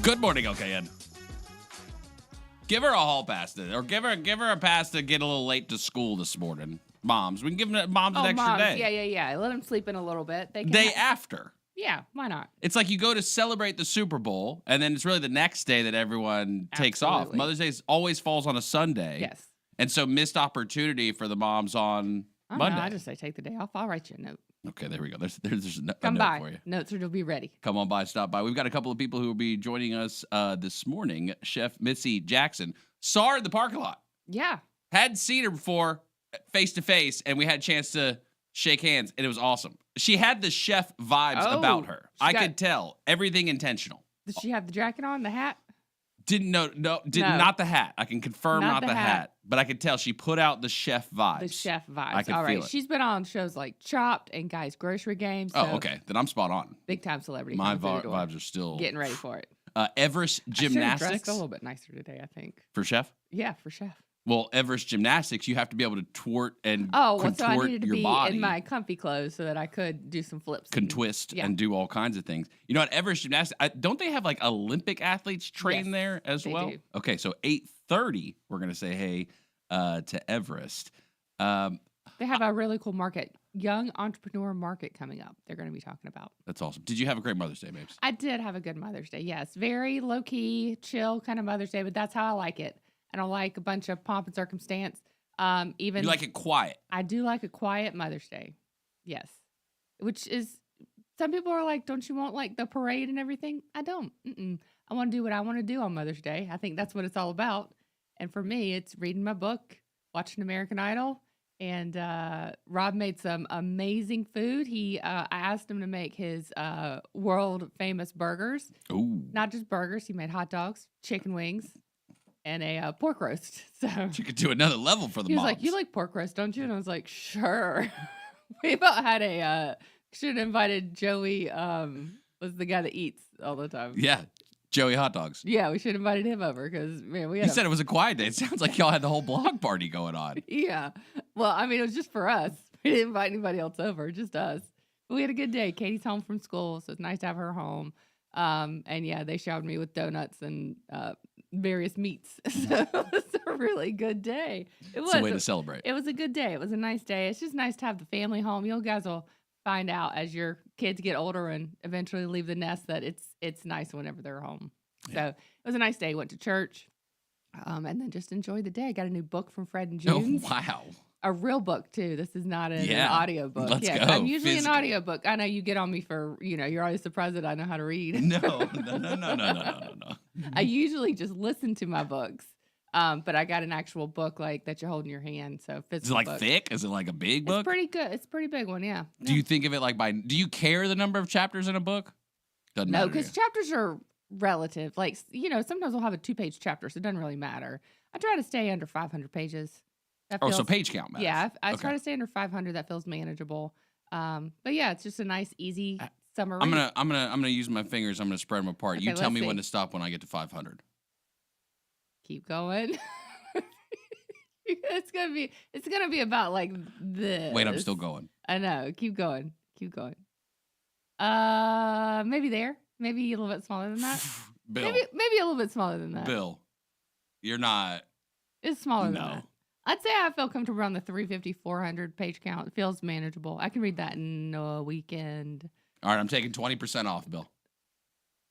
Good morning, OKN. Give her a hall pass or give her a pass to get a little late to school this morning. Moms, we can give moms an extra moms. day. Yeah. Let them sleep in a little bit. They can Day after. Yeah, why not? It's like you go to celebrate the Super Bowl, and then it's really the next day that everyone takes off. Mother's Day always falls on a Sunday. Yes. And so missed opportunity for the moms on Monday. I just say take the day off. I'll write you a note. Okay, there we go. There's a Come note by. for you. Notes will be ready. Come on by, stop by. We've got a couple of people who will be joining us this morning. Chef Mitzi Jackson saw her in the parking lot. Yeah. Hadn't seen her before face to face, and we had a chance to shake hands, and it was awesome. She had the chef vibes about her. I could tell. Everything intentional. Did she have the jacket on, the hat? Not the hat. I can confirm not the hat. But I could tell she put out the chef vibes. The chef vibes. I could feel it. She's been on shows like Chopped and Guys Grocery Games. So okay. Then I'm spot on. Big time celebrity. My vibes are still getting ready for it. Everest Gymnastics. I dressed a little bit nicer today, I think. For chef? Yeah, for chef. Well, Everest Gymnastics, you have to be able to twerk and contort so I needed to your be body. in my comfy clothes so that I could do some flips. Twist and do all kinds of things. You know, at Everest Gymnastics, don't they have like Olympic athletes train there as well? Do. Okay, so 8:30, we're going to say hey to Everest. They have a really cool market, young entrepreneur market coming up. They're going to be talking about. That's awesome. Did you have a great Mother's Day, Babes? I did have a good Mother's Day, yes. Very low-key, chill kind of Mother's Day, but that's how I like it. I don't like a bunch of pomp and circumstance. You like it quiet. I do like a quiet Mother's Day. Yes. Which is, some people are like, don't you want like the parade and everything? I don't. I want to do what I want to do on Mother's Day. I think that's what it's all about. And for me, it's reading my book, watching American Idol. And Rob made some amazing food. I asked him to make his world famous burgers. Ooh. Not just burgers. He made hot dogs, chicken wings, and a pork roast. So you could do another level for the moms. He was like, you like pork roast, don't you? And I was like, sure. We about had should have invited Joey, was the guy that eats all the time. Yeah, Joey Hot Dogs. Yeah, we should have invited him over because, man, we had He said it was a quiet day. It sounds like y'all had the whole blog party going on. Yeah. Well, I mean, it was just for us. We didn't invite anybody else over, just us. But we had a good day. Katie's home from school, so it's nice to have her home. And yeah, they showered me with donuts and various meats. So it was a really good day. It was a way to celebrate. It was a good day. It was a nice day. It's just nice to have the family home. You guys will find out as your kids get older and eventually leave the nest that it's nice whenever they're home. Yeah. So it was a nice day. Went to church, and then just enjoyed the day. I got a new book from Fred and June's. Oh, wow. A real book, too. This is not an audio book. Let's go. I'm usually Physical. an audio book. I know you get on me for, you're always surprised that I know how to read. No. I usually just listen to my books. But I got an actual book like that you hold in your hand. So physical. Is it like book. thick? Is it like a big book? It's pretty good. It's a pretty big one, yeah. Do you think of it like do you care the number of chapters in a book? Doesn't matter. No, because chapters are relative. Like, sometimes we'll have a 2-page chapter, so it doesn't really matter. I try to stay under 500 pages. So page count matters. Yeah, I try to stay under 500. That feels manageable. But yeah, it's just a nice, easy summary. I'm gonna use my fingers. I'm gonna spread them apart. Okay, you tell me when to stop when I get to 500. Keep going. It's gonna be about like this. Wait, I'm still going. I know. Keep going. Maybe there. Maybe a little bit smaller than that. Bill. Maybe a little bit smaller than that. Bill, you're not. It's smaller than that. I'd say I feel comfortable around the 350, 400 page count. It feels manageable. I can read that in a weekend. All right, I'm taking 20% off, Bill.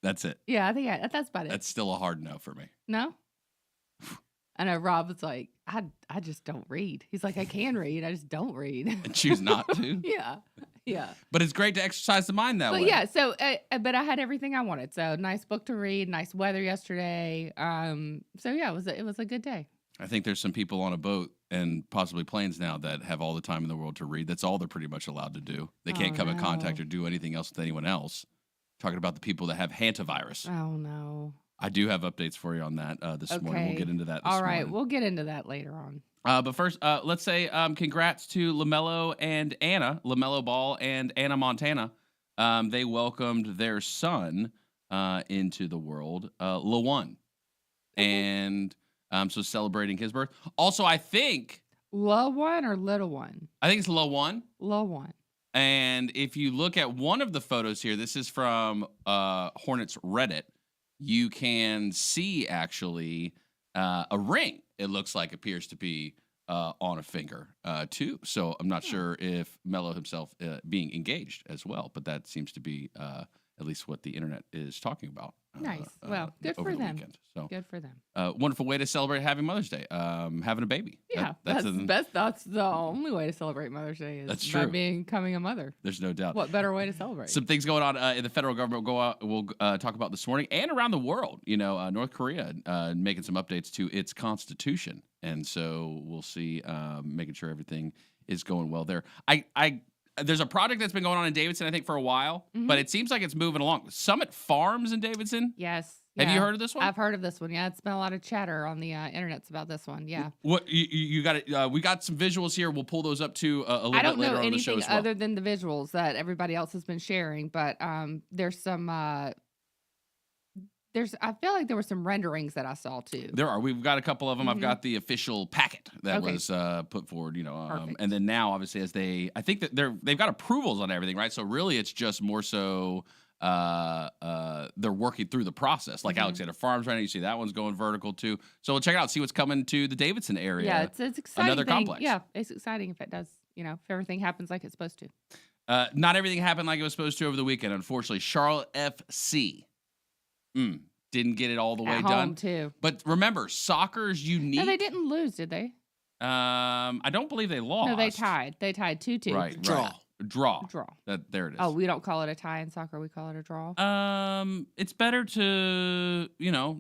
That's it. Yeah, I think that's about it. That's still a hard no for me. No? I know Rob was like, I just don't read. He's like, I can read, I just don't read. And choose not to? Yeah. But it's great to exercise the mind that way. Yeah, so, but I had everything I wanted. So, nice book to read, nice weather yesterday. So, yeah, it was a good day. I think there's some people on a boat and possibly planes now that have all the time in the world to read. That's all they're pretty much allowed to do. They can't come in contact or do anything else with anyone else. Talking about the people that have hantavirus. Oh, no. I do have updates for you on that this morning. We'll get into that this morning. All right, we'll get into that later on. But first, let's say congrats to LaMelo and Anna, LaMelo Ball and Anna Montana. They welcomed their son into the world, LaOne. And so celebrating his birth. Also, I think... LaOne or Little One? I think it's LaOne. LaOne. And if you look at one of the photos here, this is from Hornets Reddit. you can see actually a ring. It looks like appears to be on a finger too. So I'm not sure if Mello himself being engaged as well, but that seems to be at least what the internet is talking about. Nice. Well, good over for the them. weekend. So Good for them. wonderful way to celebrate having Mother's Day. Having a baby. Yeah, that's the only way to celebrate Mother's Day is That's by true. becoming a mother. There's no doubt. What better way to celebrate? Some things going on in the federal government we'll talk about this morning and around the world. North Korea making some updates to its constitution. And so we'll see, making sure everything is going well there. There's a project that's been going on in Davidson, I think, for a while, but it seems like it's moving along. Summit Farms in Davidson. Yes. Have you heard of this one? I've heard of this one. Yeah, it's been a lot of chatter on the internets about this one. Yeah. What you got it? We got some visuals here. We'll pull those up too a little bit later on the show as well. I don't know anything other than the visuals that everybody else has been sharing, but there's some. I feel like there were some renderings that I saw too. There are. We've got a couple of them. I've got the official packet that was put forward. And then now, obviously, I think that they've got approvals on everything, right? So really, it's just more so. They're working through the process, like Alexander Farms right now. You see that one's going vertical too. So we'll check it out, see what's coming to the Davidson area. Yeah, it's exciting. Another complex. Yeah, it's exciting if it does. If everything happens like it's supposed to. Not everything happened like it was supposed to over the weekend. Unfortunately, Charlotte FC didn't get it all the way done too. But remember, soccer's unique. No, they didn't lose, did they? I don't believe they lost. No, they tied. They tied 2-2. Right. Draw. There it is. Oh, we don't call it a tie in soccer. We call it a draw. It's better to,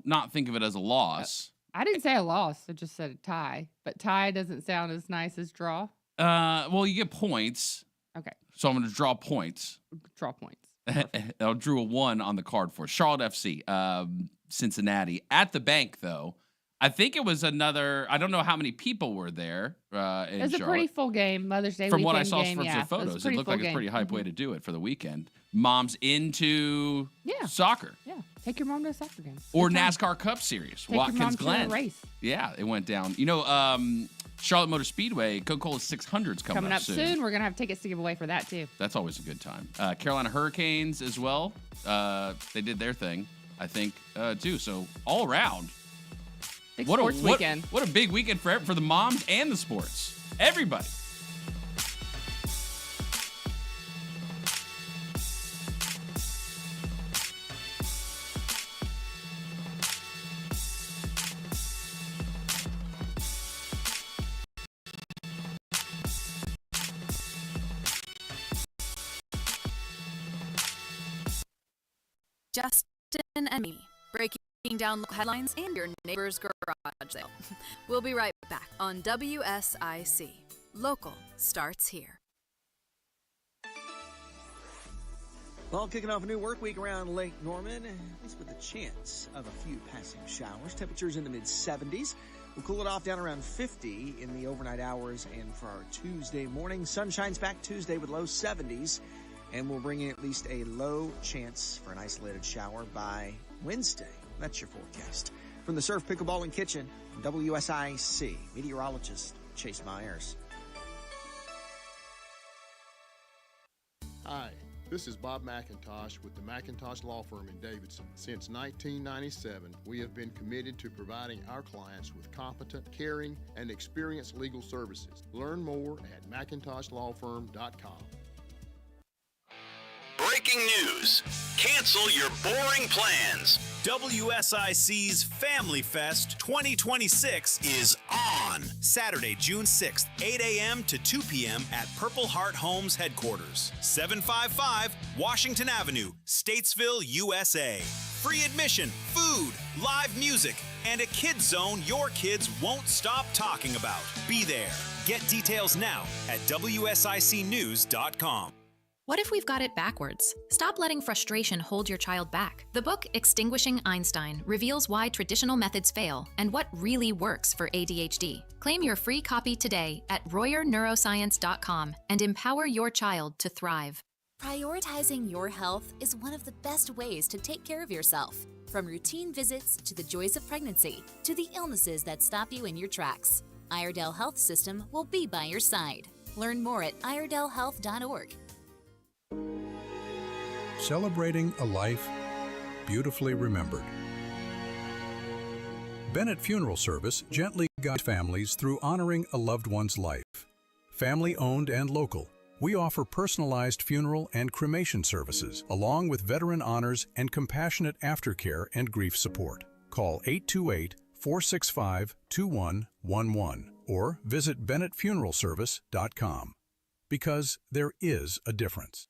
not think of it as a loss. I didn't say a loss. I just said a tie. But tie doesn't sound as nice as draw. Well, you get points. Okay. So I'm going to draw points. Draw points. I drew a 1 on the card for Charlotte FC, Cincinnati. At the bank, though, I think it was another. I don't know how many people were there. It was a pretty full game, Mother's Day from weekend what I saw game, from the photos. It looked like a pretty hype way to do it for the weekend. Mom's into soccer. Yeah, take your mom to a soccer game. Or NASCAR Cup Series. Take Watkins your mom Glen. to a race. Yeah, it went down. Charlotte Motor Speedway, Coca-Cola 600's coming up soon. We're going to have tickets to give away for that, too. That's always a good time. Carolina Hurricanes as well. They did their thing, I think, too. So all around. Big sports weekend. What a big weekend for the moms and the sports. Everybody. Justin and Mamie, breaking down local headlines and your neighbor's garage sale. We'll be right back on WSIC. Local starts here. Well, kicking off a new work week around Lake Norman, at least with a chance of a few passing showers. Temperatures in the mid-70s. We'll cool it off down around 50 in the overnight hours. And for our Tuesday morning, sun shines back Tuesday with low 70s. And we'll bring in at least a low chance for an isolated shower by Wednesday. That's your forecast. From the Surf, Pickleball, and Kitchen, WSIC, meteorologist Chase Myers. Hi, this is Bob McIntosh with the McIntosh Law Firm in Davidson. Since 1997, we have been committed to providing our clients with competent, caring, and experienced legal services. Learn more at McIntoshLawFirm.com. Breaking news. Cancel your boring plans. WSIC's Family Fest 2026 is on Saturday, June 6th, 8 a.m. to 2 p.m. at Purple Heart Homes headquarters, 755 Washington Avenue, Statesville, USA. Free admission, food, live music, and a kids zone your kids won't stop talking about. Be there. Get details now at WSICnews.com. What if we've got it backwards? Stop letting frustration hold your child back. The book Extinguishing Einstein reveals why traditional methods fail and what really works for ADHD. Claim your free copy today at RoyerNeuroscience.com and empower your child to thrive. Prioritizing your health is one of the best ways to take care of yourself. From routine visits to the joys of pregnancy to the illnesses that stop you in your tracks, Iredell Health System will be by your side. Learn more at iredellhealth.org. Celebrating a life beautifully remembered. Bennett Funeral Service gently guides families through honoring a loved one's life. Family-owned and local, we offer personalized funeral and cremation services, along with veteran honors and compassionate aftercare and grief support. Call 828-465-2111 or visit bennettfuneralservice.com. Because there is a difference.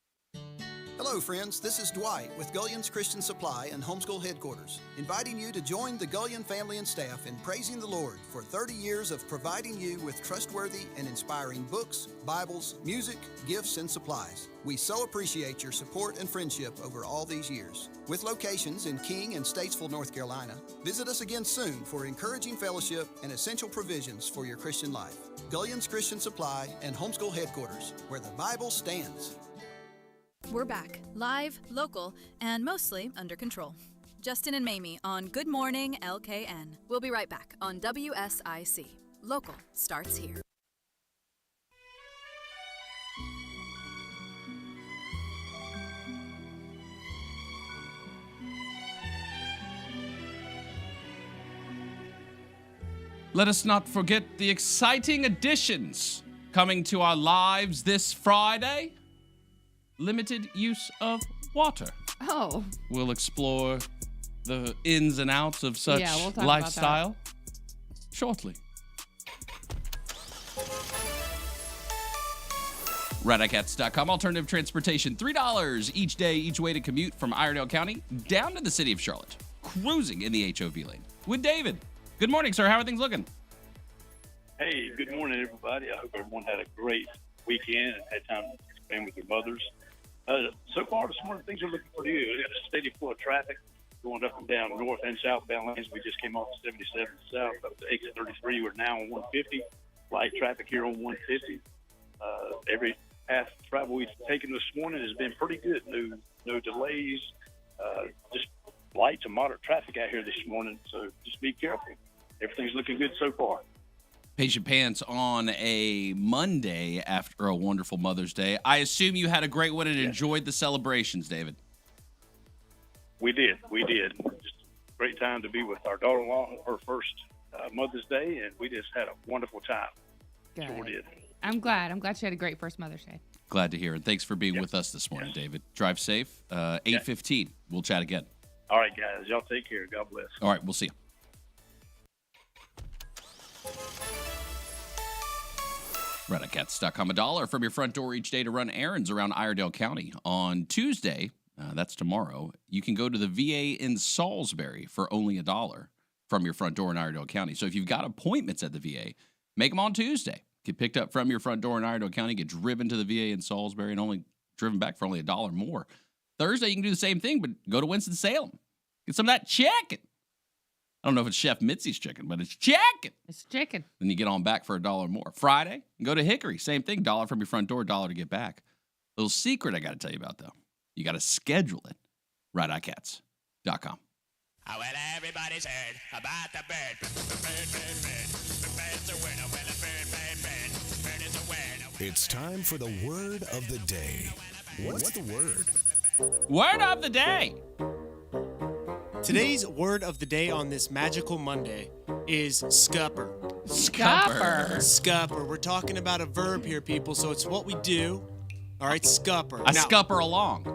Hello, friends. This is Dwight with Gullion's Christian Supply and Homeschool Headquarters, inviting you to join the Gullion family and staff in praising the Lord for 30 years of providing you with trustworthy and inspiring books, Bibles, music, gifts, and supplies. We so appreciate your support and friendship over all these years. With locations in King and Statesville, North Carolina, visit us again soon for encouraging fellowship and essential provisions for your Christian life. Gullion's Christian Supply and Homeschool Headquarters, where the Bible stands. We're back, live, local, and mostly under control. Justin and Mamie on Good Morning LKN. We'll be right back on WSIC. Local starts here. Let us not forget the exciting additions coming to our lives this Friday. Limited use of water. Oh. We'll explore the ins and outs of such we'll talk lifestyle shortly. ICATS.com, alternative transportation, $3 each day, each way to commute from Iredell County down to the city of Charlotte, cruising in the HOV lane. With David. Good morning, sir. How are things looking? Hey, good morning, everybody. I hope everyone had a great weekend and had time to spend with your mothers. So far this morning, things are looking pretty good. We got a steady flow of traffic going up and down north and southbound lanes. We just came off 77 south up to exit 33. We're now on 150. Light traffic here on 150. Every path of travel we've taken this morning has been pretty good. No delays. Just light to moderate traffic out here this morning. So just be careful. Everything's looking good so far. Patient Pants on a Monday after a wonderful Mother's Day. I assume you had a great one and enjoyed the celebrations, David. We did. Just a great time to be with our daughter-in-law on her first Mother's Day, and we just had a wonderful time. Good. Sure did. I'm glad she had a great first Mother's Day. Glad to hear it. Thanks for being with us this morning, David. Drive safe. 8:15. We'll chat again. All right, guys. Y'all take care. God bless. All right. We'll see you. ICATS.com, $1 from your front door each day to run errands around Iredell County. On Tuesday, that's tomorrow, you can go to the VA in Salisbury for only $1 from your front door in Iredell County. So if you've got appointments at the VA, make them on Tuesday. Get picked up from your front door in Iredell County, get driven to the VA in Salisbury, and only driven back for only $1 more. Thursday, you can do the same thing, but go to Winston-Salem. Get some of that chicken. I don't know if it's Chef Mitzi's chicken, but it's chicken. It's chicken. Then you get on back for $1 more. Friday, go to Hickory. Same thing, $1 from your front door, $1 to get back. Little secret I got to tell you about, though. You got to schedule it. ICATS.com. Oh, well, everybody's heard about the bird. Bird's a winner. Well, a bird is a winner. It's time for the word of the day. What's the word? Word of the day. Today's word of the day on this magical Monday is scupper. Scupper. Scupper. We're talking about a verb here, people, so it's what we do. All right, scupper. I scupper along.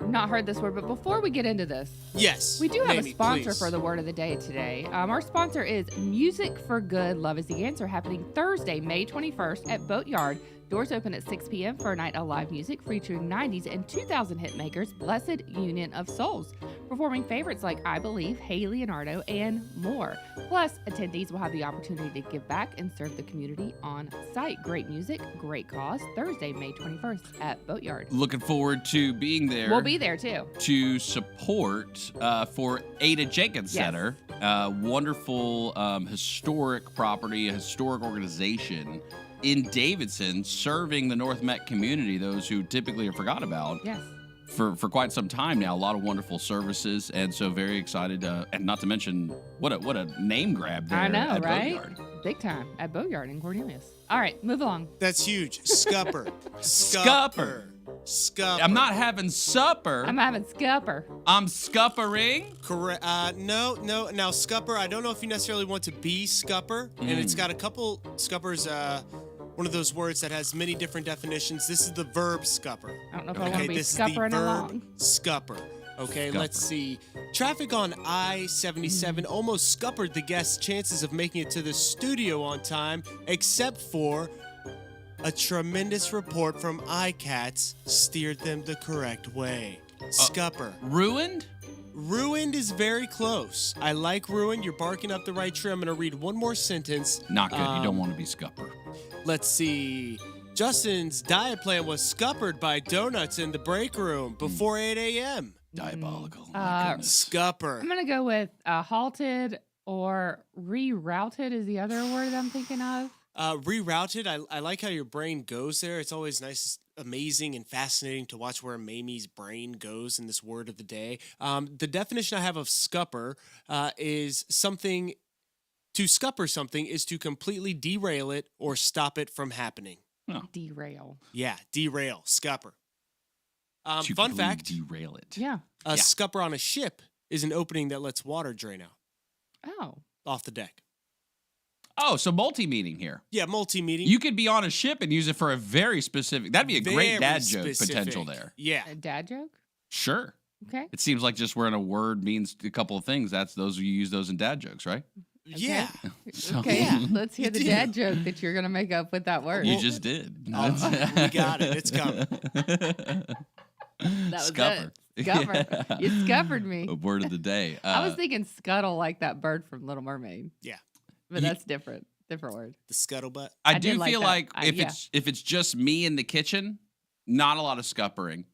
Not heard this word, but before we get into this, yes, we do have Mamie, a sponsor please. for the word of the day today. Our sponsor is Music for Good, Love is the Answer, happening Thursday, May 21st at Boatyard. Doors open at 6 p.m. for a night of live music featuring 90s and 2000 hit makers, Blessed Union of Souls, performing favorites like I Believe, Hey Leonardo, and more. Plus, attendees will have the opportunity to give back and serve the community on site. Great music, great cause. Thursday, May 21st at Boatyard. Looking forward to being there. We'll be there too. To support for Ada Jenkins Center, wonderful historic property, a historic organization in Davidson, serving the North Met community, those who typically are forgot about. Yes. For quite some time now. A lot of wonderful services, and so very excited. And not to mention, what a name grab there. I know, at right? Boatyard. Big time at Boatyard in Cornelius. All right, move along. That's huge. Scupper. Scupper. Scupper. I'm not having supper. I'm having scupper. I'm scuppering. Correct. No. Now, scupper, I don't know if you necessarily want to be scupper, and it's got a couple scuppers. One of those words that has many different definitions. This is the verb scupper. I don't know if I want to be this is the scuppering verb along. scupper. Okay, Scupper. let's see. Traffic on I-77 almost scuppered the guests' chances of making it to the studio on time, except for a tremendous report from ICATS steered them the correct way. Scupper. Ruined? Ruined is very close. I like ruined. You're barking up the right tree. I'm going to read one more sentence. Not good. You don't want to be scupper. Let's see. Justin's diet plan was scuppered by donuts in the break room before 8 a.m. Diabolical. Scupper. I'm going to go with halted or rerouted is the other word I'm thinking of. Rerouted. I like how your brain goes there. It's always nice, amazing, and fascinating to watch where Mamie's brain goes in this word of the day. The definition I have of scupper is something. To scupper something is to completely derail it or stop it from happening. Oh. Derail. Yeah, derail. Scupper. To Fun fact. Derail it. Yeah. A scupper on a ship is an opening that lets water drain out Oh. off the deck. Oh, so multi-meaning here. Yeah, multi-meaning. You could be on a ship and use it for a very specific. That'd be a great dad joke potential there. Yeah. A dad joke? Sure. Okay. It seems like just where a word means a couple of things. You use those in dad jokes, right? Yeah. Okay, let's hear the dad joke that you're going to make up with that word. You just did. We got it. It's coming. That was Scupper. it. Scupper. Yeah. You scuppered me. A word of the day. I was thinking scuttle like that bird from Little Mermaid. Yeah. But that's different. Different word. The scuttlebutt. I did do like feel that. like if Yeah. it's just me in the kitchen, not a lot of scuppering.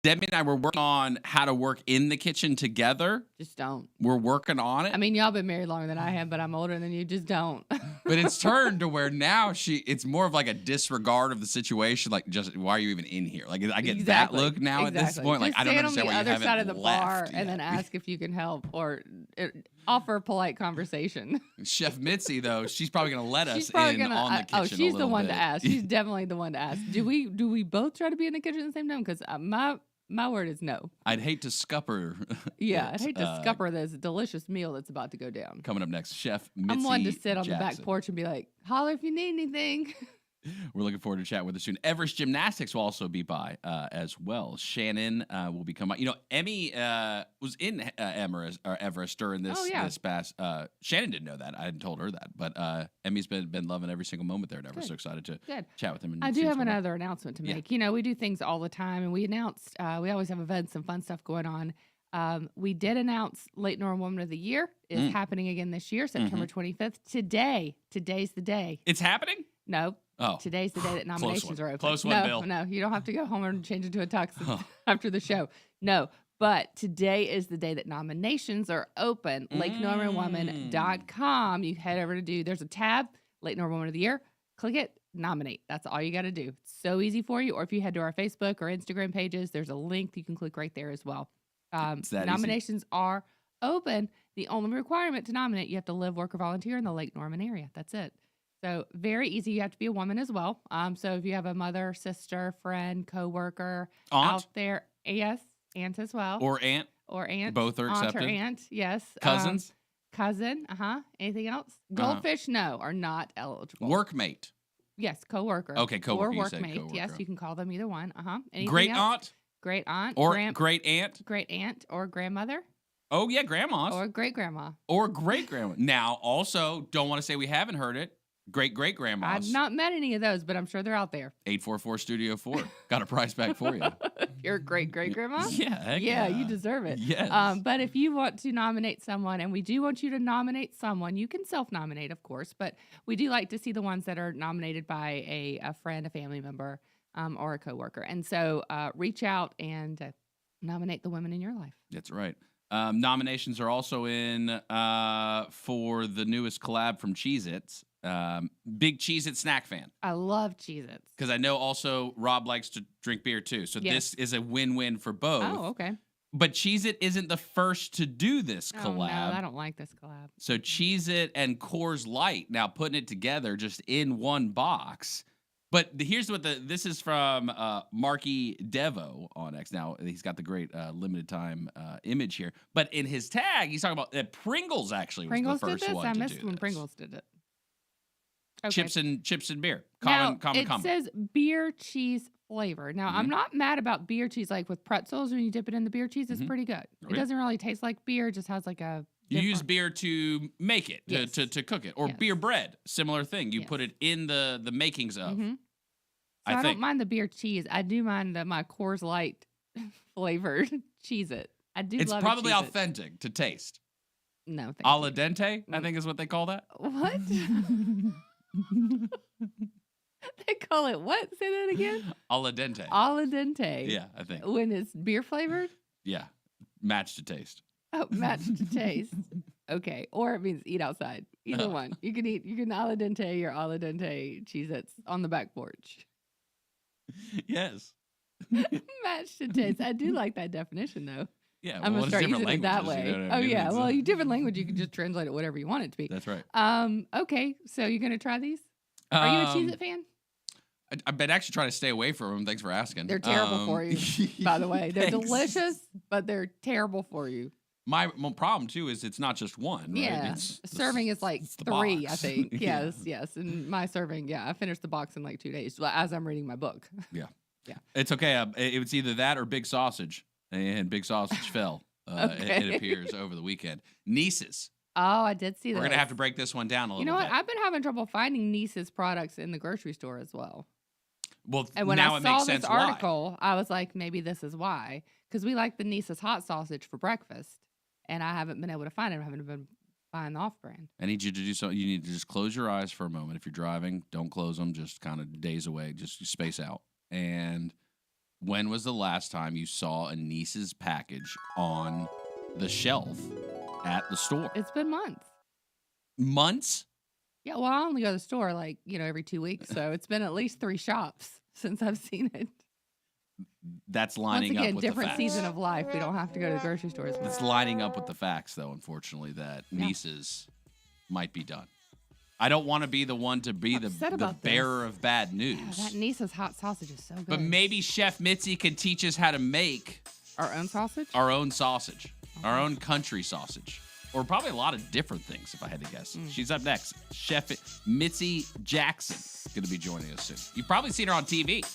Debbie and I were working on how to work in the kitchen together. Just don't. We're working on it. I mean, y'all been married longer than I have, but I'm older than you. Just don't. But it's turned to where now it's more of like a disregard of the situation. Like, just why are you even in here? Like, I get that look now at this point. Like, Just I don't stand understand why on you the haven't other side of the bar left and then ask if you can help or offer a polite conversation. Chef Mitzi, though, she's probably going to let us She's probably in on the kitchen. Oh, she's a the one bit. to ask. She's definitely the one to ask. Do we both try to be in the kitchen at the same time? Because my word is no. I'd hate to scupper. Yeah, I'd hate to scupper this delicious meal that's about to go down. Coming up next, Chef Mitzi I'm one to sit on the back Jackson. porch and be like, holler if you need anything. We're looking forward to chat with her soon. Everest Gymnastics will also be by as well. Shanon will be coming by. You know, Emmy was in Everest during this past. Shanon didn't know that. I hadn't told her that. But Emmy's been loving every single moment there at Everest. So excited to chat with him. I do have another announcement to make. You know, we do things all the time, and we announced, we always have events and fun stuff going on. We did announce Late Northern Woman of the Year is happening again this year, September 25th. Today's the day. It's happening? No. Oh. Today's the day that nominations are open. Close one, Bill. No, you don't have to go home and change into a tux after the show. No, but today is the day that nominations are open. LakeNormanWoman.com. You head over to there's a tab, Late Northern Woman of the Year. Click it, nominate. That's all you got to do. It's so easy for you. Or if you head to our Facebook or Instagram pages, there's a link you can click right there as well. Nominations are open. The only requirement to nominate, you have to live, work, or volunteer in the Lake Norman area. That's it. So very easy. You have to be a woman as well. So if you have a mother, sister, friend, coworker out there, yes, aunt as well, or aunt, both are accepted. Aunt or aunt, yes. Cousins, cousin. Anything else? Goldfish, no, are not eligible. Workmate. Yes, coworker. Okay, coworker. Or you said workmate. coworker. Yes, you can call them either one. Great else? aunt. Great aunt. Or great aunt. Great aunt or grandmother. Oh yeah, grandmas. Or great grandma. Or great grandma. Now, also, don't want to say we haven't heard it. Great grandmas. I've not met any of those, but I'm sure they're out there. 844 Studio 4. Got a prize back for you. You're a great grandma? Yeah. Yeah, you deserve it. Yes. But if you want to nominate someone, and we do want you to nominate someone, you can self-nominate, of course, but we do like to see the ones that are nominated by a friend, a family member, or a coworker. And so reach out and nominate the women in your life. That's right. Nominations are also in for the newest collab from Ckezepis. Big Cheez-It snack fan. I love Cheez-Its. Because I know also Rob likes to drink beer too. So this is a win-win for both. Oh, okay. But Cheez-It isn't the first to do this collab. Oh, no, I don't like this collab. So Cheez-It and Coors Light now putting it together just in one box. But here's what this is from Marky Devo on X. Now, he's got the great limited time image here. But in his tag, he's talking about Pringles actually was the first one I to missed do when this. Pringles did it. Okay. Chips and beer. Now, Common. it says beer cheese flavor. Now, I'm not mad about beer cheese. Like with pretzels, when you dip it in the beer cheese, it's pretty good. It doesn't really taste like beer. It just has like a... You use beer to make it, to cook it. Or beer bread, similar thing. You put it in the makings of. So I don't mind the beer cheese. I do mind my Coors Light flavored Cheez-It. I do love It's probably Cheez-It. authentic to taste. No, thank Al dente, I think is what they call that. What? They call it what? Say that again. Al dente. Al dente. Yeah, I think. When it's beer flavored? Yeah. Match to taste. Oh, match to taste. Okay. Or it means eat outside. Either one. You can al dente or al dente Cheez-Its on the back porch. Yes. Match to taste. I do like that definition though. Yeah, I'm gonna start using it that way. You know what I mean? Yeah. Well, different language, you can just translate it whatever you want it to be. That's right. Okay. So you're gonna try these? Are you a Cheez-It fan? I've been actually trying to stay away from them. Thanks for asking. They're terrible for you, by the way. They're Thanks. delicious, but they're terrible for you. My problem too is it's not just one. Right? Yeah, serving is like the 3, I box. think. Yeah. Yes. And my serving, I finished the box in like 2 days as I'm reading my book. Yeah. Yeah. It's okay. It was either that or Big Sausage, and Big Sausage fell. It appears over the weekend. Nieces. Oh, I did see that. We're gonna have to break this one down a little You know what? bit. I've been having trouble finding Nieces products in the grocery store as well. Well, And when now I it saw makes this sense why. article, I was like, maybe this is why. Because we like the Nieces hot sausage for breakfast, and I haven't been able to find it. I haven't been buying the off-brand. I need you to do something. You need to just close your eyes for a moment. If you're driving, don't close them. Just kind of daze away. Just space out. And when was the last time you saw a Nieces package on the shelf at the store? It's been months. Months? Yeah, well, I only go to the store every 2 weeks, so it's been at least 3 shops since I've seen it. That's Once lining again, up with the different facts. season of life. We don't have to go to the grocery store as It's much. lining up with the facts, though, unfortunately, that Nieces might be done. I don't want to be the one to be the about this. bearer of bad news. Yeah, that Nieces hot sausage is so good. But maybe Chef Mitzi can teach us how to make our own sausage? Our own sausage. Our own country sausage. Or probably a lot of different things, if I had to guess. She's up next. Chef Mitzi Jackson is going to be joining us soon. You've probably seen her on TV.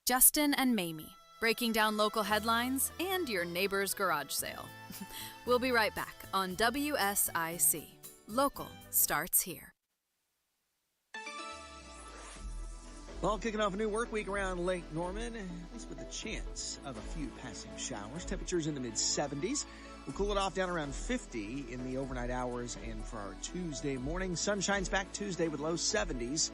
Justin and Mamie, breaking down local headlines and your neighbor's garage sale. We'll be right back on WSIC. Local starts here. Well, kicking off a new work week around Lake Norman, at least with a chance of a few passing showers. Temperatures in the mid-70s. We'll cool it off down around 50 in the overnight hours. And for our Tuesday morning, sun shines back Tuesday with low 70s.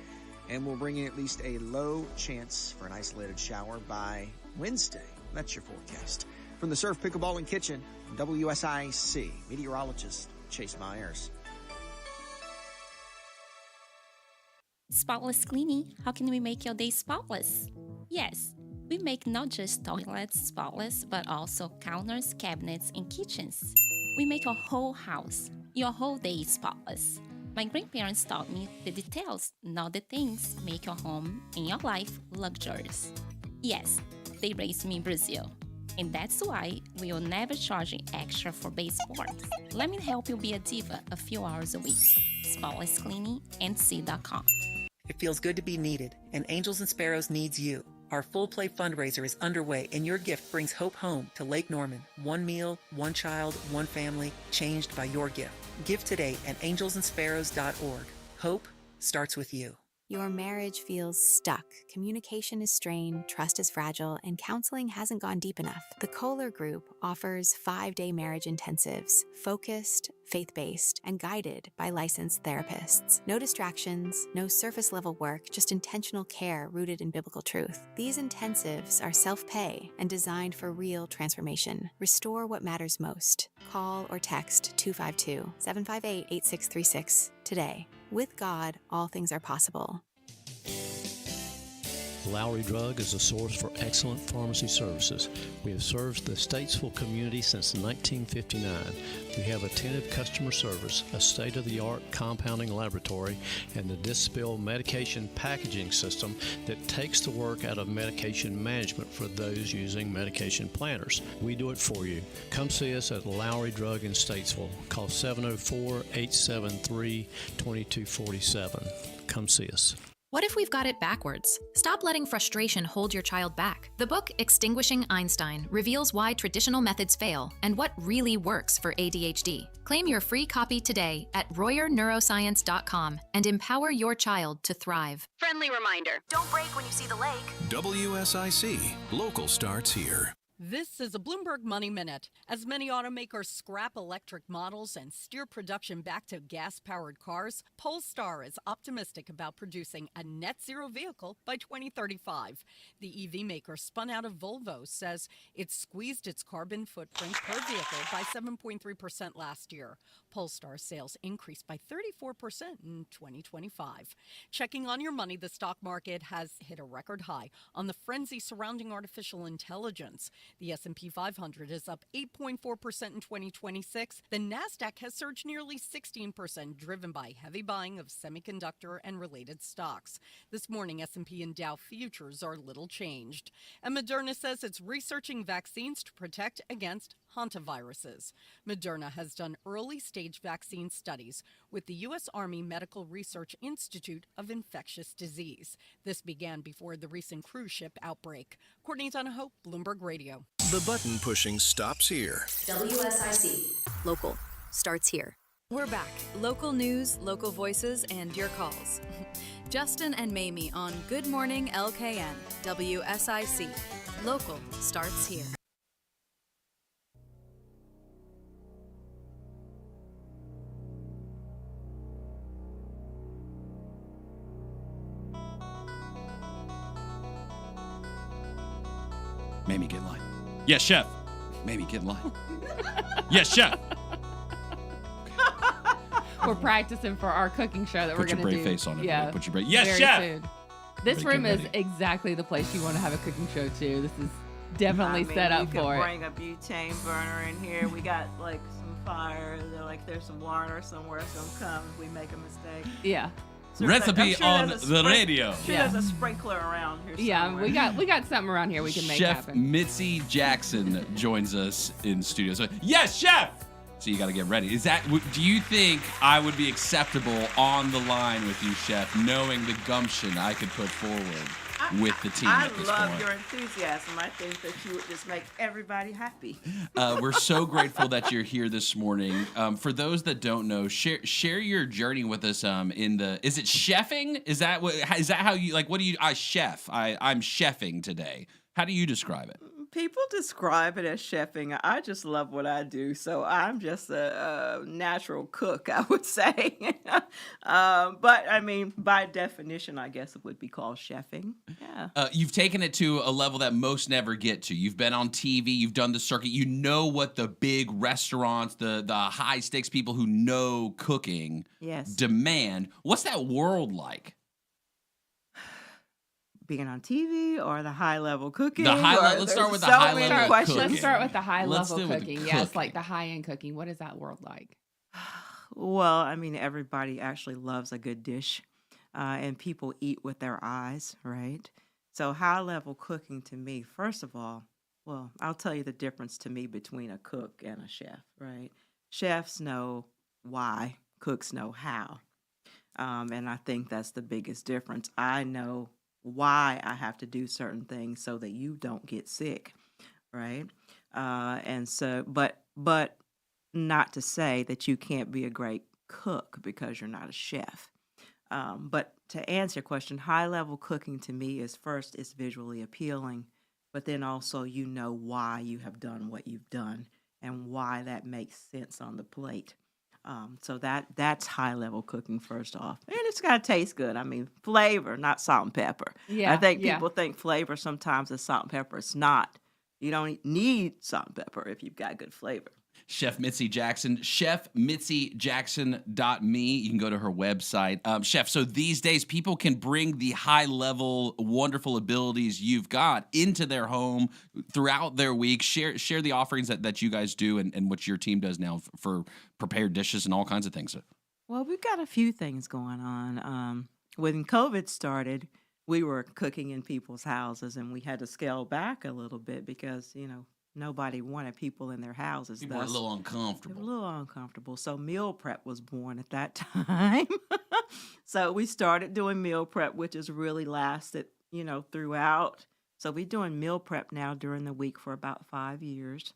And we'll bring in at least a low chance for an isolated shower by Wednesday. That's your forecast. From the Surf, Pickleball, and Kitchen, WSIC, meteorologist Chase Myers. Spotless cleaning. How can we make your day spotless? Yes, we make not just toilets spotless, but also counters, cabinets, and kitchens. We make your whole house, your whole day spotless. My grandparents taught me the details, not the things, make your home and your life luxurious. Yes, they raised me in Brazil. And that's why we will never charge you extra for baseboards. Let me help you be a diva a few hours a week. SpotlessCleaningNC.com. It feels good to be needed, and Angels and Sparrows needs you. Our Full Play fundraiser is underway, and your gift brings hope home to Lake Norman. One meal, one child, one family, changed by your gift. Give today at angelsandsparrows.org. Hope starts with you. Your marriage feels stuck, communication is strained, trust is fragile, and counseling hasn't gone deep enough. The Kohler Group offers 5-day marriage intensives, focused, faith-based, and guided by licensed therapists. No distractions, no surface-level work, just intentional care rooted in biblical truth. These intensives are self-pay and designed for real transformation. Restore what matters most. Call or text 252-758-8636 today. With God, all things are possible. Lowry Drug is a source for excellent pharmacy services. We have served the Statesville community since 1959. We have attentive customer service, a state-of-the-art compounding laboratory, and the Dispill medication packaging system that takes the work out of medication management for those using medication planners. We do it for you. Come see us at Lowry Drug in Statesville. Call 704-873-2247. Come see us. What if we've got it backwards? Stop letting frustration hold your child back. The book Extinguishing Einstein reveals why traditional methods fail and what really works for ADHD. Claim your free copy today at RoyerNeuroscience.com and empower your child to thrive. Friendly reminder, don't brake when you see the lake. WSIC. Local starts here. This is a Bloomberg Money Minute. As many automakers scrap electric models and steer production back to gas-powered cars, Polestar is optimistic about producing a net-zero vehicle by 2035. The EV maker spun out of Volvo says it squeezed its carbon footprint per vehicle by 7.3% last year. Polestar sales increased by 34% in 2025. Checking on your money, the stock market has hit a record high on the frenzy surrounding artificial intelligence. The S&P 500 is up 8.4% in 2026. The Nasdaq has surged nearly 16%, driven by heavy buying of semiconductor and related stocks. This morning, S&P and Dow futures are little changed. And Moderna says it's researching vaccines to protect against hantaviruses. Moderna has done early-stage vaccine studies with the U.S. Army Medical Research Institute of Infectious Disease. This began before the recent cruise ship outbreak. Courtney Donahoe, Bloomberg Radio. The button pushing stops here. WSIC. Local starts here. We're back. Local news, local voices, and your calls. Justin and Mamie on Good Morning LKN. WSIC. Local starts here. Mamie, get in line. Yes, chef. Mamie, get in line. Yes, chef. We're practicing for our cooking show that we're going to do. Put your brave face on it. Yeah. Put your brave. Yes, very chef. Soon. This room is exactly the place you want to have a cooking show too. This is definitely set up for it. You can bring a butane burner in here. We got like some fire. There's some water somewhere. Some come if we make a mistake. Yeah. Recipe on the radio. There's a sprinkler around here somewhere. Yeah, we got something around here we can make Chef happen. Mitzi Jackson joins us in studio. So, yes, chef. So you got to get ready. Do you think I would be acceptable on the line with you, chef, knowing the gumption I could put forward with the team at this point? I love your enthusiasm. I think that you would just make everybody happy. We're so grateful that you're here this morning. For those that don't know, share your journey with us. Is it chefing? Is that how you like? What do you? I chef. I'm chefing today. How do you describe it? People describe it as chefing. I just love what I do, so I'm just a natural cook, I would say. But I mean, by definition, I guess it would be called chefing. Yeah. You've taken it to a level that most never get to. You've been on TV. You've done the circuit. You know what the big restaurants, the high stakes people who know cooking demand. What's that world like? Being on TV or the high level cooking? Let's start with the high level cooking. Let's start with the high level cooking. Yes, cooking. like the high end cooking. What is that world like? Well, I mean, everybody actually loves a good dish, and people eat with their eyes, right? So high level cooking to me, first of all, well, I'll tell you the difference to me between a cook and a chef, right? Chefs know why, cooks know how. And I think that's the biggest difference. I know why I have to do certain things so that you don't get sick, right? And so, but not to say that you can't be a great cook because you're not a chef. But to answer your question, high level cooking to me is first, it's visually appealing, but then also you know why you have done what you've done and why that makes sense on the plate. So that's high level cooking first off, and it's got to taste good. I mean, flavor, not salt and pepper. Yeah, I think yeah. people think flavor sometimes is salt and pepper. It's not. You don't need salt and pepper if you've got good flavor. Chef Mitzi Jackson, chefmitzijackson.me. You can go to her website. Chef, so these days people can bring the high-level, wonderful abilities you've got into their home throughout their week. Share the offerings that you guys do and what your team does now for prepared dishes and all kinds of things. Well, we've got a few things going on. When COVID started, we were cooking in people's houses, and we had to scale back a little bit because, nobody wanted people in their houses. People were a little uncomfortable. A little uncomfortable. So meal prep was born at that time. So we started doing meal prep, which has really lasted, throughout. So we're doing meal prep now during the week for about 5 years.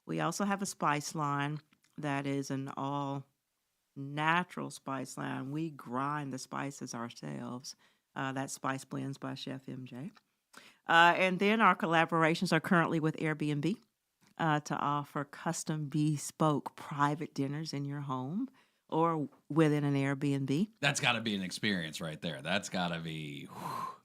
We also have a spice line that is an all natural spice line. We grind the spices ourselves. That's Spice Blends by Chef MJ. And then our collaborations are currently with Airbnb to offer custom bespoke private dinners in your home or within an Airbnb. That's got to be an experience right there. That's got to be...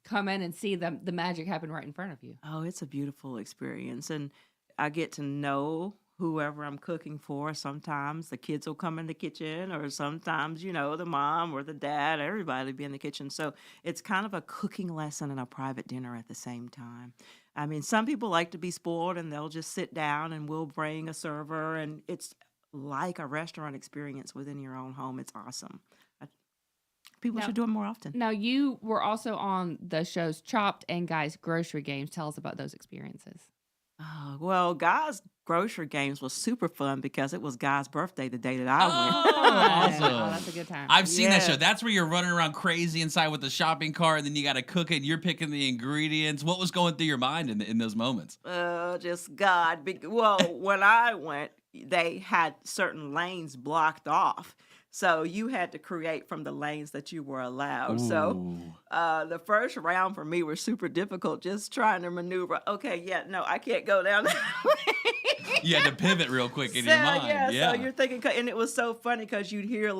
Come in and see the magic happen right in front of you. Oh, it's a beautiful experience. And I get to know whoever I'm cooking for. Sometimes the kids will come in the kitchen, or sometimes, the mom or the dad, everybody will be in the kitchen. So it's kind of a cooking lesson and a private dinner at the same time. I mean, some people like to be spoiled and they'll just sit down and we'll bring a server, and it's like a restaurant experience within your own home. It's awesome. People should do it more often. Now, you were also on the shows Chopped and Guys Grocery Games. Tell us about those experiences. Well, Guy's grocery games was super fun because it was Guy's birthday the day that I went. Awesome. Oh, that's a good time. I've seen that show. That's where you're running around crazy inside with the shopping cart, and then you got to cook it. You're picking the ingredients. What was going through your mind in those moments? Just God. Well, when I went, they had certain lanes blocked off. So you had to create from the lanes that you were allowed. Ooh. So the first round for me was super difficult, just trying to maneuver. Okay, no, I can't go down that way. You had to pivot real quick in your mind. Yeah. So you're thinking, and it was so funny because you'd hear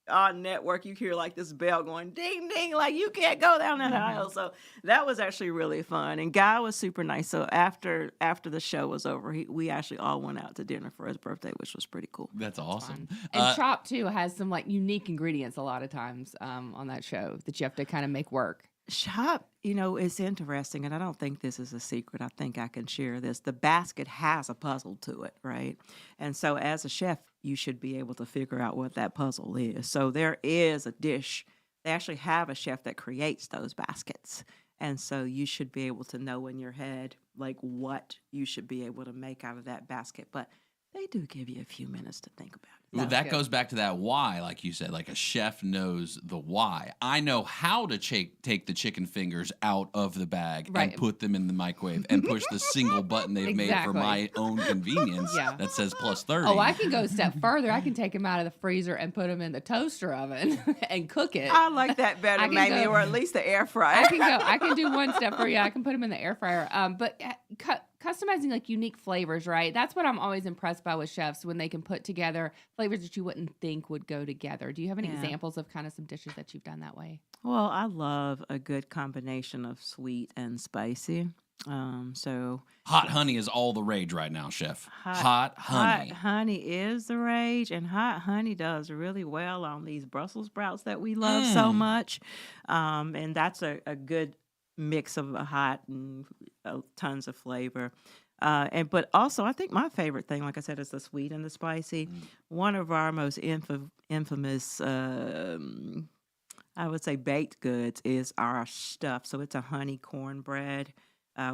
on network, you hear this bell going ding, ding, you can't go down that aisle. So that was actually really fun. And Guy was super nice. So after the show was over, we actually all went out to dinner for his birthday, which was pretty cool. That's awesome. And Chopped, too, has some unique ingredients a lot of times on that show that you have to kind of make work. Shop, it's interesting, and I don't think this is a secret. I think I can share this. The basket has a puzzle to it, right? And so as a chef, you should be able to figure out what that puzzle is. So there is a dish. They actually have a chef that creates those baskets. And so you should be able to know in your head, what you should be able to make out of that basket. But they do give you a few minutes to think about it. Well, that goes back to that why, like you said, a chef knows the why. I know how to take the chicken fingers out of the bag and put them in the microwave and push the single button they've made for my own convenience that says +30. Oh, I can go a step further. I can take them out of the freezer and put them in the toaster oven and cook it. I like that better, Mamie, or at least the air fryer. I can do one step further. Yeah, I can put them in the air fryer. But customizing unique flavors, right? That's what I'm always impressed by with chefs, when they can put together flavors that you wouldn't think would go together. Do you have any examples of kind of some dishes that you've done that way? Well, I love a good combination of sweet and spicy. So hot honey is all the rage right now, chef. Hot honey. Hot honey is the rage, and hot honey does really well on these Brussels sprouts that we love so much. And that's a good mix of a hot and tons of flavor. But also, I think my favorite thing, like I said, is the sweet and the spicy. One of our most infamous, I would say, baked goods is our stuff. So it's a honey cornbread.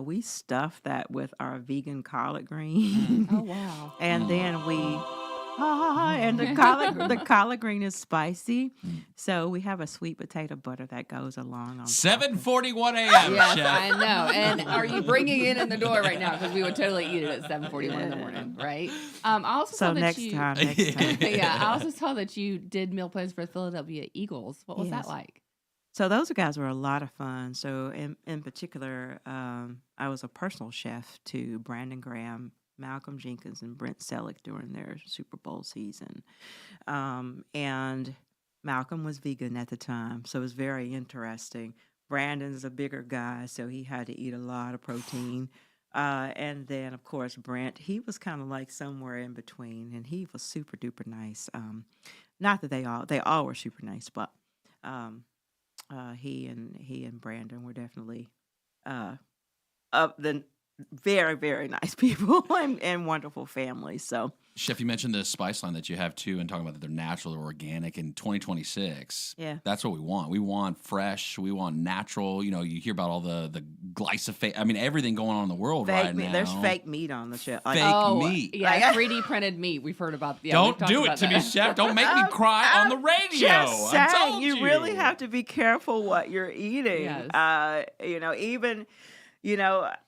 We stuff that with our vegan collard green. Oh, wow. And then and the collard green is spicy. So we have a sweet potato butter that goes along on 7:41 a.m. Yes, chef. I know. And are you bringing it in the door right now? Because we would totally eat it at 7:41 in the morning, right? I also saw that next time. Yeah, I also saw that you did meal plans for the Philadelphia Eagles. What was that like? So those guys were a lot of fun. So in particular, I was a personal chef to Brandon Graham, Malcolm Jenkins, and Brent Selleck during their Super Bowl season. And Malcolm was vegan at the time, so it was very interesting. Brandon's a bigger guy, so he had to eat a lot of protein. And then, of course, Brent, he was kind of like somewhere in between, and he was super duper nice. Not that they all were super nice, but he and Brandon were definitely the very, very nice people and wonderful families. So, Chef, you mentioned the spice line that you have too, and talking about that they're natural or organic in 2026. Yeah. That's what we want. We want fresh. We want natural. You know, you hear about all the glyphosate. I mean, everything going on in the world fake right meat. now. There's fake meat on the shelf. Fake meat. Yeah, 3D printed meat. We've heard about. Yeah, Don't do it to me, Chef. Don't make me cry on the radio. Just I saying, told you really have to be careful what you're eating. Yes. Even.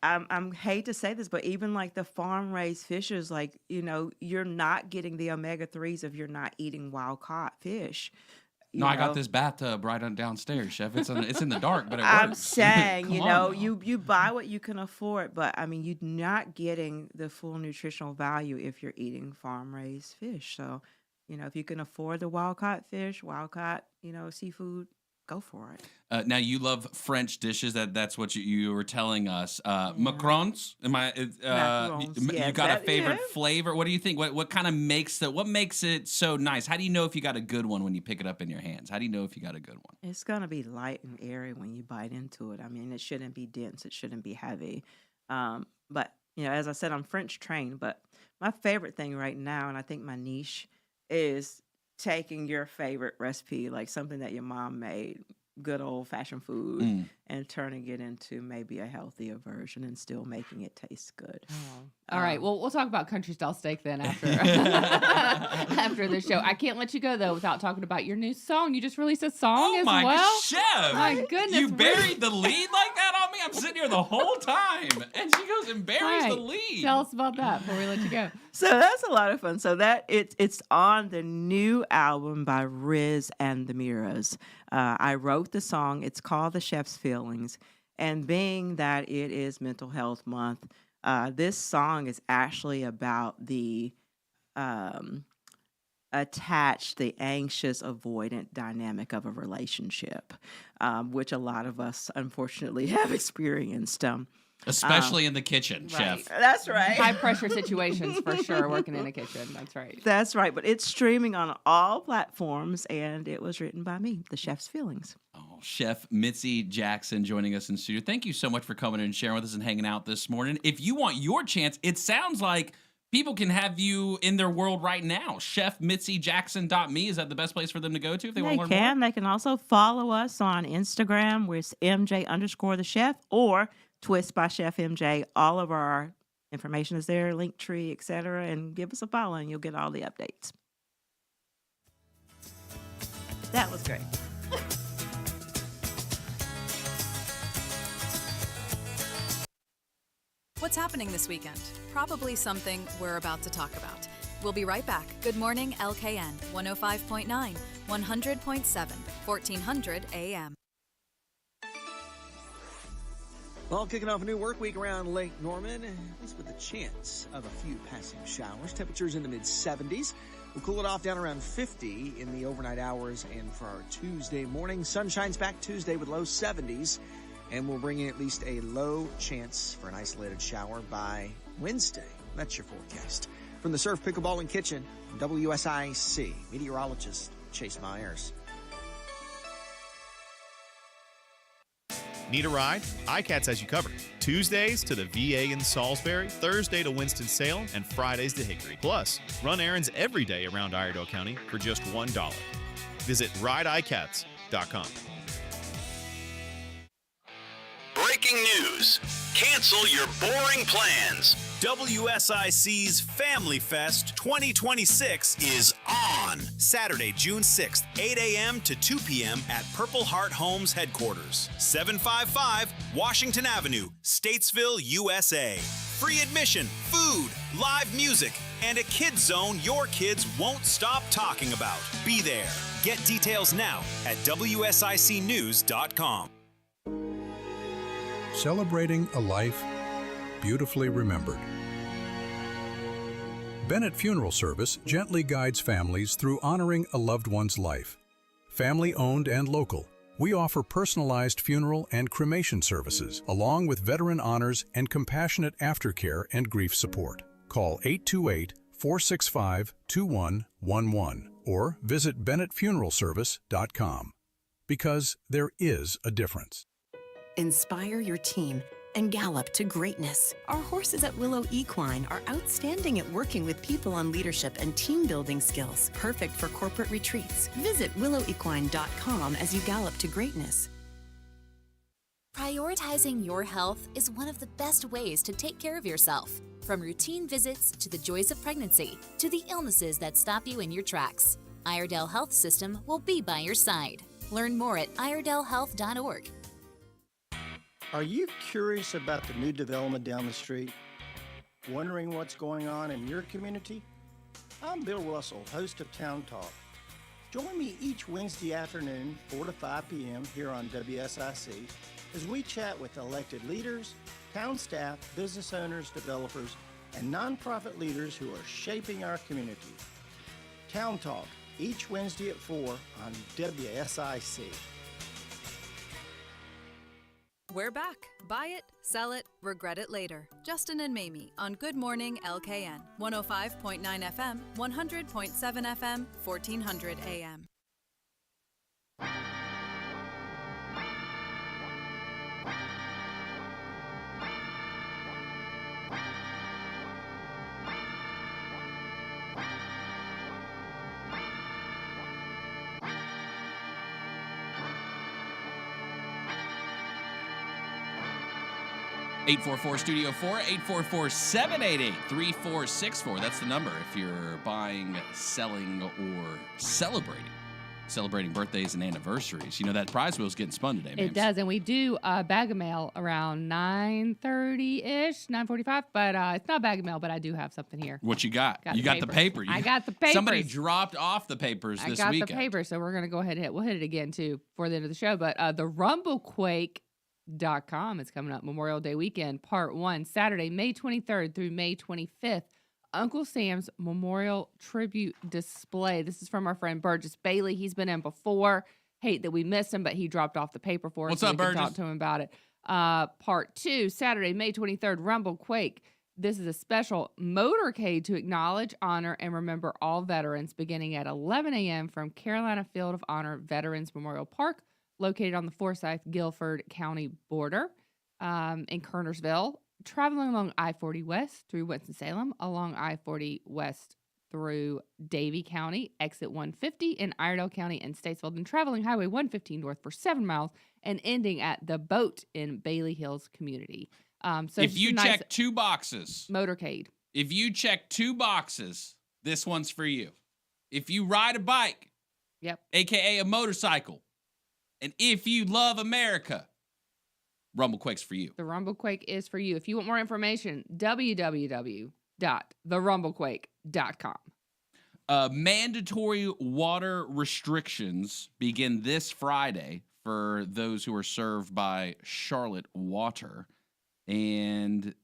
I'm hate to say this, but even like the farm raised fishes, like, you're not getting the omega-3s if you're not eating wild caught fish. No, I got this bathtub right on downstairs, Chef. It's in the dark, but it works. I'm saying, Come on now. you buy what you can afford, but I mean, you're not getting the full nutritional value if you're eating farm raised fish. So, if you can afford the wild caught fish, wild caught, seafood, go for it. Now you love French dishes. That's what you were telling us. Macarons. Macarons, You yes, got a that- favorite yeah. flavor? What do you think? What kind of makes it so nice? How do you know if you got a good one when you pick it up in your hands? How do you know if you got a good one? It's going to be light and airy when you bite into it. I mean, it shouldn't be dense. It shouldn't be heavy. But, as I said, I'm French trained. But my favorite thing right now, and I think my niche, is taking your favorite recipe, like something that your mom made, good old-fashioned food, and turning it into maybe a healthier version and still making it taste good. All right. Well, we'll talk about country style steak then after the show. I can't let you go though without talking about your new song. You just released a song as my well. Chef! My goodness, You buried the lead like that on me. I'm sitting here the whole time, and she goes and buries the lead. Tell us about that before we let you go. So that's a lot of fun. So that it's on the new album by Riz and the Miras. I wrote the song. It's called The Chef's Feelings. And being that it is Mental Health Month, this song is actually about the attached, the anxious, avoidant dynamic of a relationship, which a lot of us unfortunately have experienced. Especially in the kitchen, Right. Chef. That's right. High pressure situations for sure, working in a kitchen. That's right. That's right. But it's streaming on all platforms, and it was written by me, The Chef's Feelings. Oh, Chef Mitzi Jackson joining us in studio. Thank you so much for coming and sharing with us and hanging out this morning. If you want your chance, it sounds like people can have you in their world right now. ChefMitziJackson.me. Is that the best place for them to go to if they want to learn more? They can also follow us on Instagram, where it's MJ_the chef, or Twist by Chef MJ. All of our information is there, Linktree, etc. And give us a follow and you'll get all the updates. That was great. What's happening this weekend? Probably something we're about to talk about. We'll be right back. Good morning, LKN 105.9, 100.7, 1400 AM. Well, kicking off a new work week around Lake Norman, at least with a chance of a few passing showers. Temperatures in the mid-70s. We'll cool it off down around 50 in the overnight hours. And for our Tuesday morning, sun shines back Tuesday with low 70s. And we'll bring in at least a low chance for an isolated shower by Wednesday. That's your forecast. From the Surf, Pickleball, and Kitchen, WSIC, meteorologist Chase Myers. Need a ride? ICATS has you covered. Tuesdays to the VA in Salisbury, Thursday to Winston-Salem, and Fridays to Hickory. Plus, run errands every day around Iredell County for just $1. Visit rideicats.com. Breaking news. Cancel your boring plans. WSIC's Family Fest 2026 is on Saturday, June 6th, 8 a.m. to 2 p.m. at Purple Heart Homes headquarters, 755 Washington Avenue, Statesville, USA. Free admission, food, live music, and a kids zone your kids won't stop talking about. Be there. Get details now at WSICnews.com. Celebrating a life beautifully remembered. Bennett Funeral Service gently guides families through honoring a loved one's life. Family owned and local, we offer personalized funeral and cremation services, along with veteran honors and compassionate aftercare and grief support. Call 828-465-2111 or visit BennettFuneralService.com. Because there is a difference. Inspire your team and gallop to greatness. Our horses at Willow Equine are outstanding at working with people on leadership and team building skills, perfect for corporate retreats. Visit willowequine.com as you gallop to greatness. Prioritizing your health is one of the best ways to take care of yourself. From routine visits to the joys of pregnancy to the illnesses that stop you in your tracks, Iredell Health System will be by your side. Learn more at iredellhealth.org. Are you curious about the new development down the street? Wondering what's going on in your community? I'm Bill Russell, host of Town Talk. Join me each Wednesday afternoon, 4 to 5 p.m. here on WSIC as we chat with elected leaders, town staff, business owners, developers, and nonprofit leaders who are shaping our community. Town Talk, each Wednesday at 4 on WSIC. We're back. Buy it, sell it, regret it later. Justin and Mamie on Good Morning LKN. 105.9 FM, 100.7 FM, 1400 AM. Studio 4, 844-788-3464. That's the number if you're buying, selling, or celebrating birthdays and anniversaries. You know, that prize wheel's getting spun today, man. It does, and we do a bag of mail around 9:30-ish, 9:45, but it's not a bag of mail, but I do have something here. What you got? You got the paper. I got the papers. Somebody dropped off the papers this weekend. I got the paper, so we're going to go ahead and we'll hit it again, too, before the end of the show, but the Rumblequake.com is coming up Memorial Day weekend, part 1, Saturday, May 23rd through May 25th. Uncle Sam's Memorial Tribute Display. This is from our friend Burgess Bailey. He's been in before. Hate that we missed him, but he dropped off the paper for us. What's so up, we can Burgess? talk to him about it. Part 2, Saturday, May 23rd, Rumblequake. This is a special motorcade to acknowledge, honor, and remember all veterans beginning at 11 a.m. from Carolina Field of Honor Veterans Memorial Park, located on the Forsyth-Guilford County border in Kernersville, traveling along I-40 West through Winston-Salem, along I-40 West through Davie County, exit 150 in Iredell County and Statesville, and traveling Highway 115 north for 7 miles and ending at the Boat in Bailey Hills community. So if you check 2 boxes, motorcade. If you check 2 boxes, this one's for you. If you ride a bike, aka a motorcycle, and if you love America, Rumblequake's for you. The Rumblequake is for you. If you want more information, www.therumblequake.com. Mandatory water restrictions begin this Friday for those who are served by Charlotte Water. And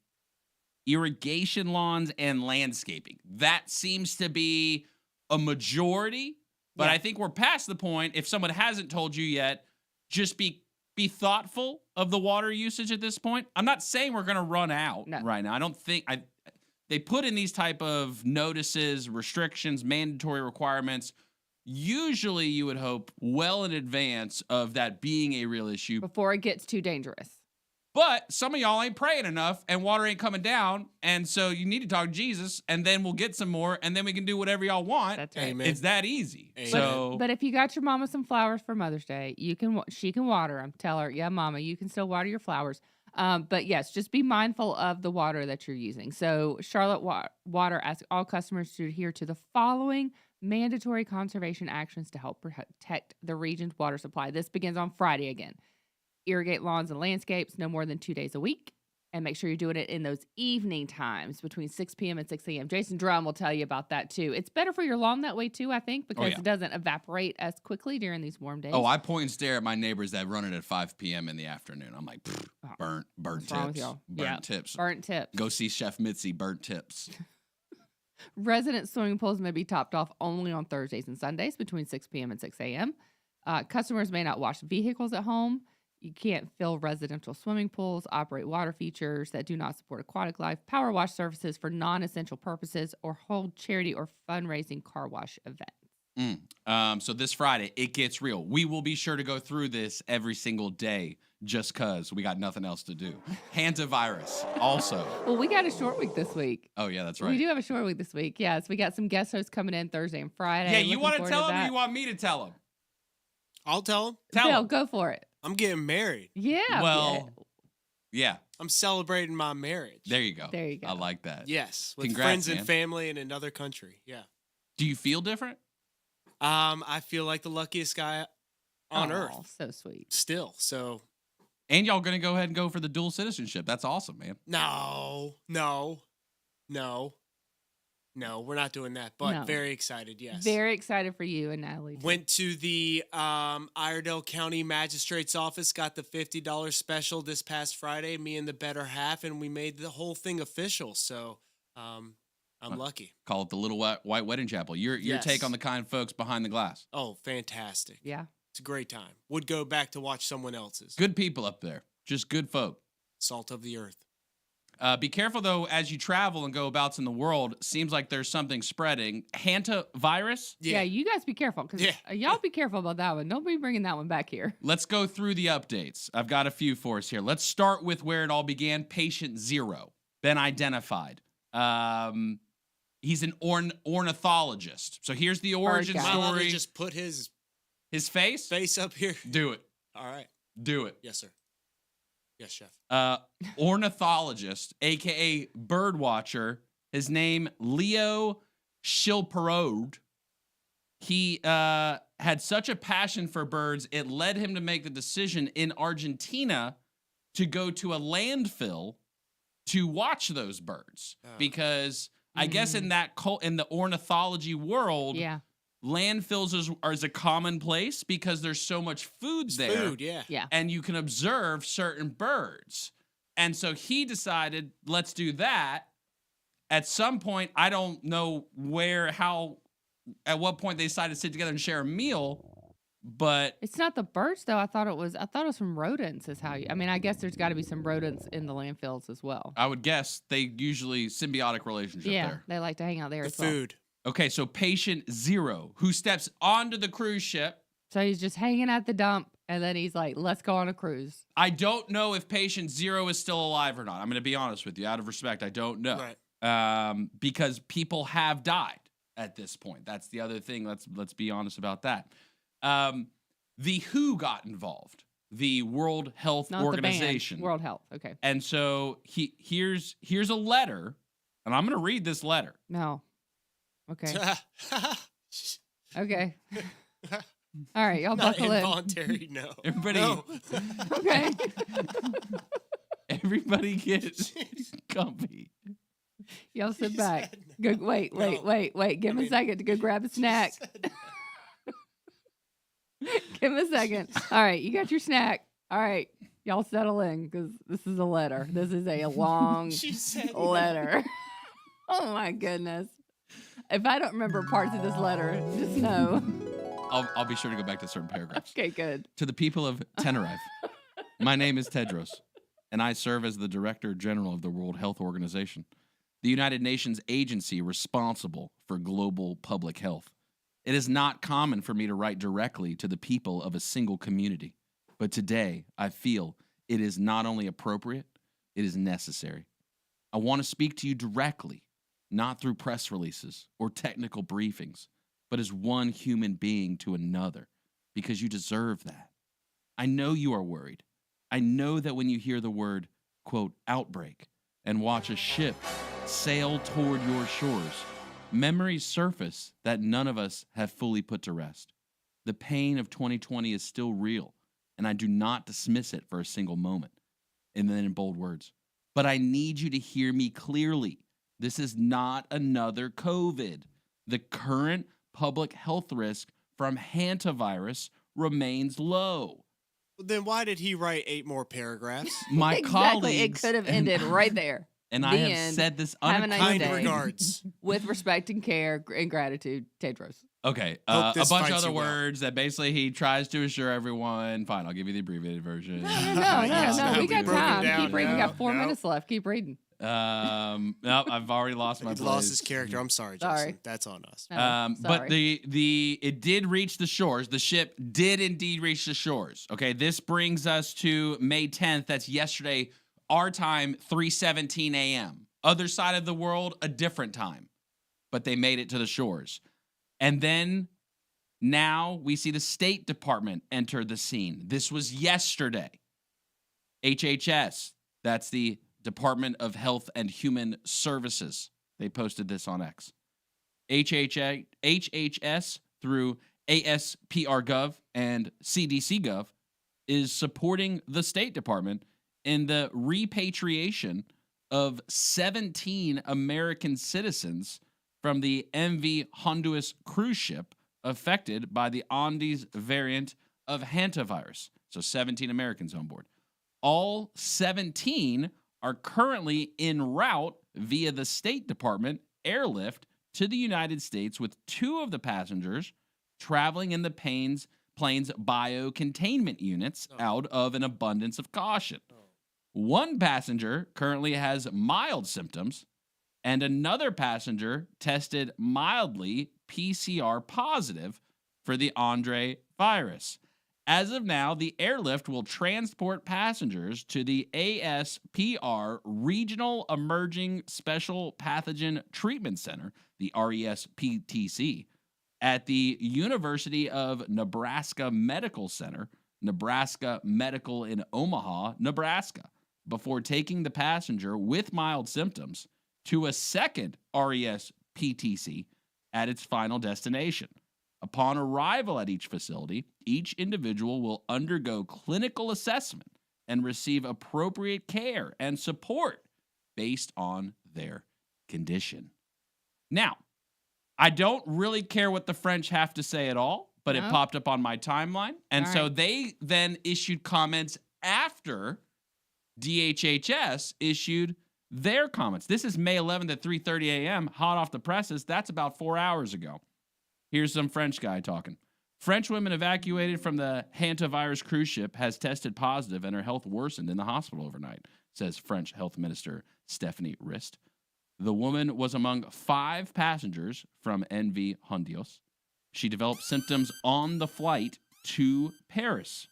irrigation lawns and landscaping. That seems to be a majority. But I think we're past the point. If someone hasn't told you yet, just be thoughtful of the water usage at this point. I'm not saying we're going to run out right now. I don't think they put in these type of notices, restrictions, mandatory requirements. Usually you would hope well in advance of that being a real issue. Before it gets too dangerous. But some of y'all ain't praying enough and water ain't coming down. And so you need to talk to Jesus and then we'll get some more and then we can do whatever y'all want. That's right. It's that easy. Amen. So, but if you got your mama some flowers for Mother's Day, she can water them. Tell her, yeah, mama, you can still water your flowers. But yes, just be mindful of the water that you're using. So Charlotte Water asks all customers to adhere to the following mandatory conservation actions to help protect the region's water supply. This begins on Friday again. Irrigate lawns and landscapes no more than 2 days a week. And make sure you're doing it in those evening times between 6 p.m. and 6 a.m. Jason Drum will tell you about that too. It's better for your lawn that way too, I think, because it doesn't evaporate as quickly during these warm days. Oh, I point and stare at my neighbors that run it at 5 p.m. in the afternoon. I'm like, burnt What's wrong with tips. y'all? Burnt tips. Burnt tips. Go see Chef Mitzi, burnt tips. Resident swimming pools may be topped off only on Thursdays and Sundays between 6 p.m. and 6 a.m. Customers may not wash vehicles at home. You can't fill residential swimming pools, operate water features that do not support aquatic life, power wash services for non-essential purposes, or hold charity or fundraising car wash events. So this Friday, it gets real. We will be sure to go through this every single day just because we got nothing else to do. Hantavirus also. Well, we got a short week this week. Oh, yeah, that's right. We do have a short week this week. Yes, we got some guest hosts coming in Thursday and Friday. Yeah, you want to tell them or you want me to tell them? I'll tell them. Bill, go for it. I'm getting married. Yeah. Well, yeah. I'm celebrating my marriage. There you go. There you go. I like that. Yes, with Congrats, friends man. and family in another country. Yeah. Do you feel different? I feel like the luckiest guy on earth. So sweet. Still, so. And y'all gonna go ahead and go for the dual citizenship. That's awesome, man. No, we're not doing that. But No. very excited, yes. Very excited for you and Natalie. Too. Went to the Iredell County Magistrate's office, got the $50 special this past Friday, me and the better half, and we made the whole thing official. So I'm lucky. Call it the Little White Wedding Chapel. Your Yes. take on the kind folks behind the glass. Oh, fantastic. Yeah. It's a great time. Would go back to watch someone else's. Good people up there. Just good folk. Salt of the earth. Be careful, though, as you travel and go abouts in the world. Seems like there's something spreading. Hantavirus? Yeah, you guys be careful. Because y'all be careful about that one. Don't be bringing that one back here. Let's go through the updates. I've got a few for us here. Let's start with where it all began. Patient 0, been identified. He's an ornithologist. So here's the origin Am I allowed to story. just put his face up here? Do it. All right. Do it. Yes, sir. Yes, chef. Ornithologist, aka bird watcher. His name Leo Shilparode. He had such a passion for birds, it led him to make the decision in Argentina to go to a landfill to watch those birds because I guess in the ornithology world, landfills is a commonplace because there's so much food there. Food, yeah. And you can observe certain birds. And so he decided, let's do that. At some point, I don't know at what point they decided to sit together and share a meal, but it's not the birds though. I thought it was from rodents is how I guess there's got to be some rodents in the landfills as well. I would guess they usually symbiotic relationship there. They like to hang out there as well. Food. Okay, so patient 0, who steps onto the cruise ship. So he's just hanging at the dump, and then he's like, let's go on a cruise. I don't know if patient 0 is still alive or not. I'm going to be honest with you. Out of respect, I don't know. Right. Because people have died at this point. That's the other thing. Let's be honest about that. The WHO got involved. The World Health Organization. The band. World Health, okay. And so here's a letter, and I'm going to read this letter. No. Okay. Okay. All right, y'all Not buckle in. involuntary, no. Everybody. No. Okay. Everybody get comfy. Y'all sit back. Go. Wait. Give him a second to go grab a snack. Give him a second. All right, you got your snack. All right, y'all settle in because this is a letter. This is a long letter. Oh my goodness. If I don't remember parts of this letter, just know. I'll be sure to go back to certain paragraphs. Okay, good. To the people of Tenerife, my name is Tedros, and I serve as the Director General of the World Health Organization, the United Nations agency responsible for global public health. It is not common for me to write directly to the people of a single community, but today I feel it is not only appropriate, it is necessary. I want to speak to you directly, not through press releases or technical briefings, but as one human being to another, because you deserve that. I know you are worried. I know that when you hear the word, quote, outbreak, and watch a ship sail toward your shores, memories surface that none of us have fully put to rest. The pain of 2020 is still real, and I do not dismiss it for a single moment. And then in bold words, but I need you to hear me clearly. This is not another COVID. The current public health risk from hantavirus remains low. Then why did he write 8 more paragraphs? My Exactly. It colleagues could have ended right there. and The I have end. said this Have a nice Kind day. regards. With respect and care and gratitude, Tedros. Okay, Hope a this bunch of finds other you well. words that basically he tries to assure everyone. Fine, I'll give you the abbreviated version. No. no, We got broke him time. down. Keep reading. We No, got 4 no. minutes left. Keep reading. No, I've already lost my He place. lost his character. I'm sorry, Justin. Sorry. That's on us. But it did reach the shores. The ship did indeed reach the shores. Okay, this brings us to May 10th. That's yesterday, our time, 3:17 a.m. Other side of the world, a different time. But they made it to the shores. And then now we see the State Department enter the scene. This was yesterday. HHS, that's the Department of Health and Human Services. They posted this on X. HHS through ASPR.gov and CDC.gov is supporting the State Department in the repatriation of 17 American citizens from the MV Honduras cruise ship affected by the Andes variant of hantavirus. So 17 Americans on board. All 17 are currently en route via the State Department airlift to the United States, with 2 of the passengers traveling in the plane's bio-containment units out of an abundance of caution. 1 passenger currently has mild symptoms, and another passenger tested mildly PCR positive for the Andre virus. As of now, the airlift will transport passengers to the ASPR Regional Emerging Special Pathogen Treatment Center, the RESPTC, at the University of Nebraska Medical Center, Nebraska Medical in Omaha, Nebraska, before taking the passenger with mild symptoms to a second RESPTC at its final destination. Upon arrival at each facility, each individual will undergo clinical assessment and receive appropriate care and support based on their condition. Now, I don't really care what the French have to say at all, but it popped up on my timeline. And so they then issued comments after DHHS issued their comments. This is May 11th at 3:30 a.m., hot off the presses. That's about 4 hours ago. Here's some French guy talking. French woman evacuated from the hantavirus cruise ship has tested positive and her health worsened in the hospital overnight, says French Health Minister Stephanie Rist. The woman was among 5 passengers from NV Honduras. She developed symptoms on the flight to Paris.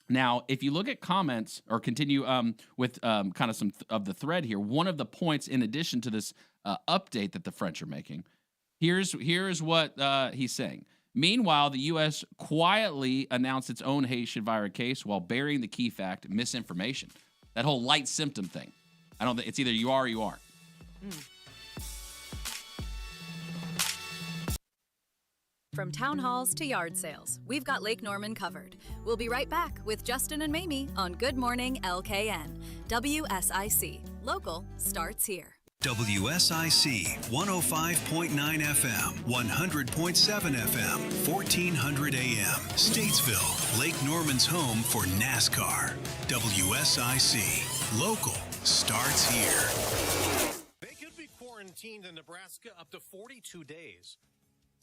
Now, if you look at comments or continue with kind of some of the thread here, one of the points in addition to this update that the French are making, here's what he's saying. Meanwhile, the U.S. quietly announced its own Haitian virus case while burying the key fact, misinformation. That whole light symptom thing. I don't think it's either you are or you aren't. From town halls to yard sales, we've got Lake Norman covered. We'll be right back with Justin and Mamie on Good Morning LKN. WSIC. Local starts here. WSIC 105.9 FM, 100.7 FM, 1400 AM. Statesville, Lake Norman's home for NASCAR. WSIC. Local starts here. They could be quarantined in Nebraska up to 42 days.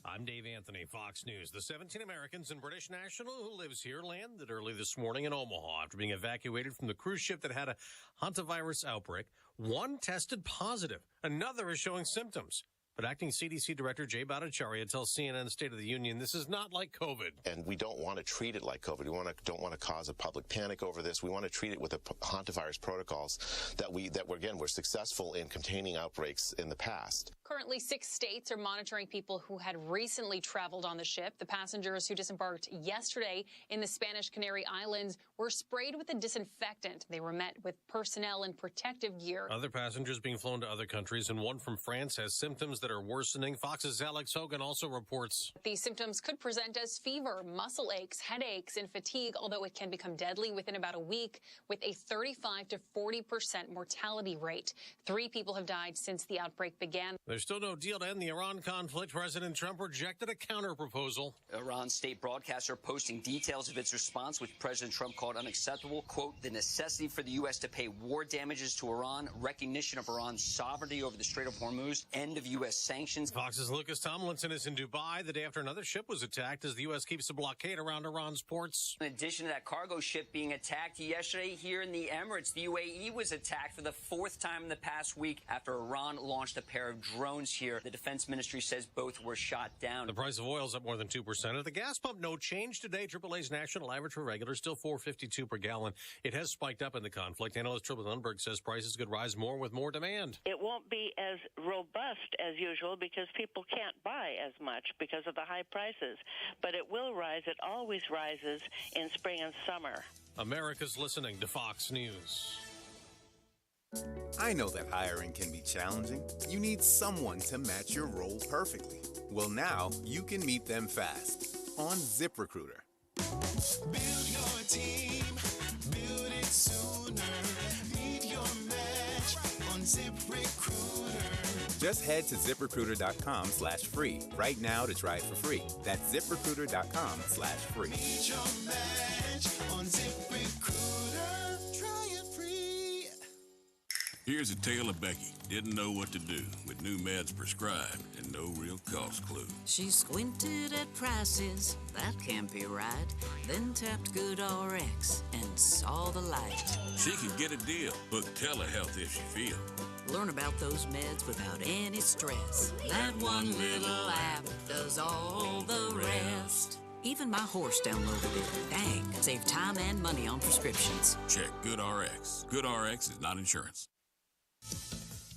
I'm Dave Anthony, Fox News. The 17 Americans and British national who lives here landed early this morning in Omaha after being evacuated from the cruise ship that had a hantavirus outbreak. 1 tested positive. Another is showing symptoms. But acting CDC Director Jay Bhattacharya tells CNN State of the Union this is not like COVID. And we don't want to treat it like COVID. We don't want to cause a public panic over this. We want to treat it with the hantavirus protocols that we're successful in containing outbreaks in the past. Currently, 6 states are monitoring people who had recently traveled on the ship. The passengers who disembarked yesterday in the Spanish Canary Islands were sprayed with a disinfectant. They were met with personnel in protective gear. Other passengers being flown to other countries, and one from France has symptoms that that are worsening. Fox's Alex Hogan also reports. These symptoms could present as fever, muscle aches, headaches, and fatigue, although it can become deadly within about a week with a 35 to 40% mortality rate. 3 people have died since the outbreak began. There's still no deal to end the Iran conflict. President Trump rejected a counter-proposal. Iran's state broadcasts are posting details of its response, which President Trump called unacceptable. Quote, the necessity for the U.S. to pay war damages to Iran, recognition of Iran's sovereignty over the Strait of Hormuz, end of U.S. sanctions. Fox's Lucas Tomlinson is in Dubai the day after another ship was attacked as the U.S. keeps a blockade around Iran's ports. In addition to that cargo ship being attacked yesterday here in the Emirates, the UAE was attacked for the 4th time in the past week after Iran launched a pair of drones here. The defense ministry says both were shot down. The price of oil is up more than 2%. At the gas pump, no change today. AAA's national average for regular still $4.52 per gallon. It has spiked up in the conflict. Analyst Triple Lundberg says prices could rise more with more demand. It won't be as robust as usual because people can't buy as much because of the high prices. But it will rise. It always rises in spring and summer. America's listening to Fox News. I know that hiring can be challenging. You need someone to match your role perfectly. Well, now you can meet them fast on ZipRecruiter. Build your team, build it sooner. Meet your match on ZipRecruiter. Just head to ZipRecruiter.com/free right now to try it for free. That's ZipRecruiter.com/free. Meet your match on ZipRecruiter. Try it free. Here's a tale of Becky. Didn't know what to do with new meds prescribed and no real cost clue. She squinted at prices, that can't be right. Then tapped GoodRx and saw the light. She could get a deal. Book telehealth if she feel. Learn about those meds without any stress. That one little app does all the rest. Even my horse downloaded it. Dang, save time and money on prescriptions. Check GoodRx. GoodRx is not insurance.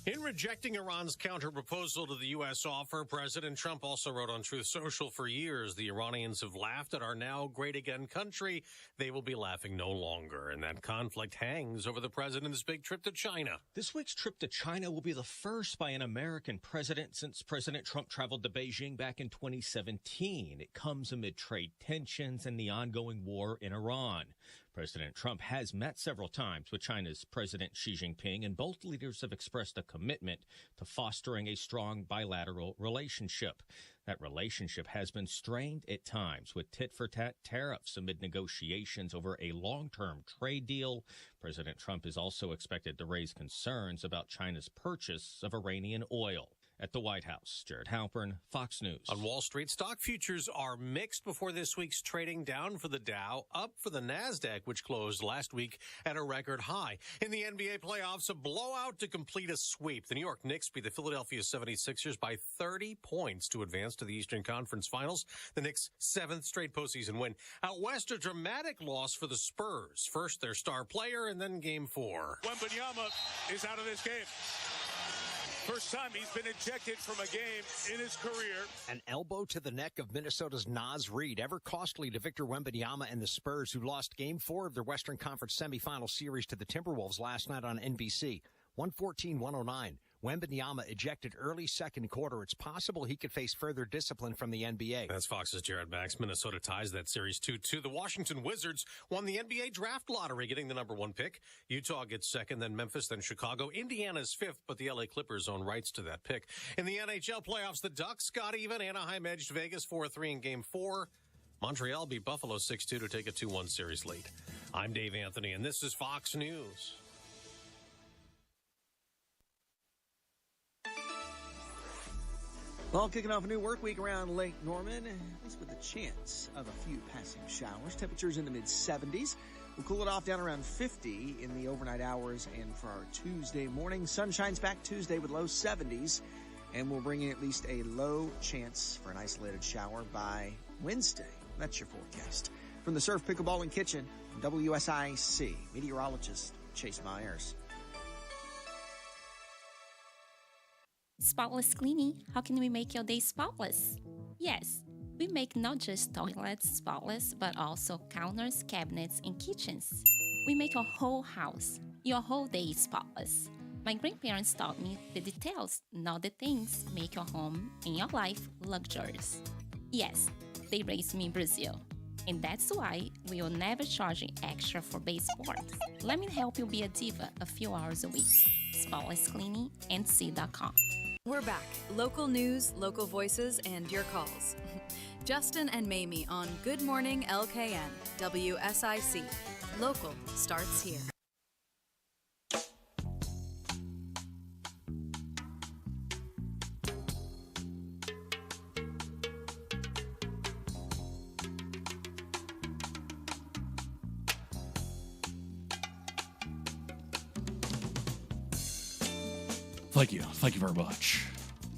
In rejecting Iran's counter-proposal to the U.S. offer, President Trump also wrote on Truth Social, for years, the Iranians have laughed at our now great again country. They will be laughing no longer. And that conflict hangs over the president's big trip to China. This week's trip to China will be the first by an American president since President Trump traveled to Beijing back in 2017. It comes amid trade tensions and the ongoing war in Iran. President Trump has met several times with China's President Xi Jinping, and both leaders have expressed a commitment to fostering a strong bilateral relationship. That relationship has been strained at times with tit-for-tat tariffs amid negotiations over a long-term trade deal. President Trump is also expected to raise concerns about China's purchase of Iranian oil. At the White House, Jared Halpern, Fox News. On Wall Street, stock futures are mixed before this week's trading, down for the Dow, up for the NASDAQ, which closed last week at a record high. In the NBA playoffs, a blowout to complete a sweep. The New York Knicks beat the Philadelphia 76ers by 30 points to advance to the Eastern Conference Finals. The Knicks' 7th straight postseason win. Out west, a dramatic loss for the Spurs. First, their star player, and then Game 4. Wembanyama is out of this game. First time he's been ejected from a game in his career. An elbow to the neck of Minnesota's Naz Reid, ever costly to Victor Wembanyama and the Spurs, who lost Game 4 of their Western Conference semifinal series to the Timberwolves last night on NBC. 114-109. Wembanyama ejected early second quarter. It's possible he could face further discipline from the NBA. That's Fox's Jared Max. Minnesota ties that series 2-2. The Washington Wizards won the NBA draft lottery, getting the number 1 pick. Utah gets second, then Memphis, then Chicago. Indiana's 5th, but the LA Clippers own rights to that pick. In the NHL playoffs, the Ducks got even. Anaheim edged Vegas 4-3 in Game 4. Montreal beat Buffalo 6-2 to take a 2-1 series lead. I'm Dave Anthony, and this is Fox News. Well, kicking off a new work week around Lake Norman, at least with a chance of a few passing showers. Temperatures in the mid-70s. We'll cool it off down around 50 in the overnight hours. And for our Tuesday morning, sun shines back Tuesday with low 70s. And we'll bring in at least a low chance for an isolated shower by Wednesday. That's your forecast. From the Surf, Pickleball, and Kitchen, WSIC, meteorologist Chase Myers. Spotless cleaning. How can we make your day spotless? Yes, we make not just toilets spotless, but also counters, cabinets, and kitchens. We make your whole house, your whole day spotless. My grandparents taught me the details, not the things, make your home and your life luxurious. Yes, they raised me in Brazil. And that's why we will never charge you extra for base sports. Let me help you be a diva a few hours a week. Spotless Cleaning and C.com. We're back. Local news, local voices, and your calls. Justin and Mamie on Good Morning LKN, WSIC. Local starts here. Thank you very much.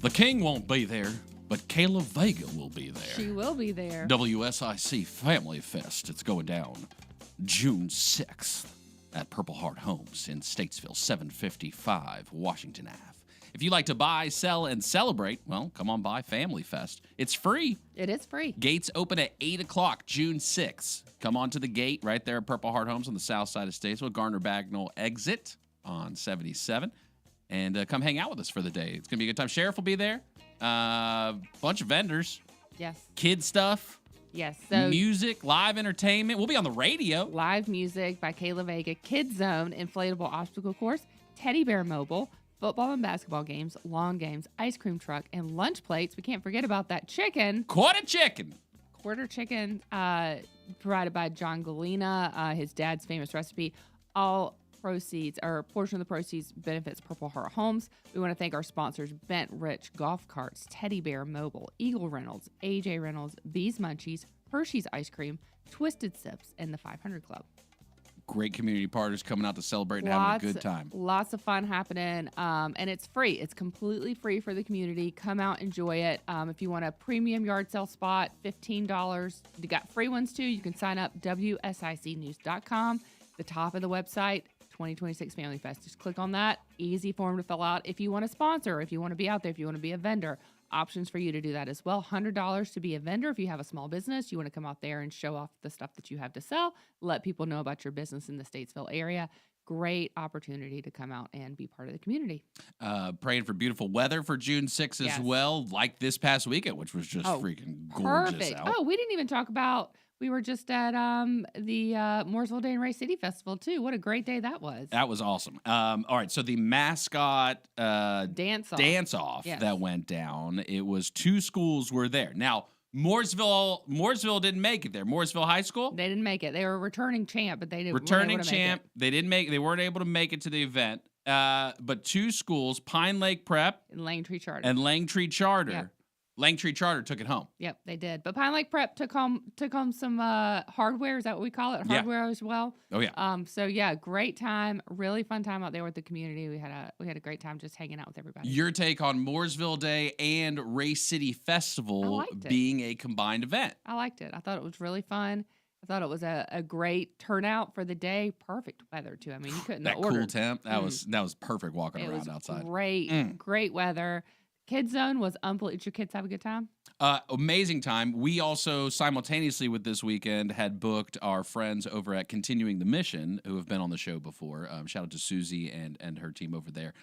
The king won't be there, but Kayla Vega will be there. She will be there. WSIC Family Fest. It's going down June 6th at Purple Heart Homes in Statesville, 755 Washington Ave. If you like to buy, sell, and celebrate, well, come on by Family Fest. It's free. It is free. Gates open at 8 o'clock, June 6th. Come on to the gate right there at Purple Heart Homes on the south side of Statesville. Garner Bagnall exit on 77. And come hang out with us for the day. It's going to be a good time. Sheriff will be there. Bunch of vendors. Yes. Kid stuff. Yes. So music, live entertainment. We'll be on the radio. Live music by Kayla Vega. Kids Zone, inflatable obstacle course, teddy bear mobile, football and basketball games, lawn games, ice cream truck, and lunch plates. We can't forget about that chicken. Quarter chicken. Provided by John Galena, his dad's famous recipe. All proceeds, or a portion of the proceeds, benefits Purple Heart Homes. We want to thank our sponsors, Bent Rich Golf Carts, Teddy Bear Mobile, Eagle Reynolds, AJ Reynolds, Bees Munchies, Hershey's Ice Cream, Twisted Sips, and the 500 Club. Great community partners coming out to celebrate and having a good time. Lots of fun happening, and it's free. It's completely free for the community. Come out, enjoy it. If you want a premium yard sale spot, $15. You got free ones too. You can sign up, WSICnews.com. The top of the website, 2026 Family Fest. Just click on that. Easy form to fill out. If you want to sponsor, if you want to be out there, if you want to be a vendor, options for you to do that as well. $100 to be a vendor. If you have a small business, you want to come out there and show off the stuff that you have to sell, let people know about your business in the Statesville area. Great opportunity to come out and be part of the community. Praying for beautiful weather for June 6th as well, like this past weekend, which was just freaking gorgeous Perfect. out. Oh, we didn't even talk about, we were just at the Mooresville Day and Ray City Festival, too. What a great day that was. That was awesome. All right, so the mascot dance-off that went down, it was 2 schools were there. Now, Mooresville didn't make it there. Mooresville High School? They didn't make it. They were a returning champ, but they didn't. Returning champ. They weren't able to make it to the event. But 2 schools, Pine Lake Prep and Langtree Charter. Yep. Langtree Charter took it home. Yep, they did. But Pine Lake Prep took home some hardware. Is that what we call it? Hardware as well. Oh yeah. So yeah, great time, really fun time out there with the community. We had a great time just hanging out with everybody. Your take on Mooresville Day and Ray City Festival being a combined event? I liked it. I thought it was really fun. I thought it was a great turnout for the day. Perfect weather too. I mean, you couldn't that order. Cool temp. That was perfect walking It around was outside. Great weather. Kids Zone was unbelievable. Did your kids have a good time? Amazing time. We also simultaneously with this weekend had booked our friends over at Continuing the Mission, who have been on the show before. Shout out to Susie and her team over there,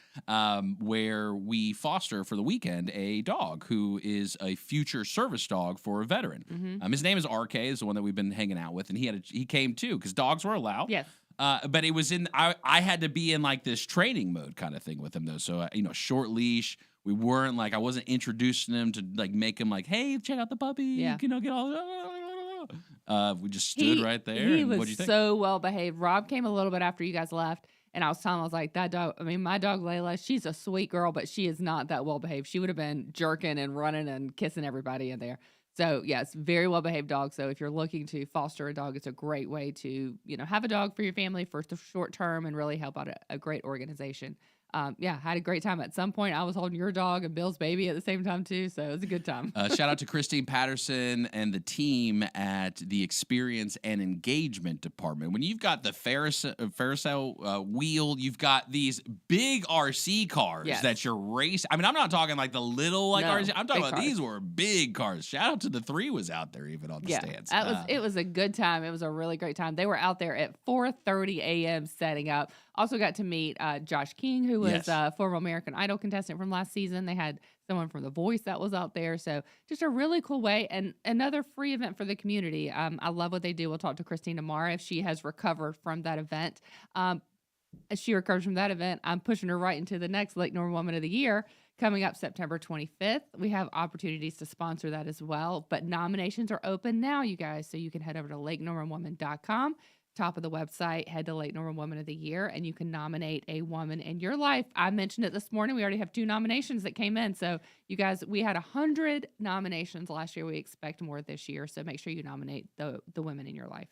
where we foster for the weekend a dog who is a future service dog for a veteran. Mm-hmm. His name is RK, is the one that we've been hanging out with, and he came too because dogs were allowed. Yes. But it was I had to be in like this training mode kind of thing with him though. So short leash. We weren't I wasn't introducing him to make him hey, check out the puppy. Yeah. Get all. We just stood right there. He and was what'd you think? so well behaved. Rob came a little bit after you guys left, and I was telling him, I was like, that dog, my dog Layla, she's a sweet girl, but she is not that well behaved. She would have been jerking and running and kissing everybody in there. So yes, very well behaved dog. So if you're looking to foster a dog, it's a great way to, have a dog for your family for the short term and really help out a great organization. Had a great time. At some point, I was holding your dog and Bill's baby at the same time, too, so it was a good time. Shout out to Christine Patterson and the team at the Experience and Engagement Department. When you've got the Carousel wheel, you've got these big RC cars that you're racing. I mean, I'm not talking like the little RC. I'm talking about these were big cars. Shout out to the 3 was out there even on the stands. It was a good time. It was a really great time. They were out there at 4:30 a.m. setting up. Also got to meet Josh King, who was Yes. a former American Idol contestant from last season. They had someone from The Voice that was out there. So just a really cool way and another free event for the community. I love what they do. We'll talk to Christine tomorrow if she has recovered from that event. As she recovers from that event, I'm pushing her right into the next Lake Norman Woman of the Year coming up September 25th. We have opportunities to sponsor that as well, but nominations are open now, you guys. So you can head over to lakenormanwoman.com, top of the website, head to Lake Norman Woman of the Year, and you can nominate a woman in your life. I mentioned it this morning. We already have 2 nominations that came in. So you guys, we had 100 nominations last year. We expect more this year. So make sure you nominate the women in your life.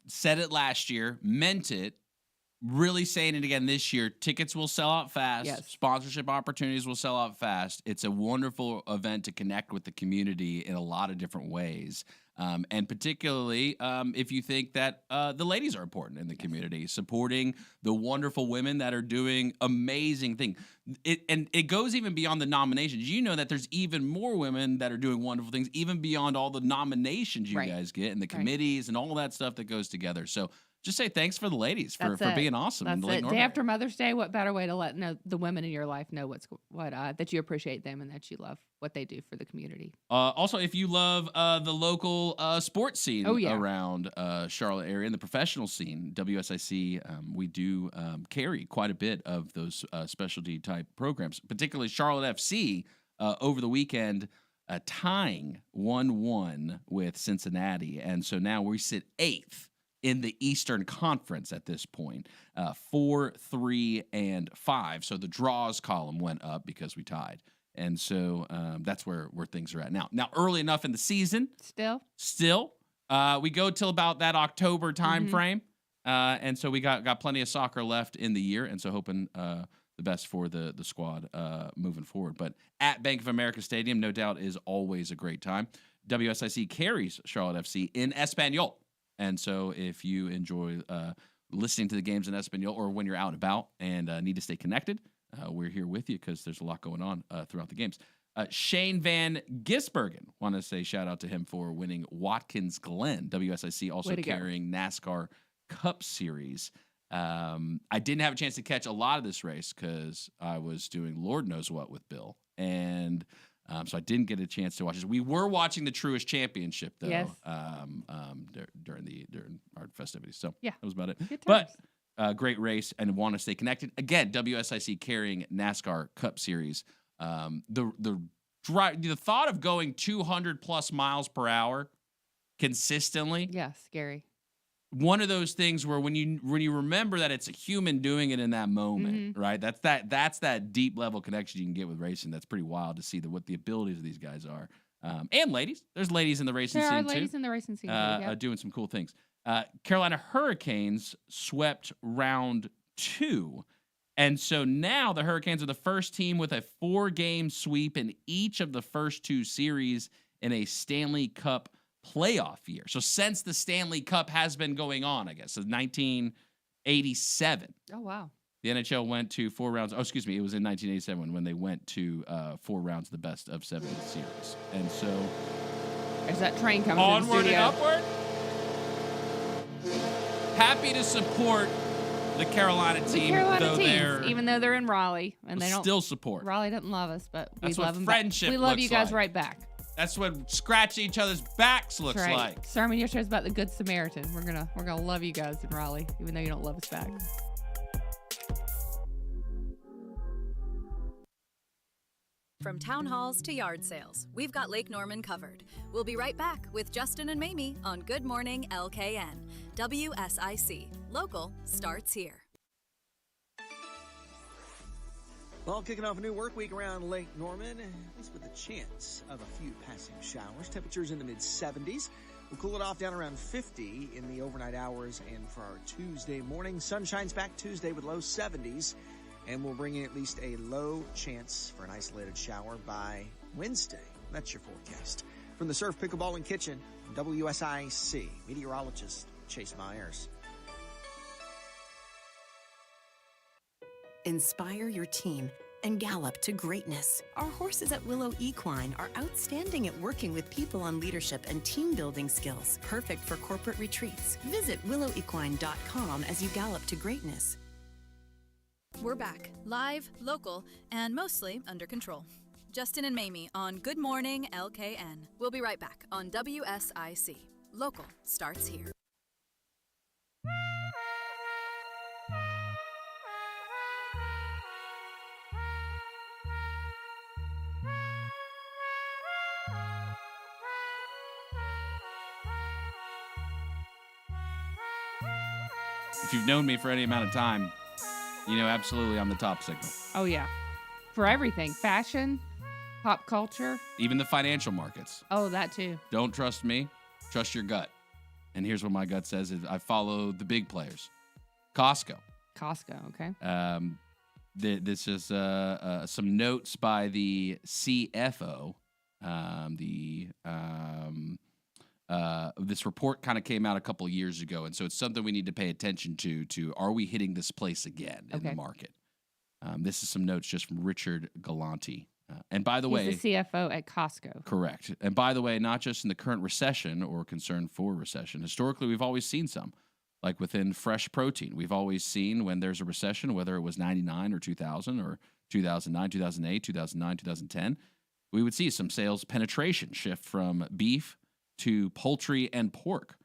Said it last year, meant it. Really saying it again this year. Tickets will sell out fast. Yes. Sponsorship opportunities will sell out fast. It's a wonderful event to connect with the community in a lot of different ways. And particularly if you think that the ladies are important in the community, supporting the wonderful women that are doing amazing things. It goes even beyond the nominations. You know that there's even more women that are doing wonderful things, even beyond all the nominations you guys get and the committees and all that stuff that goes together. So just say thanks for the ladies for being awesome. That's in the Lake it. Norman Day area. after Mother's Day, what better way to let the women in your life know that you appreciate them and that you love what they do for the community. Also, if you love the local sports scene around Charlotte area and the professional scene, WSIC, we do carry quite a bit of those specialty type programs, particularly Charlotte FC over the weekend, tying 1-1 with Cincinnati. And so now we sit 8th in the Eastern Conference at this point, 4, 3, and 5. So the draws column went up because we tied. And so that's where things are at now. Now, early enough in the season. Still. We go till about that October time frame. And so we got plenty of soccer left in the year. And so hoping the best for the squad moving forward. But at Bank of America Stadium, no doubt, is always a great time. WSIC carries Charlotte FC in Espanol. And so if you enjoy listening to the games in Espanol or when you're out and about and need to stay connected, we're here with you because there's a lot going on throughout the games. Shane Van Gisbergen, want to say shout out to him for winning Watkins Glen. WSIC also carrying NASCAR Cup Series. I didn't have a chance to catch a lot of this race because I was doing Lord knows what with Bill. And so I didn't get a chance to watch it. We were watching the Truist Championship, though, during our festivities. So that was about it. But great race and want to stay connected. Again, WSIC carrying NASCAR Cup Series. The thought of going 200+ miles per hour consistently. Yeah, scary. One of those things where when you remember that it's a human doing it in that moment, right? That's that deep level connection you can get with racing. That's pretty wild to see what the abilities of these guys are. And ladies, there's ladies in the racing scene too. There are ladies in the racing scene doing some cool things. Carolina Hurricanes swept round 2. And so now the Hurricanes are the first team with a 4-game sweep in each of the first 2 series in a Stanley Cup playoff year. So since the Stanley Cup has been going on, I guess, so 1987. Oh, wow. The NHL went to 4 rounds. Oh, excuse me. It was in 1987 when they went to 4 rounds, the best of 7 series. And so there's that train coming onward to the and studio. upward. Happy to support the Carolina team, even though they're in Raleigh and they don't still support. Raleigh doesn't love us, but we That's love what them. friendship We love looks you guys like. right back. That's what scratching each other's backs looks That's right. like. Sermon yesterday is about the Good Samaritan. We're gonna love you guys in Raleigh, even though you don't love us back. From town halls to yard sales, we've got Lake Norman covered. We'll be right back with Justin and Mamie on Good Morning LKN. WSIC. Local starts here. Well, kicking off a new work week around Lake Norman, at least with a chance of a few passing showers. Temperatures in the mid-70s. We'll cool it off down around 50 in the overnight hours. And for our Tuesday morning, sun shines back Tuesday with low 70s. And we'll bring in at least a low chance for an isolated shower by Wednesday. That's your forecast. From the Surf, Pickleball, and Kitchen, WSIC meteorologist Chase Myers. Inspire your team and gallop to greatness. Our horses at Willow Equine are outstanding at working with people on leadership and team building skills, perfect for corporate retreats. Visit willowequine.com as you gallop to greatness. We're back, live, local, and mostly under control. Justin and Mamie on Good Morning LKN. We'll be right back on WSIC. Local starts here. If you've known me for any amount of time, you know absolutely I'm the top signal. Oh, yeah. For everything. Fashion, pop culture. Even the financial markets. Oh, that too. Don't trust me. Trust your gut. And here's what my gut says is I follow the big players. Costco. Costco, okay. This is some notes by the CFO. This report kind of came out a couple of years ago, and so it's something we need to pay attention to are we hitting this place again in the market? This is some notes just from Richard Galanti. And by the way, he's the CFO at Costco. Correct. And by the way, not just in the current recession or concern for recession. Historically, we've always seen some. Like within fresh protein, we've always seen when there's a recession, whether it was 99 or 2000 or 2009, 2008, 2009, 2010, we would see some sales penetration shift from beef to poultry and pork.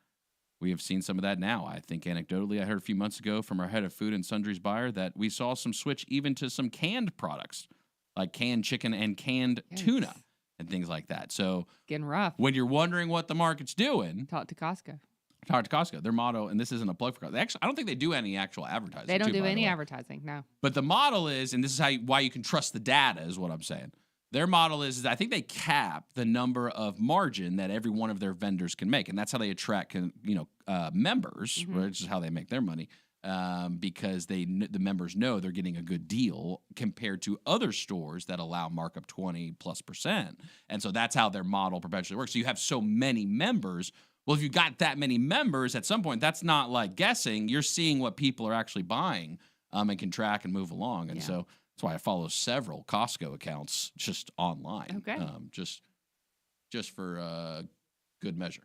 We have seen some of that now. I think anecdotally, I heard a few months ago from our head of food and sundries buyer that we saw some switch even to some canned products, like canned chicken and canned tuna and things like that. So getting rough. When you're wondering what the market's doing, talk to Costco. Talk to Costco. Their motto, and this isn't a plug for Costco. Actually, I don't think they do any actual advertising. They don't do any advertising, no. But the model is, and this is why you can trust the data, is what I'm saying. Their model is I think they cap the number of margin that every one of their vendors can make, and that's how they attract, members, which is how they make their money, because the members know they're getting a good deal compared to other stores that allow markup 20+%, and so that's how their model perpetually works. So you have so many members. Well, if you got that many members, at some point, that's not like guessing. You're seeing what people are actually buying, and can track and move along, and so. That's why I follow several Costco accounts just online. Okay. Just for good measure.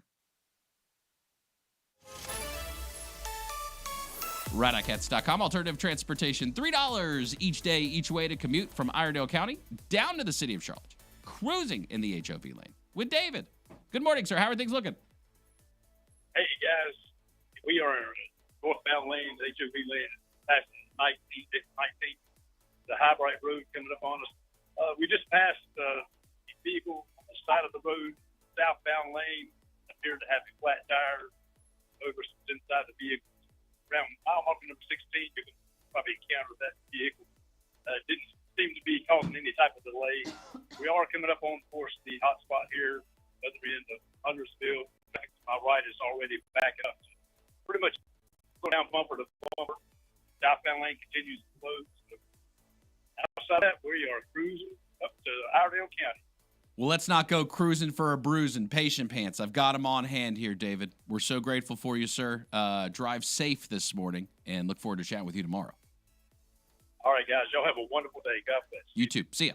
RideICATS.com. Alternative transportation. $3 each day, each way to commute from Iredell County down to the city of Charlotte. Cruising in the HOV lane with David. Good morning, sir. How are things looking? Hey, guys. We are in northbound lane, the HOV lane, past 19. The high bright road coming up on us. We just passed a vehicle on the side of the road, southbound lane, appeared to have a flat tire over inside the vehicle. Around mile marker number 16, you can probably encounter that vehicle. Didn't seem to be causing any type of delay. We are coming up on, of course, the hot spot here, whether we're in the Huntersville. My right is already back up. Pretty much go down bumper to bumper. Southbound lane continues to close. Outside that, we are cruising up to Iredell County. Well, let's not go cruising for a bruising. Patient pants. I've got them on hand here, David. We're so grateful for you, sir. Drive safe this morning, and look forward to chatting with you tomorrow. All right, guys. Y'all have a wonderful day. God bless. You too. See ya.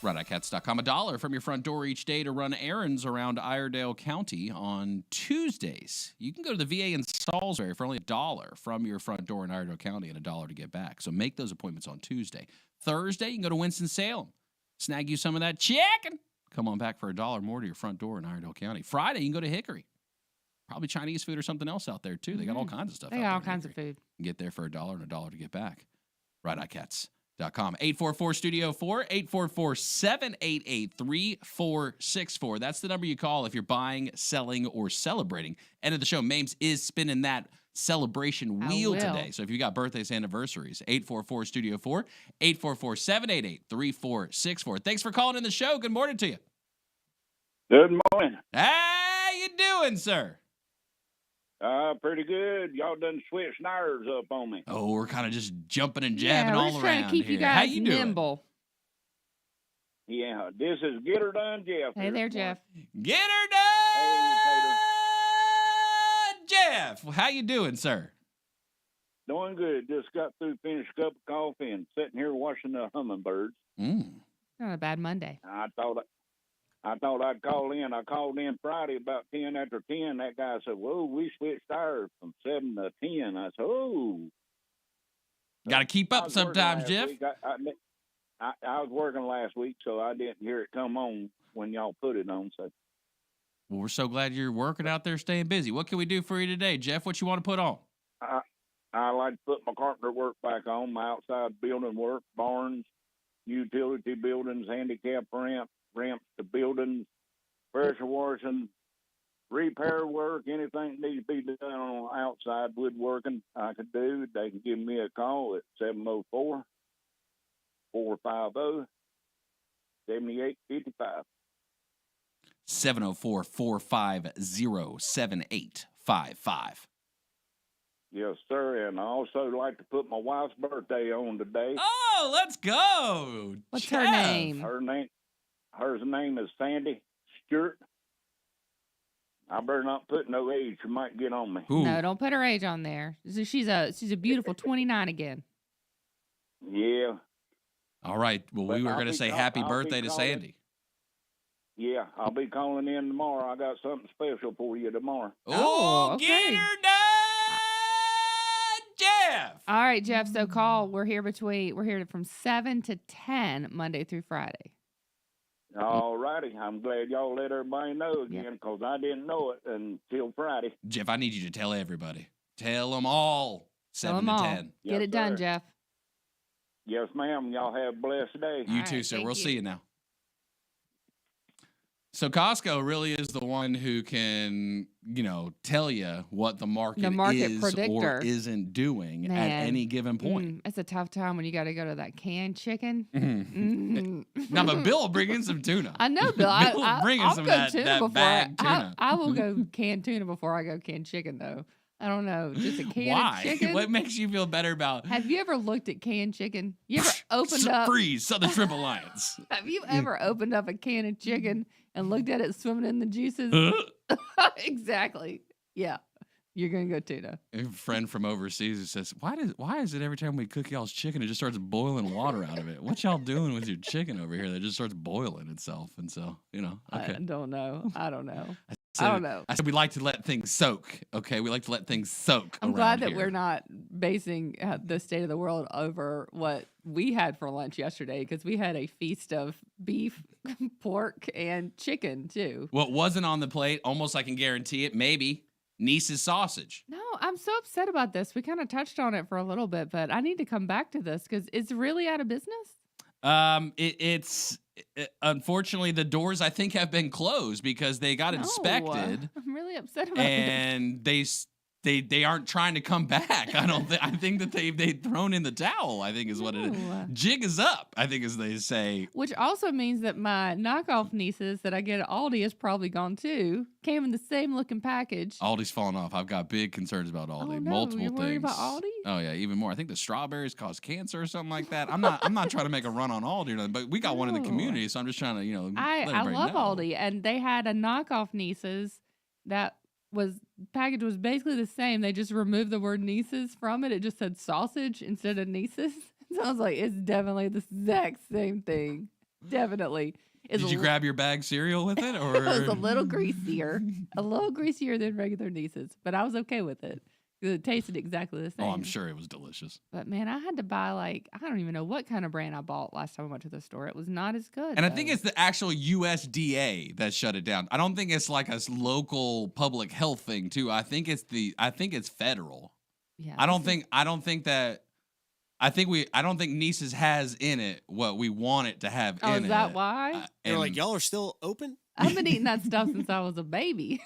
RideICATS.com. $1 from your front door each day to run errands around Iredell County on Tuesdays. You can go to the VA in Salisbury for only $1 from your front door in Iredell County and $1 to get back. So make those appointments on Tuesday. Thursday, you can go to Winston-Salem. Snag you some of that chicken. Come on back for $1 more to your front door in Iredell County. Friday, you can go to Hickory. Probably Chinese food or something else out there, too. They got all kinds of stuff They out got there all kinds of food. You can get there for $1 and $1 to get back. RideICATS.com. 844-STUDIO-4, 844-788-3464. That's the number you call if you're buying, selling, or celebrating. End of the show. Mames is spinning that celebration wheel today. So if you got birthdays, anniversaries, 844-STUDIO-4, 844-788-3464. Thanks for calling in the show. Good morning to you. Good morning. How you doing, sir? Pretty good. Y'all done switched nerves up on me. Oh, we're kind of just jumping and jabbing we're all just around trying to keep here. you guys How you nimble. Doing? Yeah, this is Get Her Done Jeff. Hey there, Jeff. Get her done, Jeff. How you doing, sir? Doing good. Just got through, finished a cup of coffee, and sitting here watching the hummingbirds. Not a bad Monday. I thought I thought I'd call in. I called in Friday about 10 after 10. That guy said, "Whoa, we switched ours from 7 to 10." I said, "Oh." Got to keep up sometimes, Jeff. I was working last week, so I didn't hear it come on when y'all put it on. So, well, we're so glad you're working out there, staying busy. What can we do for you today, Jeff? What you want to put on? I like to put my carpenter work back on, my outside building work, barns, utility buildings, handicap ramps to buildings, pressure washing, repair work, anything that needs to be done on outside woodworking, I could do. They can give me a call at 704-450-7855. 704-450-7855. Yes, sir. And I also like to put my wife's birthday on today. Oh, let's go. What's her name? Her name is Sandy Stewart. I better not put no age. She might get on me. No, don't put her age on there. She's a beautiful 29 again. Yeah. All right. Well, we were going to say happy birthday to Sandy. Yeah, I'll be calling in tomorrow. I got something special for you tomorrow. Oh, okay. Get her done, Jeff. All right, Jeff. So call. We're here from 7 to 10 Monday through Friday. All righty. I'm glad y'all let everybody know again because I didn't know it until Friday. Jeff, I need you to tell everybody. Tell them all. 7 to 10. Get it done, Jeff. Yes, ma'am. Y'all have a blessed day. You too, sir. We'll see you now. So Costco really is the one who can, tell you what the market is predictor. Or isn't doing at any given point. It's a tough time when you got to go to that canned chicken. Now, but Bill will bring in some tuna. I know, Bill. Bill will bring in some of that bag tuna. I will go canned tuna before I go canned chicken, though. I don't know. Just a can of chicken. What makes you feel better about? Have you ever looked at canned chicken? You ever opened up? Freeze, Southern Shrimp Alliance. Have you ever opened up a can of chicken and looked at it swimming in the juices? Exactly. Yeah. You're going to go tuna. A friend from overseas who says, why is it every time we cook y'all's chicken, it just starts boiling water out of it? What y'all doing with your chicken over here that just starts boiling itself? And so, okay. I don't know. I don't know. I said we like to let things soak. Okay, we like to let things soak. I'm glad that we're not basing the state of the world over what we had for lunch yesterday because we had a feast of beef, pork, and chicken too. What wasn't on the plate, almost I can guarantee it, maybe Niece's sausage. No, I'm so upset about this. We kind of touched on it for a little bit, but I need to come back to this because it's really out of business. It's unfortunately the doors I think have been closed because they got inspected. I'm really upset about and they aren't trying to come back. I think that they've thrown in the towel. I think is what it is. Jig is up. I think as they say. Which also means that my knockoff nieces that I get at Aldi is probably gone too. Came in the same looking package. Aldi's falling off. I've got big concerns about Aldi. Oh, no. Multiple You're things. worried about Aldi? Oh yeah, even more. I think the strawberries cause cancer or something like that. I'm not trying to make a run on Aldi or nothing, but we got one in the community, so I'm just trying to I love Aldi, and they had a knockoff nieces that package was basically the same. They just removed the word nieces from it. It just said sausage instead of nieces. So I was like, it's definitely the exact same thing. Definitely. Did you grab your bag cereal with it, or it was a little greasier than regular nieces, but I was okay with it. It tasted exactly the same. Oh, I'm sure it was delicious. But man, I had to buy I don't even know what kind of brand I bought last time I went to the store. It was not as good. And I think it's the actual USDA that shut it down. I don't think it's like a local public health thing too. I think it's federal. Yeah. I don't think Nieces has in it what we want it to have in it. Oh, is that why? They're like, y'all are still open? I've been eating that stuff since I was a baby.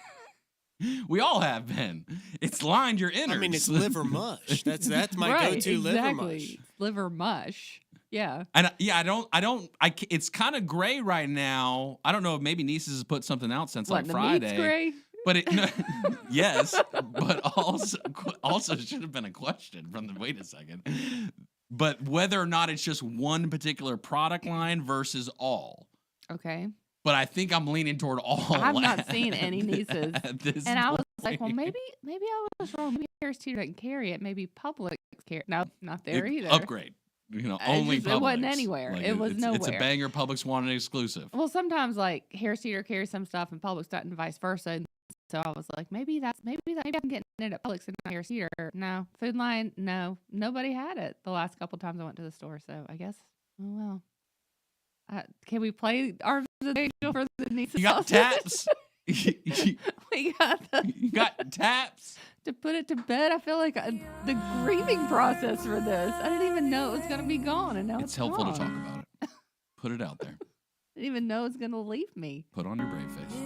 We all have been. It's lined your innards. I mean, it's liver mush. That's my go-to liver mush. Liver mush. Yeah. And it's kind of gray right now. I don't know if maybe Nieces has put something out since like Friday. Meat's gray? But yes, but also should have been a question from the wait a second. But whether or not it's just one particular product line versus all. Okay. But I think I'm leaning toward all. I've not seen any Nieces. And I was like, well, point. maybe I was wrong. Maybe Harris Teeter doesn't carry it. Maybe Publix carry it. No, not there either. Upgrade. only It wasn't anywhere. Like, it was nowhere. It's a banger. Publix wanted exclusive. Well, sometimes like Harris Teeter carries some stuff and Publix doesn't, and vice versa. And so I was like, maybe I'm getting it at Publix and not Harris Teeter. No, Food Lion. No, nobody had it the last couple times I went to the store. So I guess, oh well. Can we play Arms of the Angel for the nieces? You got taps. We got taps to put it to bed. I feel like the grieving process for this. I didn't even know it was going to be gone, and now it's helpful gone. to talk about it. Put it out there. I didn't even know it was going to leave me. Put on your brave face. Oh, I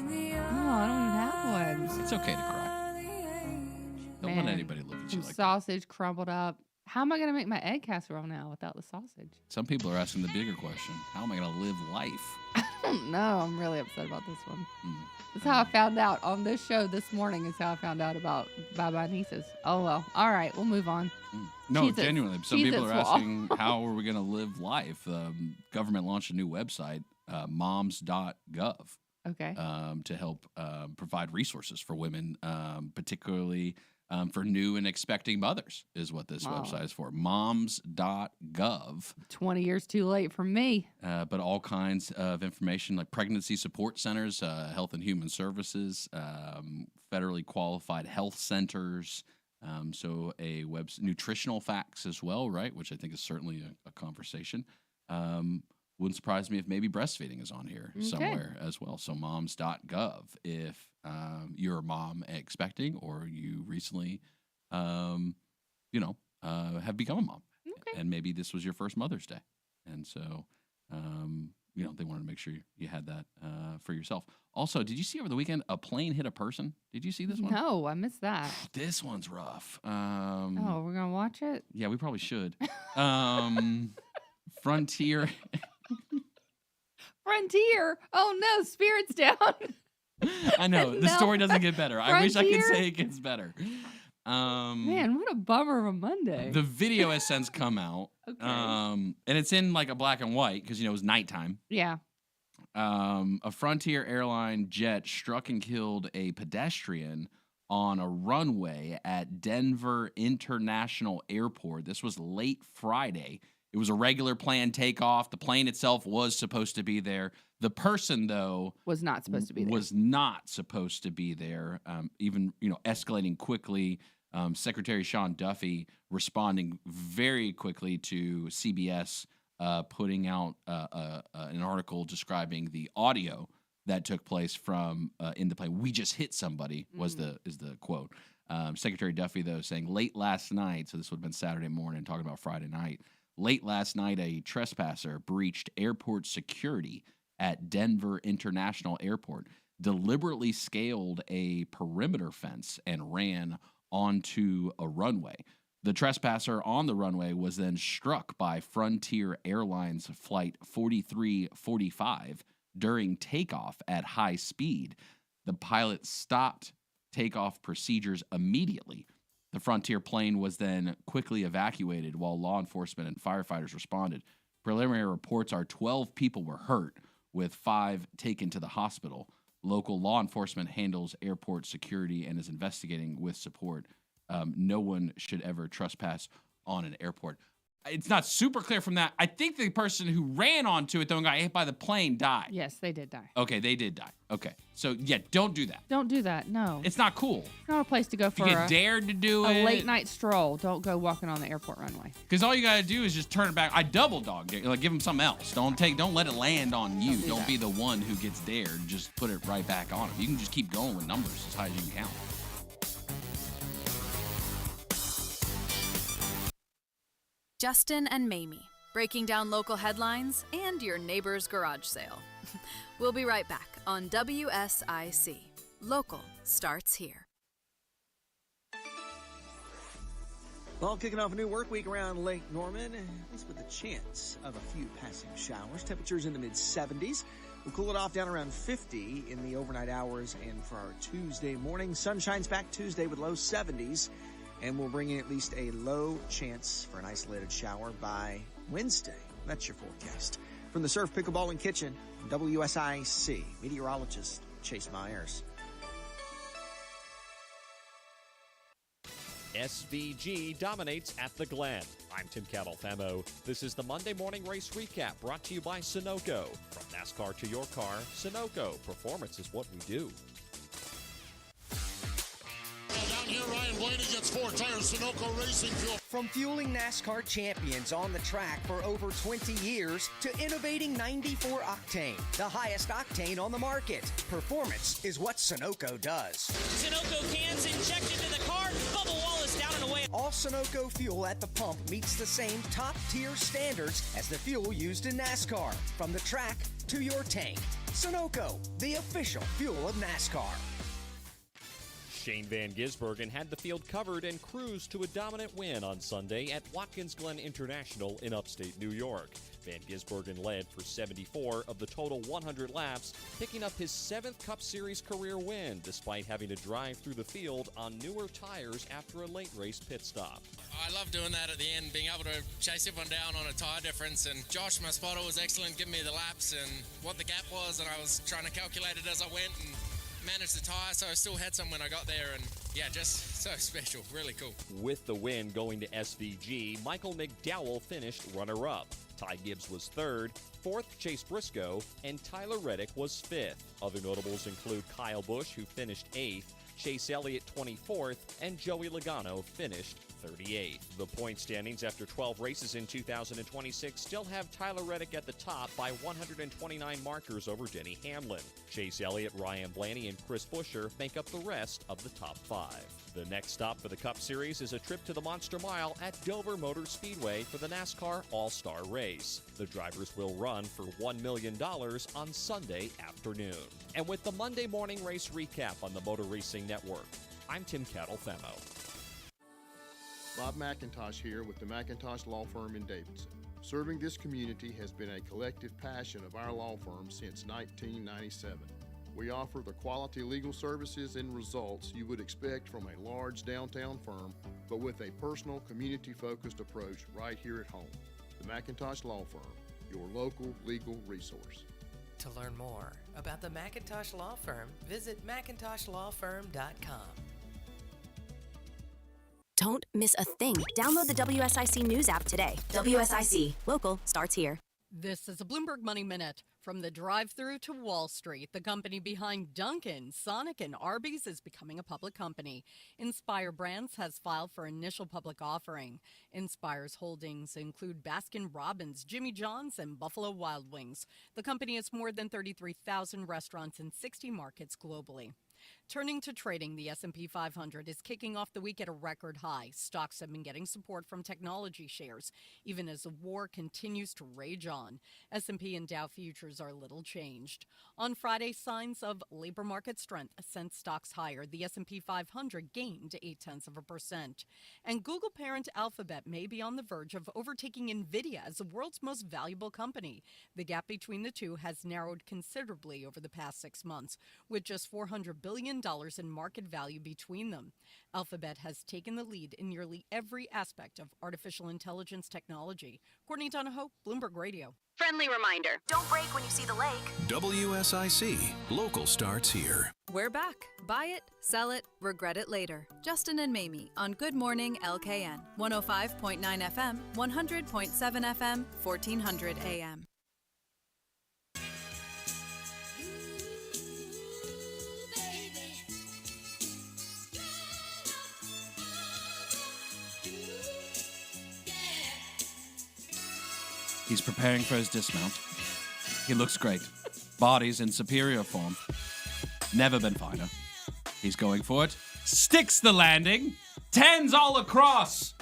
don't even have one. It's okay to cry. Don't let anybody look at you like that. Sausage crumbled up. How am I going to make my egg casserole now without the sausage? Some people are asking the bigger question. How am I going to live life? I don't know. I'm really upset about this one. That's how I found out on this show this morning is how I found out about Bye-Bye Nieces. Oh, well. All right. We'll move on. No, genuinely. Some people are asking, how are we going to live life? Government launched a new website, moms.gov. Okay. To help provide resources for women, particularly for new and expecting mothers is what this website is for. Moms.gov. 20 years too late for me. But all kinds of information like pregnancy support centers, health and human services, federally qualified health centers. So nutritional facts as well, right? Which I think is certainly a conversation. Wouldn't surprise me if maybe breastfeeding is on here somewhere as well. So moms.gov if you're a mom expecting or you recently, have become a mom. Okay. And maybe this was your first Mother's Day. And so, they wanted to make sure you had that for yourself. Also, did you see over the weekend a plane hit a person? Did you see this one? No, I missed that. This one's rough. We're going to watch it? Yeah, we probably should. Frontier. Frontier. Oh no, Spirit's down. I know. The story doesn't get better. Frontier? I wish I could say it gets better. Man, what a bummer of a Monday. The video has since come out. Okay. And it's in like a black and white because, it was nighttime. Yeah. A Frontier airline jet struck and killed a pedestrian on a runway at Denver International Airport. This was late Friday. It was a regular planned takeoff. The plane itself was supposed to be there. The person, though, was not supposed to be there. Was not supposed to be there. Even, escalating quickly. Secretary Sean Duffy responding very quickly to CBS, putting out an article describing the audio that took place from in the plane. "We just hit somebody" is the quote. Secretary Duffy, though, saying late last night, so this would have been Saturday morning, talking about Friday night. Late last night, a trespasser breached airport security at Denver International Airport, deliberately scaled a perimeter fence, and ran onto a runway. The trespasser on the runway was then struck by Frontier Airlines Flight 4345 during takeoff at high speed. The pilot stopped takeoff procedures immediately. The Frontier plane was then quickly evacuated while law enforcement and firefighters responded. Preliminary reports are 12 people were hurt, with 5 taken to the hospital. Local law enforcement handles airport security and is investigating with support. No one should ever trespass on an airport. It's not super clear from that. I think the person who ran onto it, though, and got hit by the plane died. Yes, they did die. Okay, they did die. Okay. So, yeah, don't do that. Don't do that. No. It's not cool. It's not a place to go for you get dared to do a late night stroll. Don't go walking on the airport runway. Because all you got to do is just turn it back. I double dog dare. Like, give them something else. Don't let it land on you. Don't be the one who gets dared. Just put it right back on them. You can just keep going with numbers as high as you can count. Justin and Mamie, breaking down local headlines and your neighbor's garage sale. We'll be right back on WSIC. Local starts here. Well, kicking off a new work week around Lake Norman, at least with a chance of a few passing showers. Temperatures in the mid-70s. We'll cool it off down around 50 in the overnight hours. And for our Tuesday morning, sun shines back Tuesday with low 70s. And we'll bring in at least a low chance for an isolated shower by Wednesday. That's your forecast. From the Surf, Pickleball, and Kitchen, WSIC, meteorologist Chase Myers. SVG dominates at the Glen. I'm Tim Catalfamo. This is the Monday Morning Race Recap brought to you by Sunoco. From NASCAR to your car, Sunoco. Performance is what we do. Down here, Ryan Blaney gets 4 tires, Sunoco Racing Fuel. From fueling NASCAR champions on the track for over 20 years to innovating 94 octane, the highest octane on the market. Performance is what Sunoco does. Sunoco cans injected to the car, bubble wall is down and away. All Sunoco fuel at the pump meets the same top-tier standards as the fuel used in NASCAR. From the track to your tank. Sunoco, the official fuel of NASCAR. Shane Van Gisbergen had the field covered and cruised to a dominant win on Sunday at Watkins Glen International in upstate New York. Van Gisbergen led for 74 of the total 100 laps, picking up his 7th Cup Series career win despite having to drive through the field on newer tires after a late race pit stop. I love doing that at the end, being able to chase everyone down on a tire difference. And Josh, my spotter, was excellent, giving me the laps and what the gap was, and I was trying to calculate it as I went and managed the tire, so I still had some when I got there, and yeah, just so special, really cool. With the win going to SVG, Michael McDowell finished runner-up. Ty Gibbs was 3rd, 4th Chase Briscoe, and Tyler Reddick was 5th. Other notables include Kyle Busch, who finished 8th, Chase Elliott 24th, and Joey Logano finished 38th. The point standings after 12 races in 2026 still have Tyler Reddick at the top by 129 markers over Denny Hamlin. Chase Elliott, Ryan Blaney, and Chris Buescher make up the rest of the top 5. The next stop for the Cup Series is a trip to the Monster Mile at Dover Motor Speedway for the NASCAR All-Star Race. The drivers will run for $1 million on Sunday afternoon. And with the Monday Morning Race Recap on the Motor Racing Network, I'm Tim Catalfamo. Bob McIntosh here with the McIntosh Law Firm in Davidson. Serving this community has been a collective passion of our law firm since 1997. We offer the quality legal services and results you would expect from a large downtown firm, but with a personal, community-focused approach right here at home. The McIntosh Law Firm, your local legal resource. To learn more about the McIntosh Law Firm, visit McIntoshLawFirm.com. Don't miss a thing. Download the WSIC News app today. WSIC. Local starts here. This is a Bloomberg Money Minute. From the drive-thru to Wall Street, the company behind Dunkin', Sonic, and Arby's is becoming a public company. Inspire Brands has filed for initial public offering. Inspire's holdings include Baskin-Robbins, Jimmy John's, and Buffalo Wild Wings. The company has more than 33,000 restaurants in 60 markets globally. Turning to trading, the S&P 500 is kicking off the week at a record high. Stocks have been getting support from technology shares, even as the war continues to rage on. S&P and Dow futures are little changed. On Friday, signs of labor market strength sent stocks higher. The S&P 500 gained 0.8%. And Google parent Alphabet may be on the verge of overtaking NVIDIA as the world's most valuable company. The gap between the two has narrowed considerably over the past 6 months, with just $400 billion in market value between them. Alphabet has taken the lead in nearly every aspect of artificial intelligence technology. Courtney Donahoe, Bloomberg Radio. Friendly reminder, don't brake when you see the lake. WSIC. Local starts here. We're back. Buy it, sell it, regret it later. Justin and Mamie on Good Morning LKN. 105.9 FM, 100.7 FM, 1400 AM. He's preparing for his dismount. He looks great. Body's in superior form. Never been finer. He's going for it. Sticks the landing. 10s all across.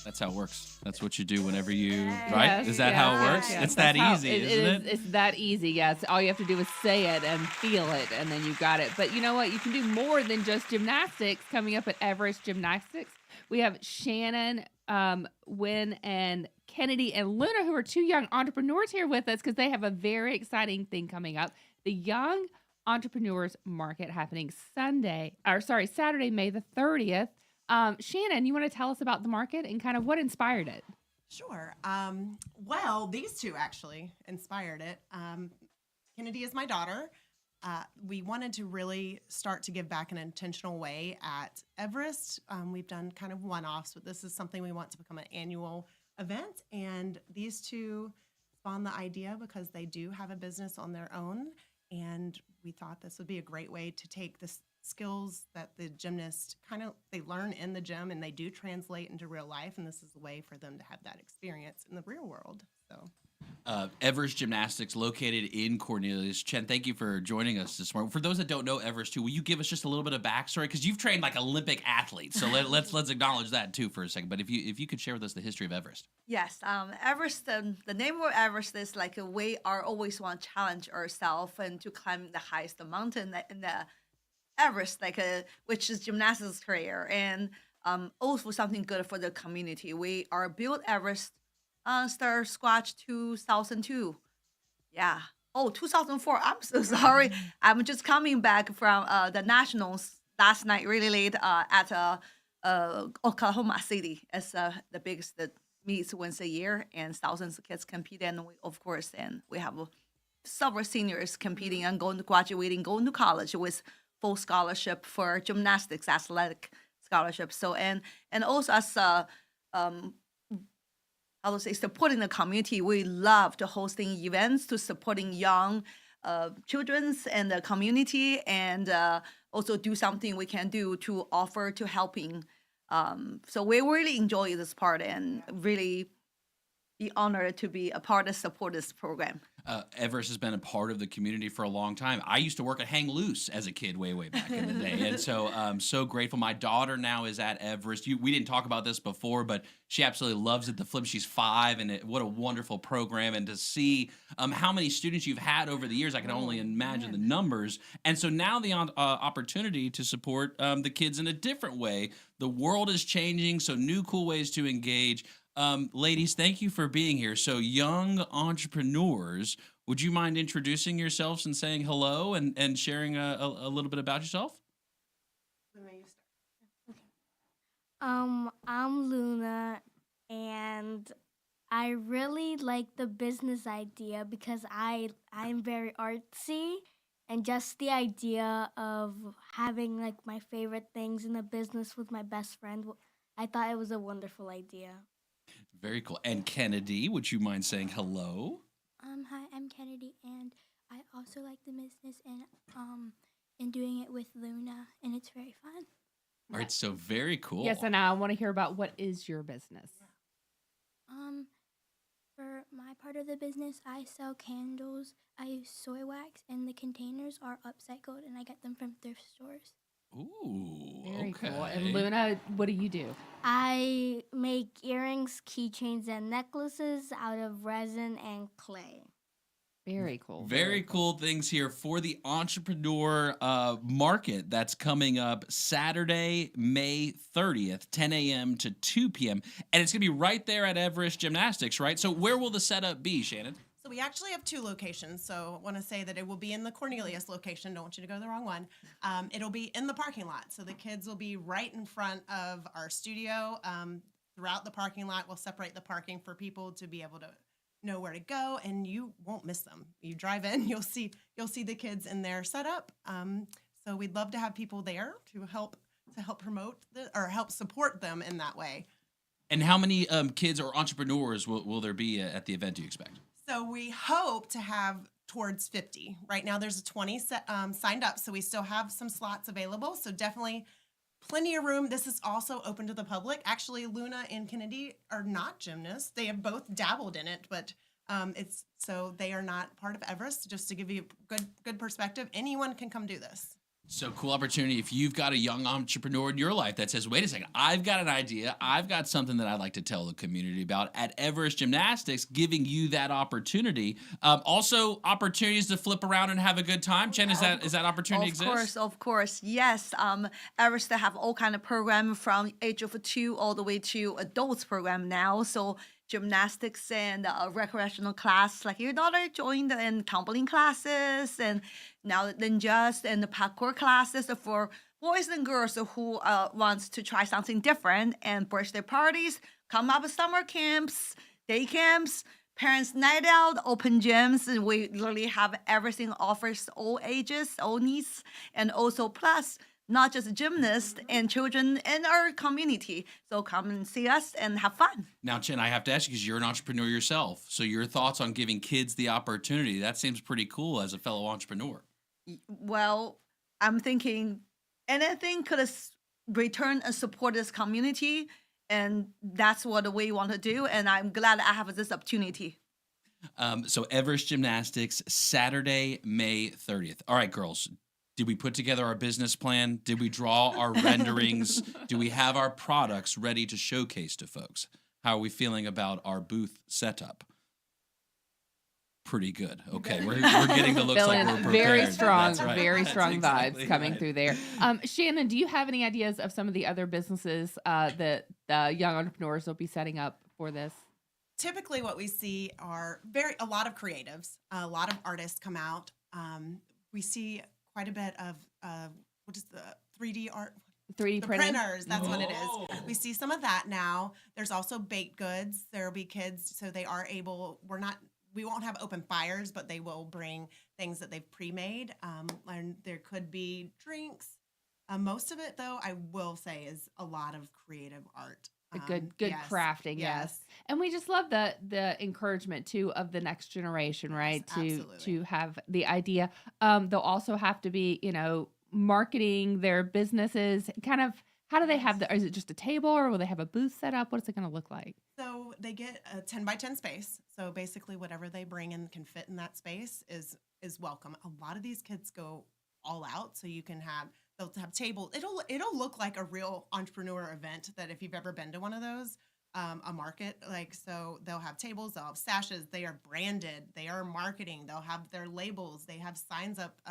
That's how it works. That's what you do whenever you, right? Yes, Is that how it works? yes. It's that That's easy, isn't it? It's that easy, yes. All you have to do is say it and feel it, and then you got it. But you know what? You can do more than just gymnastics. Coming up at Everest Gymnastics, we have Shanon, Yiwen, and Kennedy and Luna, who are 2 young entrepreneurs here with us because they have a very exciting thing coming up. The Young Entrepreneurs Market happening Saturday, May the 30th. Shanon, you want to tell us about the market and kind of what inspired it? Sure. Well, these two actually inspired it. Kennedy is my daughter. we wanted to really start to give back in an intentional way at Everest. We've done kind of one-offs, but this is something we want to become an annual event. And these two spawned the idea because they do have a business on their own. And we thought this would be a great way to take the skills that the gymnasts they learn in the gym and they do translate into real life. And this is a way for them to have that experience in the real world. So. Everest Gymnastics, located in Cornelius. Chen, thank you for joining us this morning. For those that don't know Everest, too, will you give us just a little bit of backstory? Because you've trained like Olympic athletes, so let's acknowledge that too for a second. But if you could share with us the history of Everest. Yes, Everest. The name of Everest is like we are always want to challenge ourselves and to climb the highest mountain in the Everest, which is gymnastics career, and also something good for the community. We are built Everest. Start Squatch 2002. Yeah. Oh, 2004. I'm so sorry. I'm just coming back from the Nationals last night, really late at Oklahoma City. It's the biggest meets once a year, and thousands of kids compete. And we have several seniors competing and graduating, going to college with full scholarship for gymnastics, athletic scholarship. So and also as I would say supporting the community. We love to hosting events to supporting young children's and the community, and also do something we can do to offer to helping. So we really enjoy this part and really be honored to be a part of support this program. Everest has been a part of the community for a long time. I used to work at Hang Loose as a kid way back in the day. And so I'm so grateful. My daughter now is at Everest. We didn't talk about this before, but she absolutely loves it. The flip, she's 5, and what a wonderful program. And to see how many students you've had over the years, I can only imagine the numbers. And so now the opportunity to support the kids in a different way. The world is changing, so new cool ways to engage. Ladies, thank you for being here. So young entrepreneurs, would you mind introducing yourselves and saying hello and sharing a little bit about yourself? I'm Luna, and I really like the business idea because I'm very artsy, and just the idea of having like my favorite things in a business with my best friend, I thought it was a wonderful idea. Very cool. And Kennedy, would you mind saying hello? Hi, I'm Kennedy, and I also like the business and doing it with Luna, and it's very fun. All right, so very cool. Yes, and I want to hear about what is your business. For my part of the business, I sell candles. I use soy wax, and the containers are upcycled, and I get them from thrift stores. Ooh, very okay. cool. And Luna, what do you do? I make earrings, keychains, and necklaces out of resin and clay. Very cool. Very cool things here for the entrepreneur market that's coming up Saturday, May 30th, 10 a.m. to 2 p.m. And it's going to be right there at Everest Gymnastics, right? So where will the setup be, Shanon? So we actually have 2 locations. So I want to say that it will be in the Cornelius location. Don't want you to go to the wrong one. It'll be in the parking lot. So the kids will be right in front of our studio. Throughout the parking lot, we'll separate the parking for people to be able to know where to go, and you won't miss them. You drive in, you'll see the kids in their setup. So we'd love to have people there to help promote or help support them in that way. And how many kids or entrepreneurs will there be at the event, do you expect? So we hope to have towards 50. Right now there's 20 signed up, so we still have some slots available. So definitely plenty of room. This is also open to the public. Actually, Luna and Kennedy are not gymnasts. They have both dabbled in it, but they are not part of Everest. Just to give you a good perspective, anyone can come do this. So cool opportunity. If you've got a young entrepreneur in your life that says, wait a second, I've got an idea, I've got something that I'd like to tell the community about, at Everest Gymnastics, giving you that opportunity. Also, opportunities to flip around and have a good time. Chen, is that opportunity exist? Of course. Yes. Everest have all kind of program from age of 2 all the way to adults program now. So gymnastics and recreational class, like your daughter joined in tumbling classes, and now then just in the parkour classes for boys and girls who wants to try something different and birthday parties, come up with summer camps, day camps, parents' night out, open gyms, and we literally have everything offers all ages, all needs, and also plus not just gymnasts and children in our community. So come and see us and have fun. Now, Chen, I have to ask you because you're an entrepreneur yourself. So your thoughts on giving kids the opportunity, that seems pretty cool as a fellow entrepreneur. Well, I'm thinking anything could return and support this community. And that's what we want to do. And I'm glad I have this opportunity. So Everest Gymnastics, Saturday, May 30th. All right, girls. Did we put together our business plan? Did we draw our renderings? Do we have our products ready to showcase to folks? How are we feeling about our booth setup? Pretty good. Okay, we're getting the looks like we're prepared. Very strong, That's right. very That's strong exactly vibes coming right. through there. Shanon, do you have any ideas of some of the other businesses that the young entrepreneurs will be setting up for this? Typically what we see are a lot of creatives, a lot of artists come out. We see quite a bit of what is the 3D art? 3D printing? Printers, that's what it is. We see some of that now. There's also baked goods. There will be kids, so they are able, we won't have open fires, but they will bring things that they've pre-made. And there could be drinks. Most of it, though, I will say, is a lot of creative art. Good yes, crafting, yes. And we just love the encouragement too of the next generation, right? Yes, to have the idea. They'll also have to be, marketing their businesses. Kind of, how do they have is it just a table or will they have a booth set up? What's it going to look like? So they get a 10 by 10 space. So basically whatever they bring in can fit in that space is welcome. A lot of these kids go all out, so they'll have tables. It'll look like a real entrepreneur event that if you've ever been to one of those, a market, so they'll have tables, they'll have sashes, they are branded, they are marketing, they'll have their labels, they have signs up.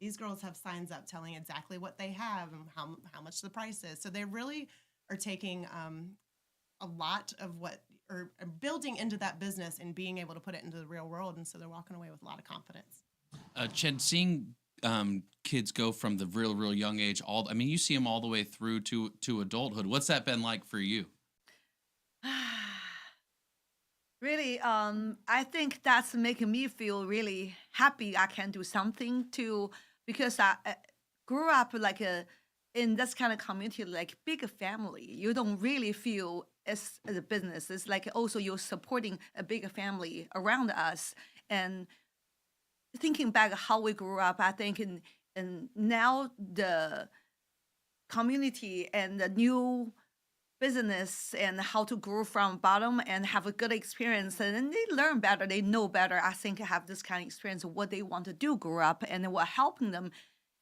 These girls have signs up telling exactly what they have and how much the price is. So they really are taking a lot of what or building into that business and being able to put it into the real world. And so they're walking away with a lot of confidence. Chen, seeing kids go from the real young age, you see them all the way through to adulthood. What's that been like for you? Really, I think that's making me feel really happy. I can do something because I grew up in this kind of community, like big family. You don't really feel as a business. It's like also you're supporting a big family around us. And thinking back how we grew up, I think and now the community and the new business and how to grow from bottom and have a good experience, and then they learn better, they know better. I think have this kind of experience of what they want to do, grow up, and what helping them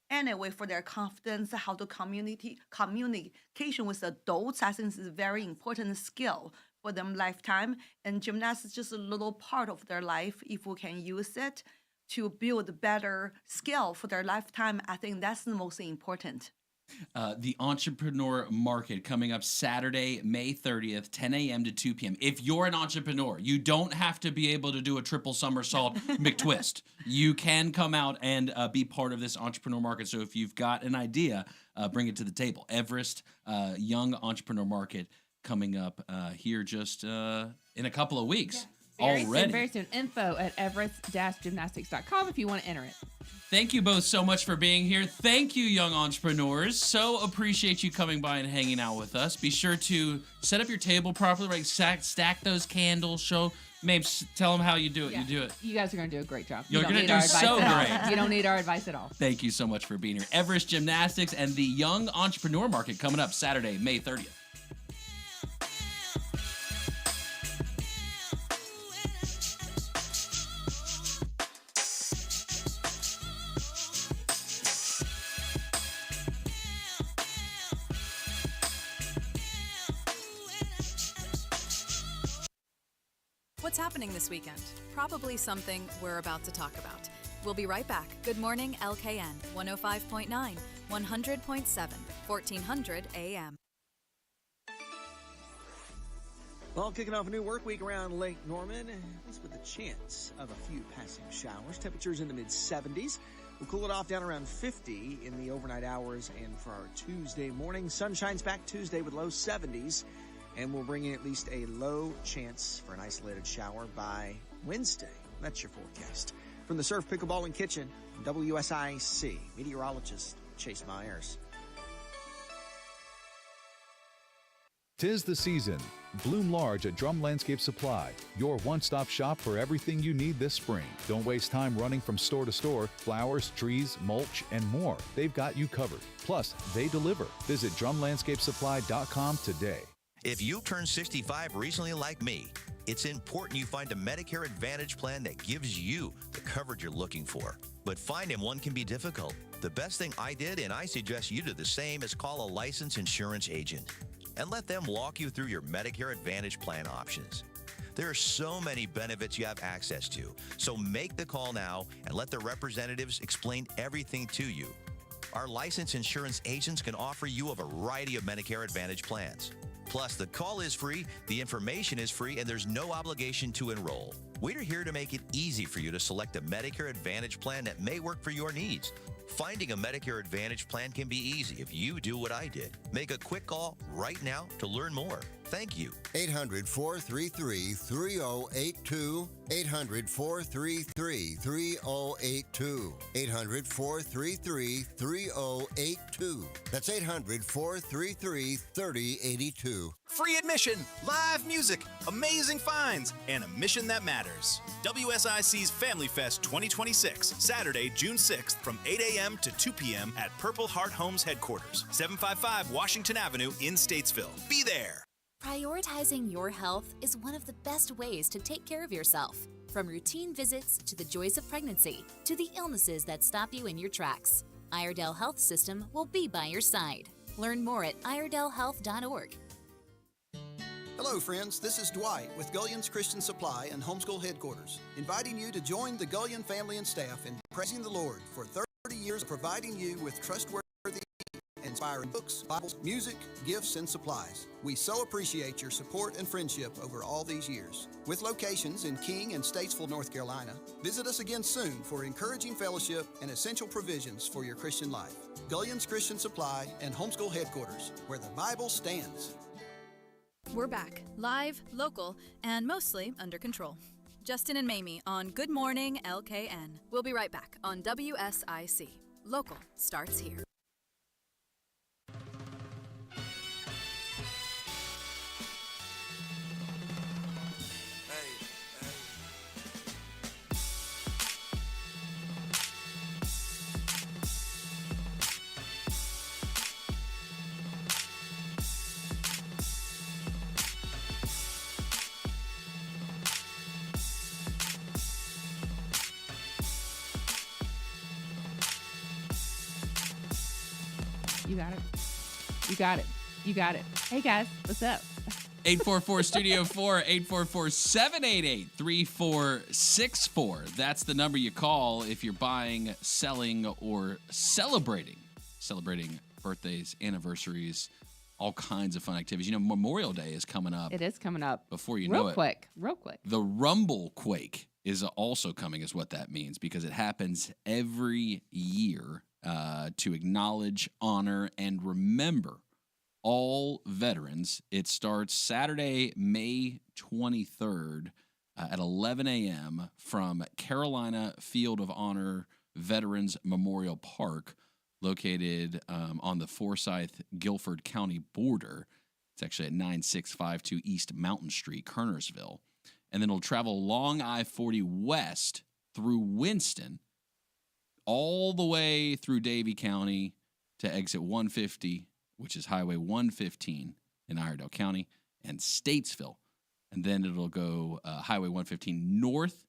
anyway for their confidence, how to communication with adults. I think is a very important skill for them lifetime. And gymnastics is just a little part of their life. If we can use it to build a better skill for their lifetime, I think that's the most important. The Entrepreneur Market coming up Saturday, May 30th, 10 a.m. to 2 p.m. If you're an entrepreneur, you don't have to be able to do a triple somersault McTwist. You can come out and be part of this Entrepreneur Market. So if you've got an idea, bring it to the table. Everest Young Entrepreneur Market coming up here just in a couple of weeks. Very already. Soon, very soon. Info at everest-gymnastics.com if you want to enter it. Thank you both so much for being here. Thank you, young entrepreneurs. So appreciate you coming by and hanging out with us. Be sure to set up your table properly, right? Stack those candles. Mabes, tell them how you do it. Yeah. You do it. You guys are going to do a great job. You're going to do so great. You don't need our advice at all. Thank you so much for being here. Everest Gymnastics and the Young Entrepreneur Market coming up Saturday, May 30th. What's happening this weekend? Probably something we're about to talk about. We'll be right back. Good morning, LKN 105.9, 100.7, 1400 AM. Well, kicking off a new work week around Lake Norman, at least with a chance of a few passing showers. Temperatures in the mid-70s. We'll cool it off down around 50 in the overnight hours. And for our Tuesday morning, sun shines back Tuesday with low 70s. and will bring in at least a low chance for an isolated shower by Wednesday. That's your forecast. From the Surf, Pickleball, and Kitchen, WSIC meteorologist Chase Myers. 'Tis the season. Bloom large at Drum Landscape Supply, your one-stop shop for everything you need this spring. Don't waste time running from store to store. Flowers, trees, mulch, and more. They've got you covered. Plus, they deliver. Visit drumlandscapesupply.com today. If you turned 65 recently like me, it's important you find a Medicare Advantage plan that gives you the coverage you're looking for. But finding one can be difficult. The best thing I did, and I suggest you do the same, is call a licensed insurance agent and let them walk you through your Medicare Advantage plan options. There are so many benefits you have access to, so make the call now and let the representatives explain everything to you. Our licensed insurance agents can offer you a variety of Medicare Advantage plans. Plus, the call is free, the information is free, and there's no obligation to enroll. We're here to make it easy for you to select a Medicare Advantage plan that may work for your needs. Finding a Medicare Advantage plan can be easy if you do what I did. Make a quick call right now to learn more. Thank you. 800-433-3082. 800-433-3082. 800-433-3082. That's 800-433-3082. Free admission, live music, amazing finds, and a mission that matters. WSIC's Family Fest 2026, Saturday, June 6th from 8 a.m. to 2 p.m. at Purple Heart Homes headquarters, 755 Washington Avenue in Statesville. Be there. Prioritizing your health is one of the best ways to take care of yourself. From routine visits to the joys of pregnancy to the illnesses that stop you in your tracks, Iredell Health System will be by your side. Learn more at iredellhealth.org. Hello, friends. This is Dwight with Gullion's Christian Supply and Homeschool Headquarters, inviting you to join the Gullion family and staff in praising the Lord for 30 years of providing you with trustworthy, inspiring books, Bibles, music, gifts, and supplies. We so appreciate your support and friendship over all these years. With locations in King and Statesville, North Carolina, visit us again soon for encouraging fellowship and essential provisions for your Christian life. Gullion's Christian Supply and Homeschool Headquarters, where the Bible stands. We're back, live, local, and mostly under control. Justin and Mamie on Good Morning LKN. We'll be right back on WSIC. Local starts here. You got it. You got it. You got it. Hey, guys. What's up? 844-STUDIO-4, 844-788-3464. That's the number you call if you're buying, selling, or celebrating birthdays, anniversaries, all kinds of fun activities. You know, Memorial Day is coming up. It is coming up. Before you know it. Real quick. The Rumble Quake is also coming, is what that means, because it happens every year to acknowledge, honor, and remember all veterans. It starts Saturday, May 23rd at 11 a.m. from Carolina Field of Honor Veterans Memorial Park, located on the Forsyth-Guilford County border. It's actually at 9652 East Mountain Street, Kernersville. And then it'll travel along I-40 west through Winston, all the way through Davie County to exit 150, which is Highway 115 in Iredell County, and Statesville. And then it'll go Highway 115 north,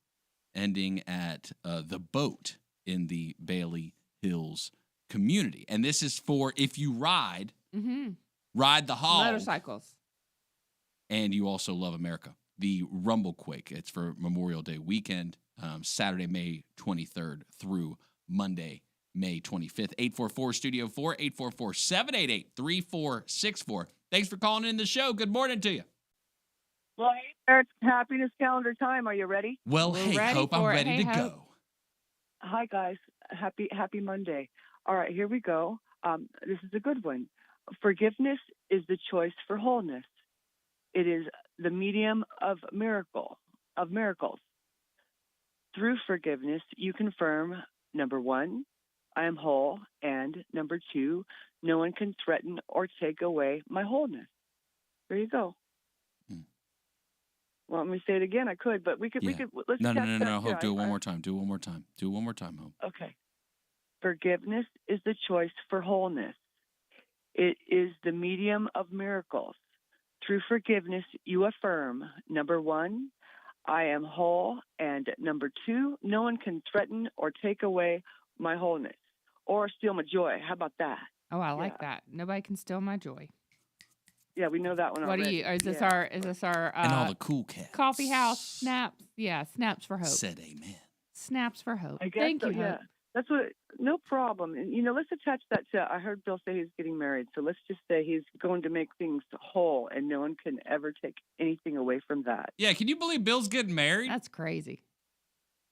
ending at the Boat in the Bailey Hills community. And this is for if you ride, ride the hog. Motorcycles. And you also love America. The Rumble Quake. It's for Memorial Day weekend, Saturday, May 23rd through Monday, May 25th. 844-STUDIO-4, 844-788-3464. Thanks for calling in the show. Good morning to you. Well, hey there, it's happiness calendar time. Are you ready? Well, hey, Hope, I'm ready to go. Hi, guys. Happy Monday. All right, here we go. This is a good one. Forgiveness is the choice for wholeness. It is the medium of miracles. Through forgiveness, you confirm, number 1, I am whole, and number 2, no one can threaten or take away my wholeness. There you go. Want me to say it again? I could, but we could. Let's No. catch that Hope, here. do it one more time. Do it one more time. Do it one more time, Hope. Okay. Forgiveness is the choice for wholeness. It is the medium of miracles. Through forgiveness, you affirm, number 1, I am whole, and number 2, no one can threaten or take away my wholeness or steal my joy. How about that? Oh, I like that. Nobody can steal my joy. Yeah, we know that one What already. do you? Is this our? And all the cool cats. Coffee house snaps? Yeah, snaps for hope. Said amen. Snaps for hope. I guess Thank so, you, yeah. Hope. That's what. No problem. And let's attach that to. I heard Bill say he's getting married, so let's just say he's going to make things whole, and no one can ever take anything away from that. Yeah, can you believe Bill's getting married? That's crazy.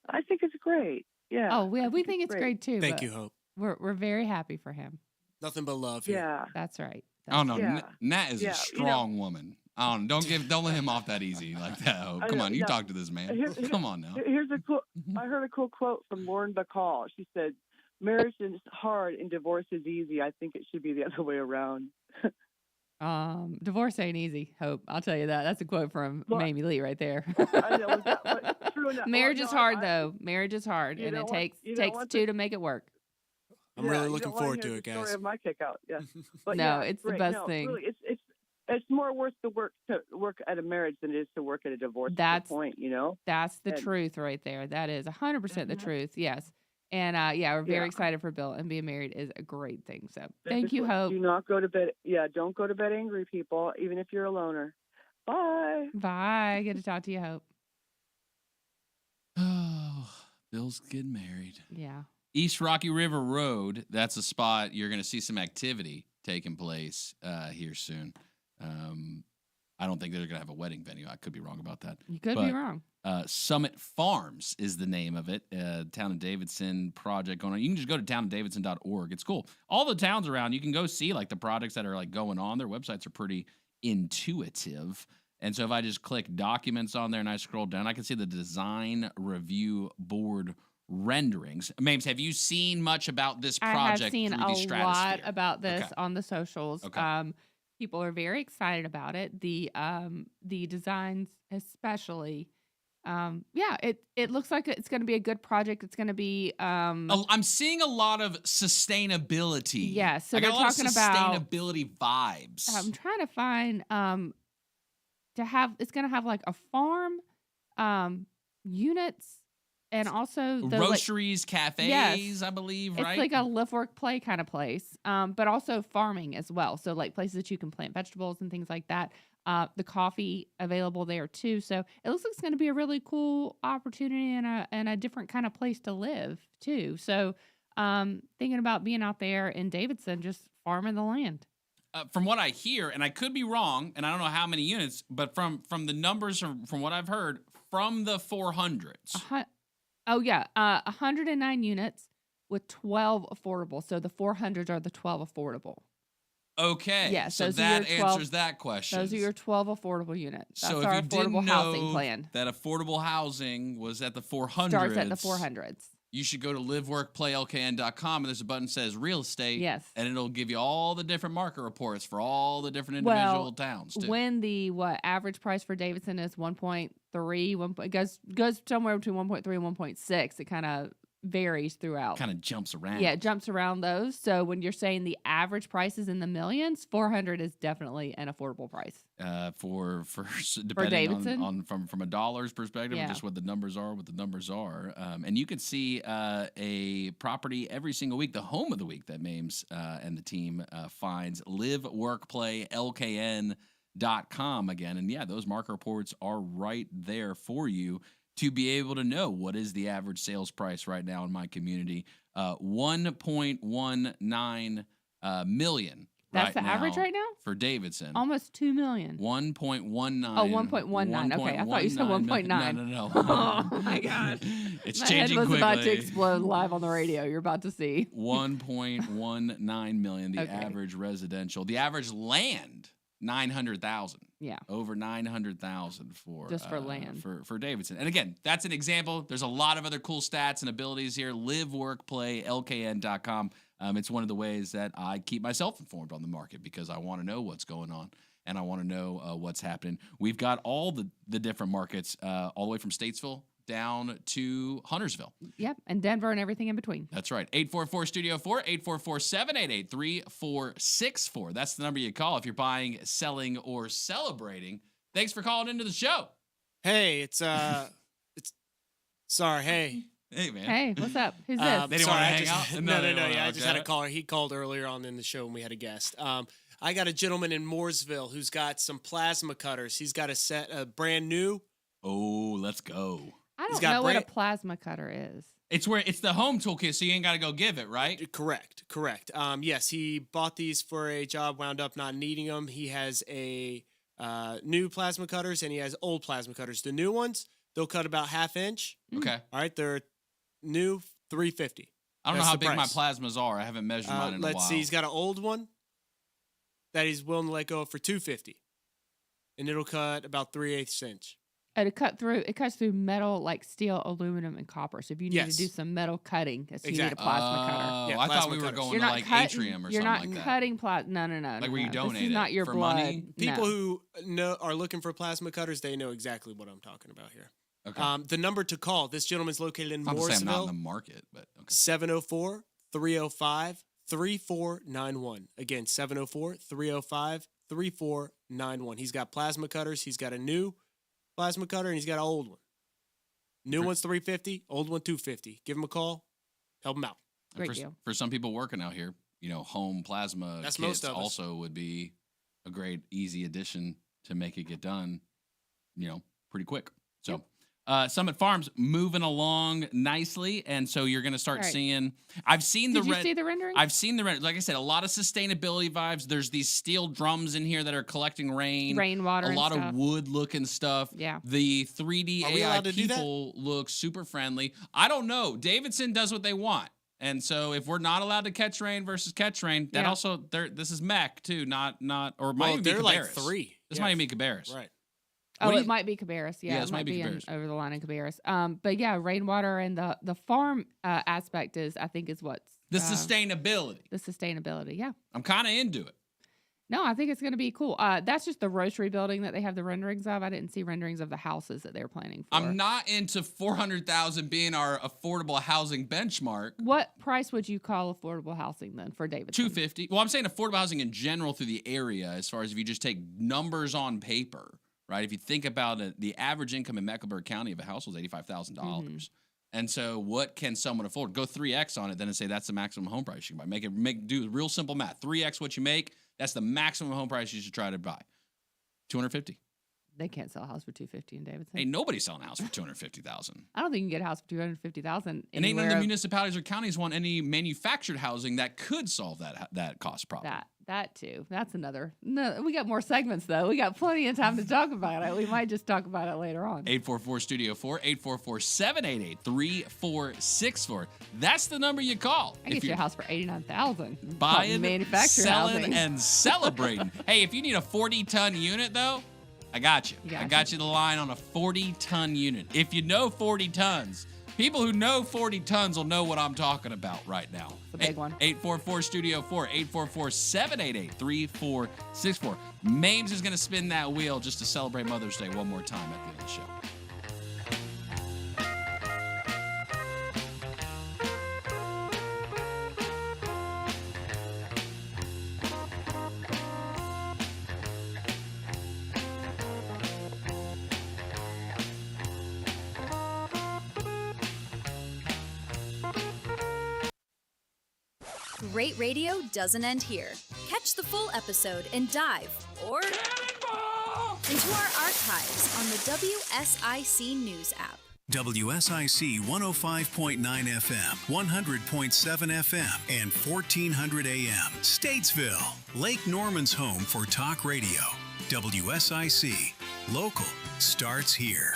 I think it's great. Yeah. Oh, yeah, we think it's great too. Thank but you, Hope. We're very happy for him. Nothing but love here. Yeah. That's right. Oh no, Yeah. Nat is Yeah, a strong woman. Don't let him off that easy like that. Hope. Come on, you talk to this man. Come on now. Here's a cool. I heard a cool quote from Lauren Bacall. She said, "Marriage is hard and divorce is easy. I think it should be the other way around." Divorce ain't easy, Hope. I'll tell you that. That's a quote from Mamie Lee right there. I know, but true enough. Marriage is hard though. Marriage is hard, and it takes two to make it work. I'm really looking forward to it, guys. Story of my kick out. Yeah. But No, yeah, it's the great. best No, thing. Really, it's more worth the work to work at a marriage than it is to work at a divorce. That's the point, That's the And- truth right there. That is 100% the truth. Yes. And we're very excited for Bill, and being married is a great thing. So thank you, Hope. Do not go to bed. Yeah, don't go to bed angry, people, even if you're a loner. Bye. Bye. Good to talk to you, Hope. Oh, Bill's getting married. Yeah. East Rocky River Road, that's a spot you're going to see some activity taking place here soon. I don't think they're going to have a wedding venue. I could be wrong about that. You could be wrong. Summit Farms is the name of it. Town of Davidson project going on. You can just go to townofdavidson.org. It's cool. All the towns around, you can go see like the projects that are like going on. Their websites are pretty intuitive. And so if I just click documents on there and I scroll down, I can see the design review board renderings. Mames, have you seen much about this project? I have seen through the a lot stratosphere? about this Okay. on the socials. Okay. People are very excited about it. The designs, especially. It looks like it's going to be a good project. It's going to be. I'm seeing a lot of sustainability. Yeah, so I got they're a lot talking of about sustainability vibes. I'm trying to find it's going to have like a farm, units, and also the Roasteries, cafes, Yes. I believe, It's right? like a live, work, play kind of place, but also farming as well. So like places that you can plant vegetables and things like that. The coffee available there too. So it looks like it's going to be a really cool opportunity and a different kind of place to live too. So thinking about being out there in Davidson, just farming the land. From what I hear, and I could be wrong, and I don't know how many units, but from the numbers from what I've heard, from the 400s. 109 units with 12 affordable. So the 400s are the 12 affordable. Okay. Yes, so those are that your 12 answers that question. Those are your 12 affordable units. That's So if our you didn't affordable housing know plan. that affordable housing was at the 400s, Starts at the 400s. you should go to liveworkplaylkn.com and there's a button that says real estate. Yes. And it'll give you all the different market reports for all the different individual towns too. When the average price for Davidson is 1.3, it goes somewhere between 1.3 and 1.6. It kind of varies throughout. Kind of jumps around. Yeah, it jumps around those. So when you're saying the average price is in the millions, 400 is definitely an affordable price. For depending Davidson? on from a dollar's perspective, Yeah. just what the numbers are. And you can see a property every single week, the home of the week that Mames and the team finds, liveworkplaylkn.com again. And yeah, those market reports are right there for you to be able to know what is the average sales price right now in my community. 1.19 million. That's the average right now? For Davidson. Almost 2 million. 1.19. Oh, 1.19. Okay, I thought you said 1.9. No. Oh my gosh. It's My changing head was quickly. about to explode live on the radio. You're about to see. 1.19 million, the Okay. average residential. The average land, 900,000. Yeah. Over 900,000 for Just for land. for Davidson. And again, that's an example. There's a lot of other cool stats and abilities here. Live, work, play, LKN.com. It's one of the ways that I keep myself informed on the market because I want to know what's going on and I want to know what's happening. We've got all the different markets all the way from Statesville down to Huntersville. Yep, and Denver and everything in between. That's right. 844-STUDIO-4, 844-788-3464. That's the number you call if you're buying, selling, or celebrating. Thanks for calling into the show. Hey, it's sorry, hey. Hey, man. Hey, what's up? Who's this? They didn't want to hang out? No. Yeah, I just had a caller. He called earlier on in the show when we had a guest. I got a gentleman in Mooresville who's got some plasma cutters. He's got a set brand new. Oh, let's go. I don't know what a plasma cutter is. It's the home toolkit, so you ain't got to go give it, right? Correct. Yes, he bought these for a job, wound up not needing them. He has a new plasma cutters, and he has old plasma cutters. The new ones, they'll cut about 1/2 inch. Okay. All right, they're new, $350. I don't know how big my plasmas are. I haven't measured mine in a while. Let's see. He's got an old one that he's willing to let go of for $250, and it'll cut about 3/8 inch. It cuts through metal like steel, aluminum, and copper. So if you need to do some metal cutting, you need a plasma cutter. Yeah, I thought we were going to like Atrium or something like that. You're not cutting plasma. No. Like where you donate this is not your for blood. money? People who are looking for plasma cutters, they know exactly what I'm talking about here. Okay. The number to call, this gentleman's located in I'm not Mooresville. not in the market, but okay. 704-305-3491. Again, 704-305-3491. He's got plasma cutters. He's got a new plasma cutter, and he's got an old one. New one's $350, old one $250. Give him a call. Help him out. Great deal. For some people working out here, home plasma That's kits most of us. also would be a great, easy addition to make it get done, pretty quick. So Summit Farms moving along nicely, and so you're going to start seeing. I've seen Did you see the rendering? I've seen the rendering. Like I said, a lot of sustainability vibes. There's these steel drums in here that are collecting rainwater, a lot of wood-looking stuff. Yeah, the 3D AI people look super friendly. I don't know. Davidson does what they want. And so if we're not allowed to catch rain versus catch rain, that also this is MEC too, not or might even be they're Ckezepis. like 3. This might even be Ckezepis. Right. It might be Ckezepis. Yeah, it might be Ckezepis. over the line in Ckezepis. But yeah, rainwater and the farm aspect is what's the sustainability. The sustainability, yeah. I'm kind of into it. No, I think it's going to be cool. That's just the roastery building that they have the renderings of. I didn't see renderings of the houses that they're planning for. I'm not into 400,000 being our affordable housing benchmark. What price would you call affordable housing then for Davidson? $250. Well, I'm saying affordable housing in general through the area, as far as if you just take numbers on paper, right? If you think about it, the average income in Mecklenburg County of a household is $85,000. Mm-hmm. And so what can someone afford? Go 3X on it, then and say that's the maximum home price you can buy. Do real simple math. 3X what you make. That's the maximum home price you should try to buy. $250. They can't sell a house for $250 in Davidson. Ain't nobody selling a house for $250,000. I don't think you can get a house for $250,000. And ain't none of the municipalities or counties want any manufactured housing that could solve that cost problem. That too. That's another. No, we got more segments though. We got plenty of time to talk about it. We might just talk about it later on. 844-STUDIO-4, 844-788-3464. That's the number you call. I get you a house for $89,000. Buying, manufactured selling, housing. and celebrating. Hey, if you need a 40-ton unit though, I got you. I got you the line on a 40-ton unit. If you know 40 tons, people who know 40 tons will know what I'm talking about right now. The big one. 844-STUDIO-4, 844-788-3464. Mames is going to spin that wheel just to celebrate Mother's Day one more time at the end of the show. Great radio doesn't end here. Catch the full episode and dive into our archives on the WSIC News app. WSIC 105.9 FM, 100.7 FM, and 1400 AM. Statesville, Lake Norman's home for talk radio. WSIC, local starts here.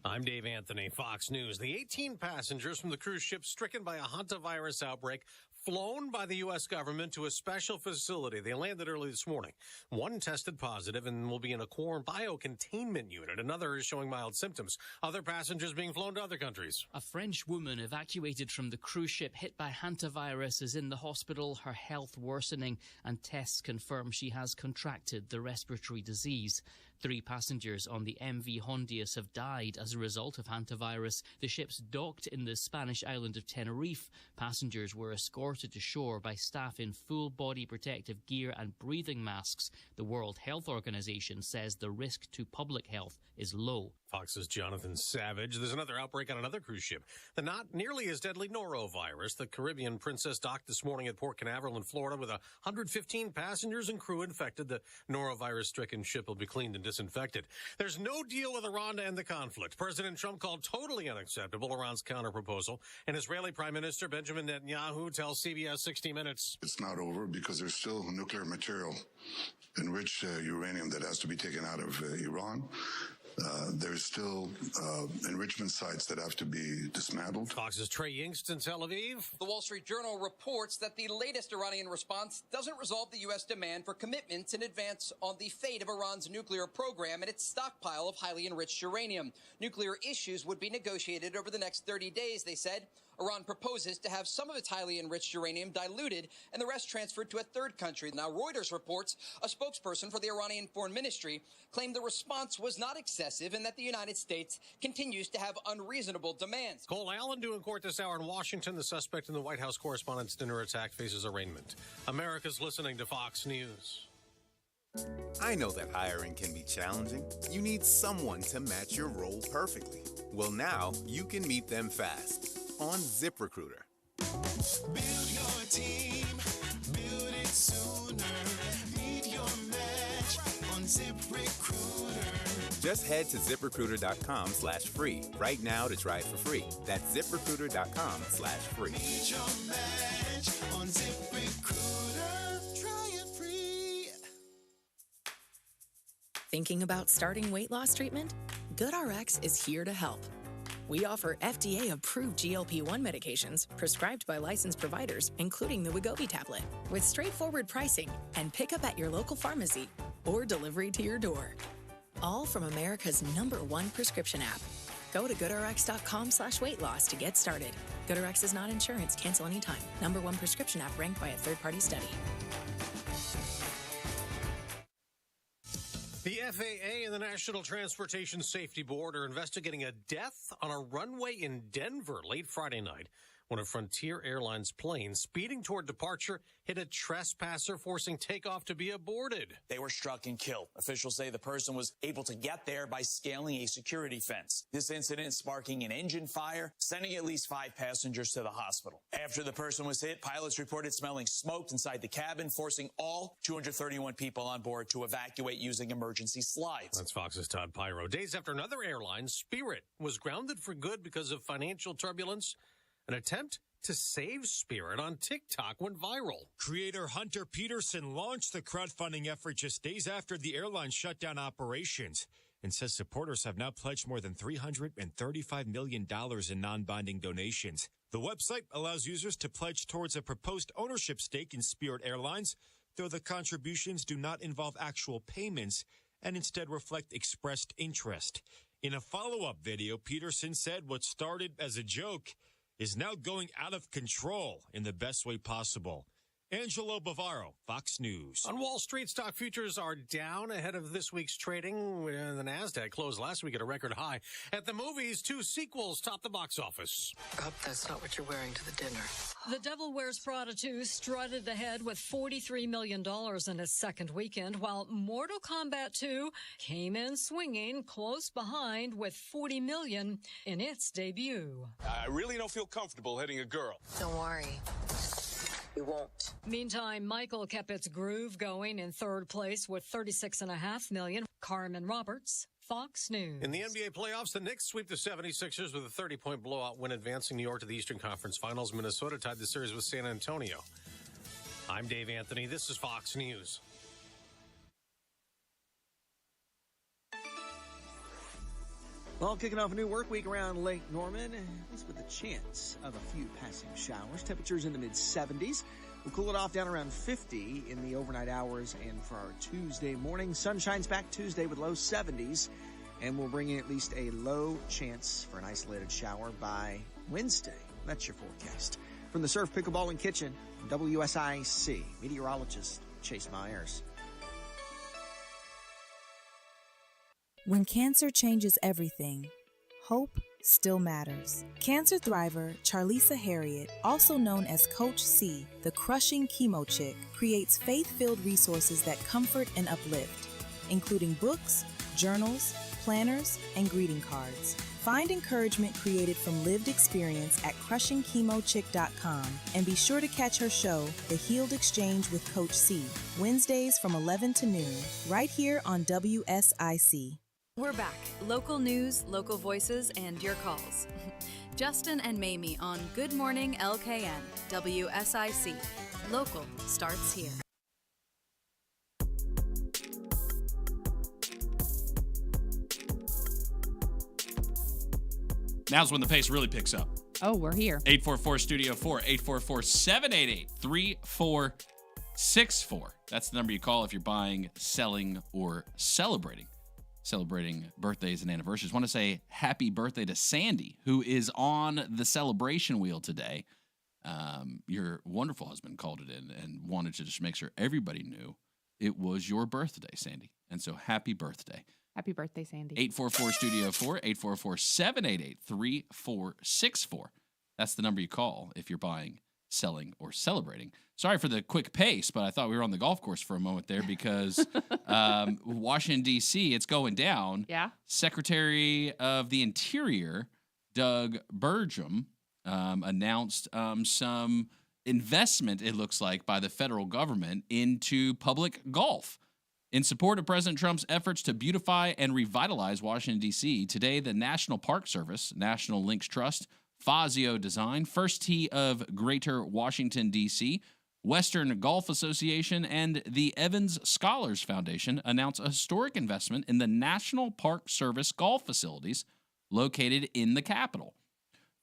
I'm Dave Anthony, Fox News. The 18 passengers from the cruise ship stricken by a hantavirus outbreak flown by the U.S. government to a special facility. They landed early this morning. One tested positive and will be in a bio-containment unit. Another is showing mild symptoms. Other passengers being flown to other countries. A French woman evacuated from the cruise ship hit by hantavirus is in the hospital, her health worsening, and tests confirm she has contracted the respiratory disease. 3 passengers on the MV Hondius have died as a result of hantavirus. The ship's docked in the Spanish island of Tenerife. Passengers were escorted to shore by staff in full body protective gear and breathing masks. The World Health Organization says the risk to public health is low. Fox's Jonathan Savage. There's another outbreak on another cruise ship. The not nearly as deadly norovirus. The Caribbean Princess docked this morning at Port Canaveral in Florida with 115 passengers and crew infected. The norovirus-stricken ship will be cleaned and disinfected. There's no deal with Iran to end the conflict. President Trump called totally unacceptable Iran's counterproposal. And Israeli Prime Minister Benjamin Netanyahu tells CBS 60 Minutes. It's not over because there's still nuclear material, enriched uranium that has to be taken out of Iran. There's still enrichment sites that have to be dismantled. Fox's Trey Yingst in Tel Aviv. The Wall Street Journal reports that the latest Iranian response doesn't resolve the U.S. demand for commitments in advance on the fate of Iran's nuclear program and its stockpile of highly enriched uranium. Nuclear issues would be negotiated over the next 30 days, they said. Iran proposes to have some of its highly enriched uranium diluted and the rest transferred to a third country. Now, Reuters reports a spokesperson for the Iranian Foreign Ministry claimed the response was not excessive and that the United States continues to have unreasonable demands. Cole Allen due in court this hour in Washington. The suspect in the White House Correspondents' Dinner attack faces arraignment. America's listening to Fox News. I know that hiring can be challenging. You need someone to match your role perfectly. Well, now you can meet them fast on ZipRecruiter. Build your team, build it sooner. Meet your match on ZipRecruiter. Just head to ZipRecruiter.com/free right now to try it for free. That's ZipRecruiter.com/free. Meet your match on ZipRecruiter. Try it free. Thinking about starting weight loss treatment? GoodRx is here to help. We offer FDA-approved GLP-1 medications prescribed by licensed providers, including the Wegovy tablet, with straightforward pricing and pickup at your local pharmacy or delivery to your door. All from America's #1 prescription app. Go to GoodRx.com/weight loss to get started. GoodRx is not insurance. Cancel anytime. #1 prescription app ranked by a third-party study. The FAA and the National Transportation Safety Board are investigating a death on a runway in Denver late Friday night when a Frontier Airlines plane speeding toward departure hit a trespasser, forcing takeoff to be aborted. They were struck and killed. Officials say the person was able to get there by scaling a security fence. This incident sparking an engine fire, sending at least 5 passengers to the hospital. After the person was hit, pilots reported smelling smoke inside the cabin, forcing all 231 people on board to evacuate using emergency slides. That's Fox's Todd Pyro. Days after another airline, Spirit, was grounded for good because of financial turbulence. An attempt to save Spirit on TikTok went viral. Creator Hunter Peterson launched the crowdfunding effort just days after the airline shut down operations and says supporters have now pledged more than $335 million in non-binding donations. The website allows users to pledge towards a proposed ownership stake in Spirit Airlines, though the contributions do not involve actual payments and instead reflect expressed interest. In a follow-up video, Peterson said what started as a joke is now going out of control in the best way possible. Angelo Bavaro, Fox News. On Wall Street, stock futures are down ahead of this week's trading. The NASDAQ closed last week at a record high. At the movies, 2 sequels topped the box office. I hope that's not what you're wearing to the dinner. The Devil Wears Prada 2 strutted ahead with $43 million in its second weekend, while Mortal Kombat 2 came in swinging close behind with $40 million in its debut. I really don't feel comfortable hitting a girl. Don't worry. We won't. Meantime, Michael kept its groove going in third place with $36.5 million. Carmen Roberts, Fox News. In the NBA playoffs, the Knicks sweep the 76ers with a 30-point blowout win, advancing New York to the Eastern Conference Finals. Minnesota tied the series with San Antonio. I'm Dave Anthony. This is Fox News. Well, kicking off a new work week around Lake Norman, at least with a chance of a few passing showers. Temperatures in the mid-70s. We'll cool it off down around 50 in the overnight hours. And for our Tuesday morning, sun shines back Tuesday with low 70s. And we'll bring in at least a low chance for an isolated shower by Wednesday. That's your forecast. From the Surf, Pickleball, and Kitchen, WSIC, meteorologist Chase Myers. When cancer changes everything, hope still matters. Cancer thriver Charlisa Harriet, also known as Coach C, the crushing chemo chick, creates faith-filled resources that comfort and uplift, including books, journals, planners, and greeting cards. Find encouragement created from lived experience at crushingchemochick.com and be sure to catch her show, The Healed Exchange with Coach C, Wednesdays from 11 to noon, right here on WSIC. We're back. Local news, local voices, and your calls. Justin and Mamie on Good Morning LKN, WSIC. Local starts here. Now's when the pace really picks up. Oh, we're here. 844-STUDIO-4, 844-788-3464. That's the number you call if you're buying, selling, or celebrating birthdays and anniversaries. Want to say happy birthday to Sandy, who is on the celebration wheel today. Your wonderful husband called it in and wanted to just make sure everybody knew it was your birthday, Sandy. And so happy birthday. Happy birthday, Sandy. 844-STUDIO-4, 844-788-3464. That's the number you call if you're buying, selling, or celebrating. Sorry for the quick pace, but I thought we were on the golf course for a moment there because Washington, D.C., it's going down. Yeah. Secretary of the Interior, Doug Burgum, announced some investment, it looks like, by the federal government into public golf. In support of President Trump's efforts to beautify and revitalize Washington, D.C., today the National Park Service, National Links Trust, Fazio Design, First Tee of Greater Washington, D.C., Western Golf Association, and the Evans Scholars Foundation announced a historic investment in the National Park Service golf facilities located in the Capitol.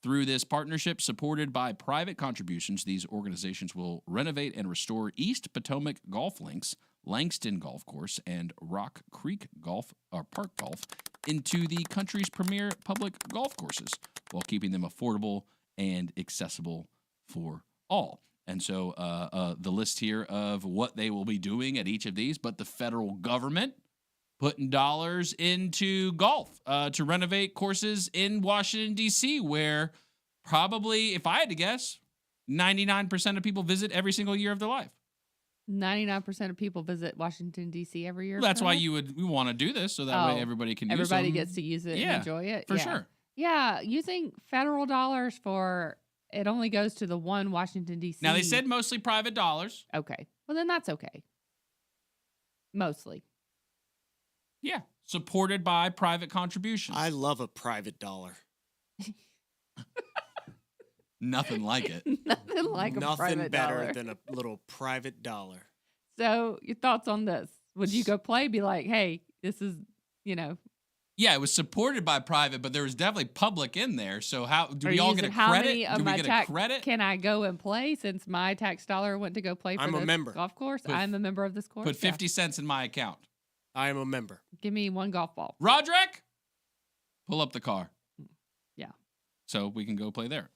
Through this partnership, supported by private contributions, these organizations will renovate and restore East Potomac Golf Links, Langston Golf Course, and Rock Creek Golf or Park Golf into the country's premier public golf courses while keeping them affordable and accessible for all. And so the list here of what they will be doing at each of these, but the federal government putting dollars into golf to renovate courses in Washington, D.C., where probably, if I had to guess, 99% of people visit every single year of their life. 99% of people visit Washington, D.C. every year. That's why we want to do this, so that way everybody can use them. Everybody gets to use it and enjoy it. For sure. Yeah, using federal dollars for it only goes to the one Washington, D.C. Now, they said mostly private dollars. Okay. Well, then that's okay. Mostly. Yeah. Supported by private contributions. I love a private dollar. Nothing like it. Nothing like a private better dollar. than a little private dollar. So, your thoughts on this? Would you go play? Be like, hey, this is, Yeah, it was supported by private, but there was definitely public in there. So how do are we you all get a using how credit? many of Do we my get tax a credit? can I go and play since my tax dollar went to go play for I'm a this member. golf course? Put- I'm a member of this course. Put 50 cents in my account. I am a member. Give me one golf ball. Roderick, pull up the car. Yeah. So we can go play there.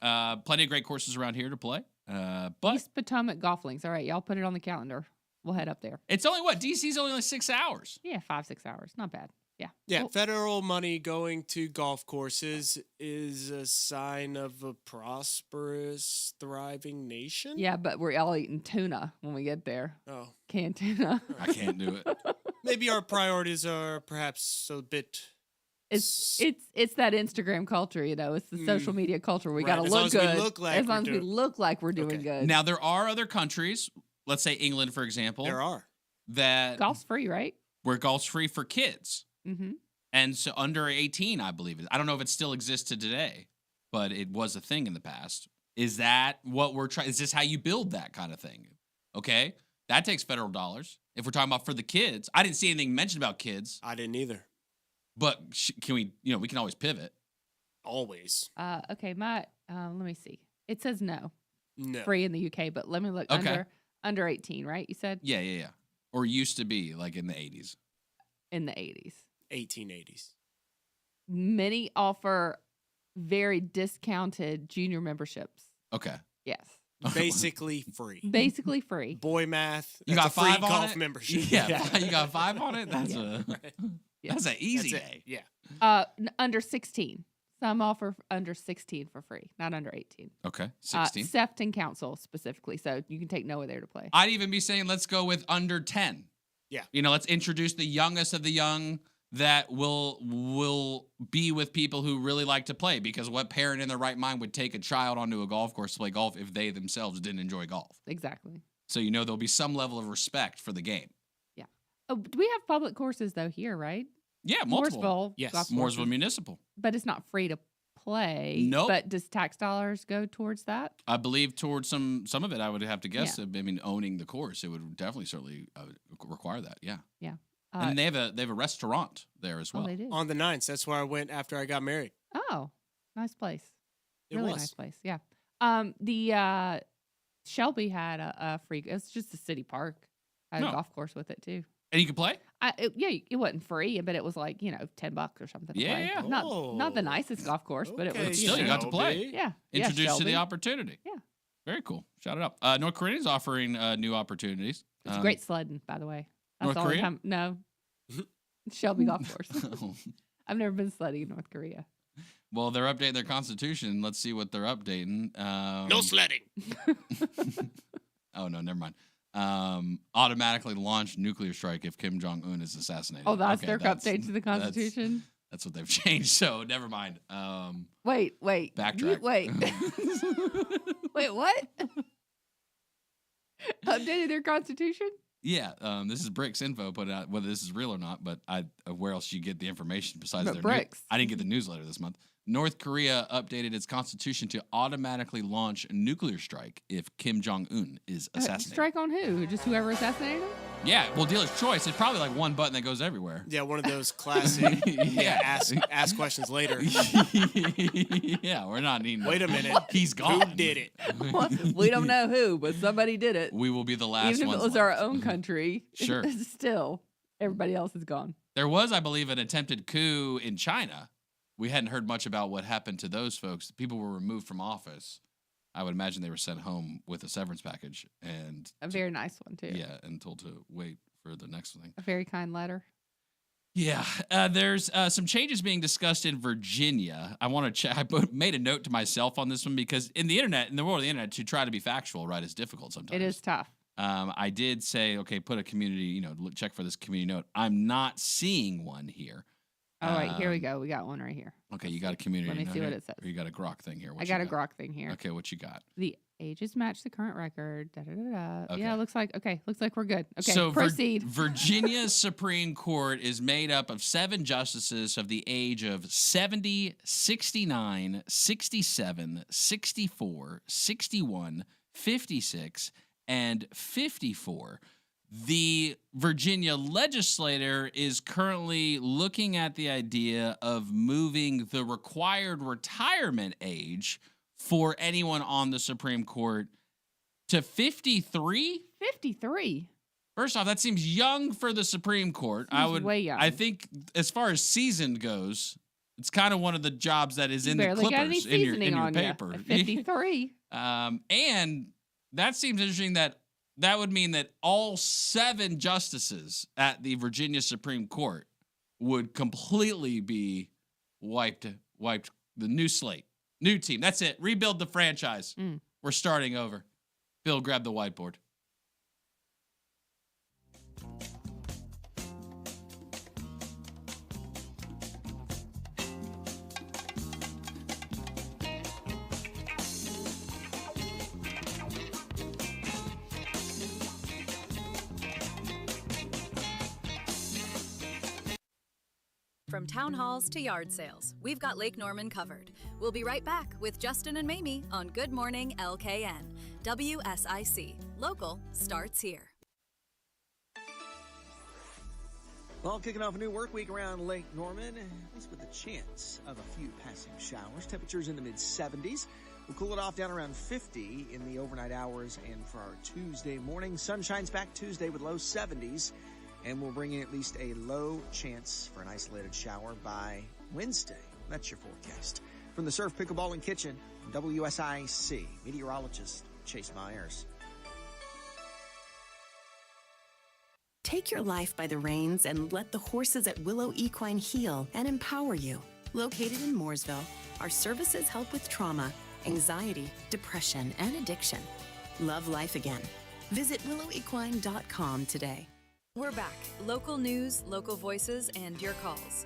Plenty of great courses around here to play. But East Potomac Golf Links. All right, y'all put it on the calendar. We'll head up there. it's only DC's only like 6 hours. Yeah, 5-6 hours. Not bad. Yeah. Yeah, Well, federal money going to golf courses is a sign of a prosperous, thriving nation. yeah, but we're all eating tuna when we get there. Oh, Canned tuna. I can't do it. maybe our priorities are perhaps a bit. It's that Instagram culture, It's the social media culture. We Right, got to as look long as we good. look like as we're long as we doing- look like we're doing Okay. good. Now, there are other countries, let's say England, for example. There are. That Golf's free, right? where golf's free for kids. Mm-hmm. And so under 18, I believe. I don't know if it still exists today, but it was a thing in the past. Is that what we're trying? Is this how you build that kind of thing? Okay. That takes federal dollars. If we're talking about for the kids, I didn't see anything mentioned about kids. I didn't either. But can we? We can always pivot. Always. Okay, let me see. It says no. No. Free in the UK, but let me look. Okay. Under 18, right? You said? Yeah. Or used to be like in the 80s. In the 80s. 1880s. Many offer very discounted junior memberships. Okay. Yes. Basically free. Basically free. Boy math. You that's got a free 5 on golf it? membership. Yeah. You got 5 on it? That's Yeah. that's an easy That's it. day. Yeah. Under 16. Some offer under 16 for free, not under 18. Okay. 16. Sefton Council specifically, so you can take Noah there to play. I'd even be saying let's go with under 10. Yeah. Let's introduce the youngest of the young that will be with people who really like to play, because what parent in their right mind would take a child onto a golf course to play golf if they themselves didn't enjoy golf? Exactly. So there'll be some level of respect for the game. Yeah. Oh, do we have public courses though here, right? Yeah, multiple. Mooresville. Yes. golf Mooresville courses. Municipal. But it's not free to play. Nope. But does tax dollars go towards that? I believe towards some of it, I would have to guess. I mean, owning the course, it would certainly require that. Yeah. Yeah. And they have a restaurant there as well. Oh, they do. On the 9th. That's where I went after I got married. Oh, nice place. It Really was. nice place. Yeah. The Shelby had a free. It's just a city park. Had No. a golf course with it too. And you can play? It wasn't free, but it was like $10 or something. To Yeah, play. yeah. Not the nicest golf course, but it Okay, was. Still, you got to play. Yeah. Introduced to Shelby. the opportunity. Yeah. Very cool. Shout it out. North Korea's offering new opportunities. It's great sledding, by the way. North all the Korea? time. No. Shelby Golf Course. I've never been sledding in North Korea. Well, they're updating their constitution. Let's see what they're updating. No sledding. Oh, no, never mind. Automatically launch nuclear strike if Kim Jong-un is assassinated. Oh, that's Okay, their update to the Constitution? That's what they've changed, so never mind. Wait. Backtrack. Wait, what? Updated their Constitution? Yeah, this is Bricks info, put out whether this is real or not, but where else you get the information besides But their Bricks. I didn't get the newsletter this month. North Korea updated its constitution to automatically launch a nuclear strike if Kim Jong-un is assassinated. Strike on who? Just whoever assassinated him? Yeah, well, dealer's choice. It's probably like one button that goes everywhere. Yeah, one of those classic. Yeah. Ask questions later. Yeah, we're not needing. Wait a minute. He's gone. Who did it? Well, we don't know who, but somebody did it. We will be the last Even if ones it was left. our own country, Sure. still, everybody else is gone. There was, I believe, an attempted coup in China. We hadn't heard much about what happened to those folks. People were removed from office. I would imagine they were sent home with a severance package and A very nice one, too. yeah, and told to wait for the next thing. A very kind letter. Yeah, there's some changes being discussed in Virginia. I want to check. Made a note to myself on this one because in the world of the internet, to try to be factual, right, is difficult sometimes. It is tough. I did say, okay, put a community, check for this community note. I'm not seeing one here. Oh, wait, here we go. We got one right here. Okay, you got a community Let me note see what here? it says. Or you got a grok thing here? I got a grok thing here. Okay, what you got? The ages match the current record. Da, da, da, da. Okay. Yeah, looks like we're good. Okay, So proceed. Virginia's Supreme Court is made up of 7 justices of the age of 70, 69, 67, 64, 61, 56, and 54. The Virginia legislature is currently looking at the idea of moving the required retirement age for anyone on the Supreme Court to 53. 53. First off, that seems young for the Supreme Court. Seems way young. I think as far as seasoned goes, it's kind of one of the jobs that is in the Barely got any clippers in your seasoning on ya. paper. At 53. And that seems interesting that would mean that all 7 justices at the Virginia Supreme Court would completely be wiped the new slate, new team. That's it. Rebuild the franchise. We're starting over. Bill, grab the whiteboard. From town halls to yard sales, we've got Lake Norman covered. We'll be right back with Justin and Mamie on Good Morning LKN. WSIC. Local starts here. Well, kicking off a new work week around Lake Norman, at least with a chance of a few passing showers. Temperatures in the mid-70s. We'll cool it off down around 50 in the overnight hours. And for our Tuesday morning, sun shines back Tuesday with low 70s. And we'll bring in at least a low chance for an isolated shower by Wednesday. That's your forecast. From the Surf, Pickleball, and Kitchen, WSIC, meteorologist Chase Myers. Take your life by the reins and let the horses at Willow Equine heal and empower you. Located in Mooresville, our services help with trauma, anxiety, depression, and addiction. Love life again. Visit willowequine.com today. We're back. Local news, local voices, and your calls.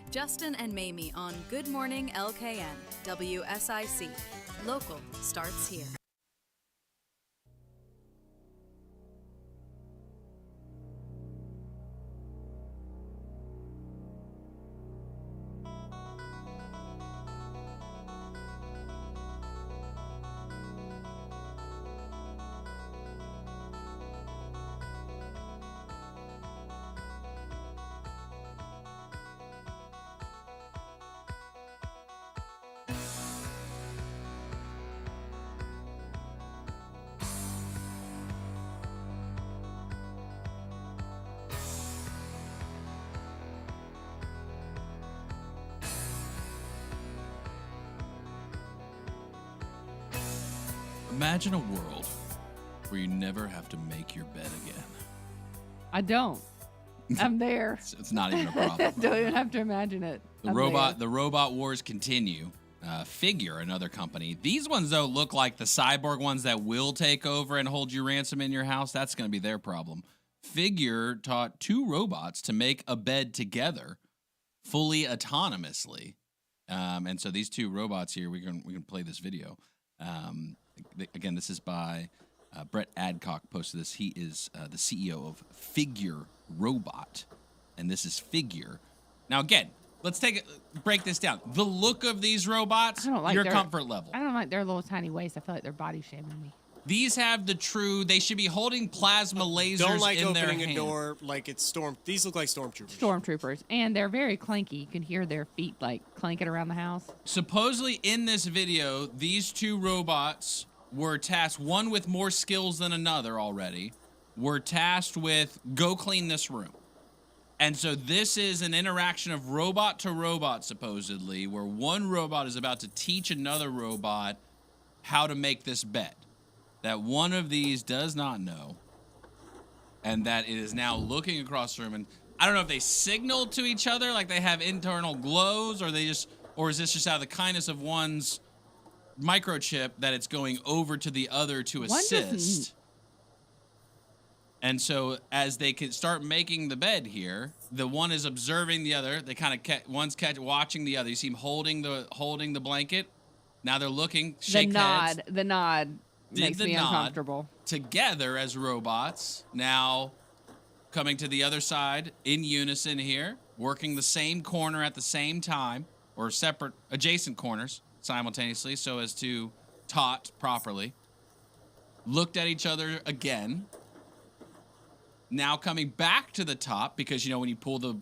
Justin and Mamie on Good Morning LKN, WSIC. Local starts here. Imagine a world where you never have to make your bed again. I don't. I'm there. It's not even a problem. Don't even have to imagine it. The I'm robot wars continue. Figure, another company. These ones, though, look like the cyborg ones that will take over and hold you ransom in your house. That's going to be their problem. Figure taught 2 robots to make a bed together, fully autonomously. And so these 2 robots here, we can play this video. Again, this is by Brett Adcock. Posted this. He is the CEO of Figure Robot, and this is Figure. Now, again, let's break this down. The look of these robots, I don't like your their comfort level. I don't like their little tiny waist. I feel like they're body shaming me. These have the true. They should be holding plasma lasers Don't like in their opening a hand. door like it's storm. These look like stormtroopers. Stormtroopers, and they're very clanky. You can hear their feet like clanking around the house. Supposedly, in this video, these 2 robots were tasked, one with more skills than another already, were tasked with go clean this room. And so this is an interaction of robot to robot, supposedly, where one robot is about to teach another robot how to make this bed that one of these does not know, and that it is now looking across the room. And I don't know if they signal to each other like they have internal glows, or is this just out of the kindness of one's microchip that it's going over to the other to assist. And so as they can start making the bed here, the one is observing the other. They kind of watching the other. You see him holding the blanket. Now they're looking, shake heads. The nod makes me uncomfortable. Together as robots, now coming to the other side in unison here, working the same corner at the same time, or separate adjacent corners simultaneously so as to taut properly. Looked at each other again. Now coming back to the top, because, when you pull the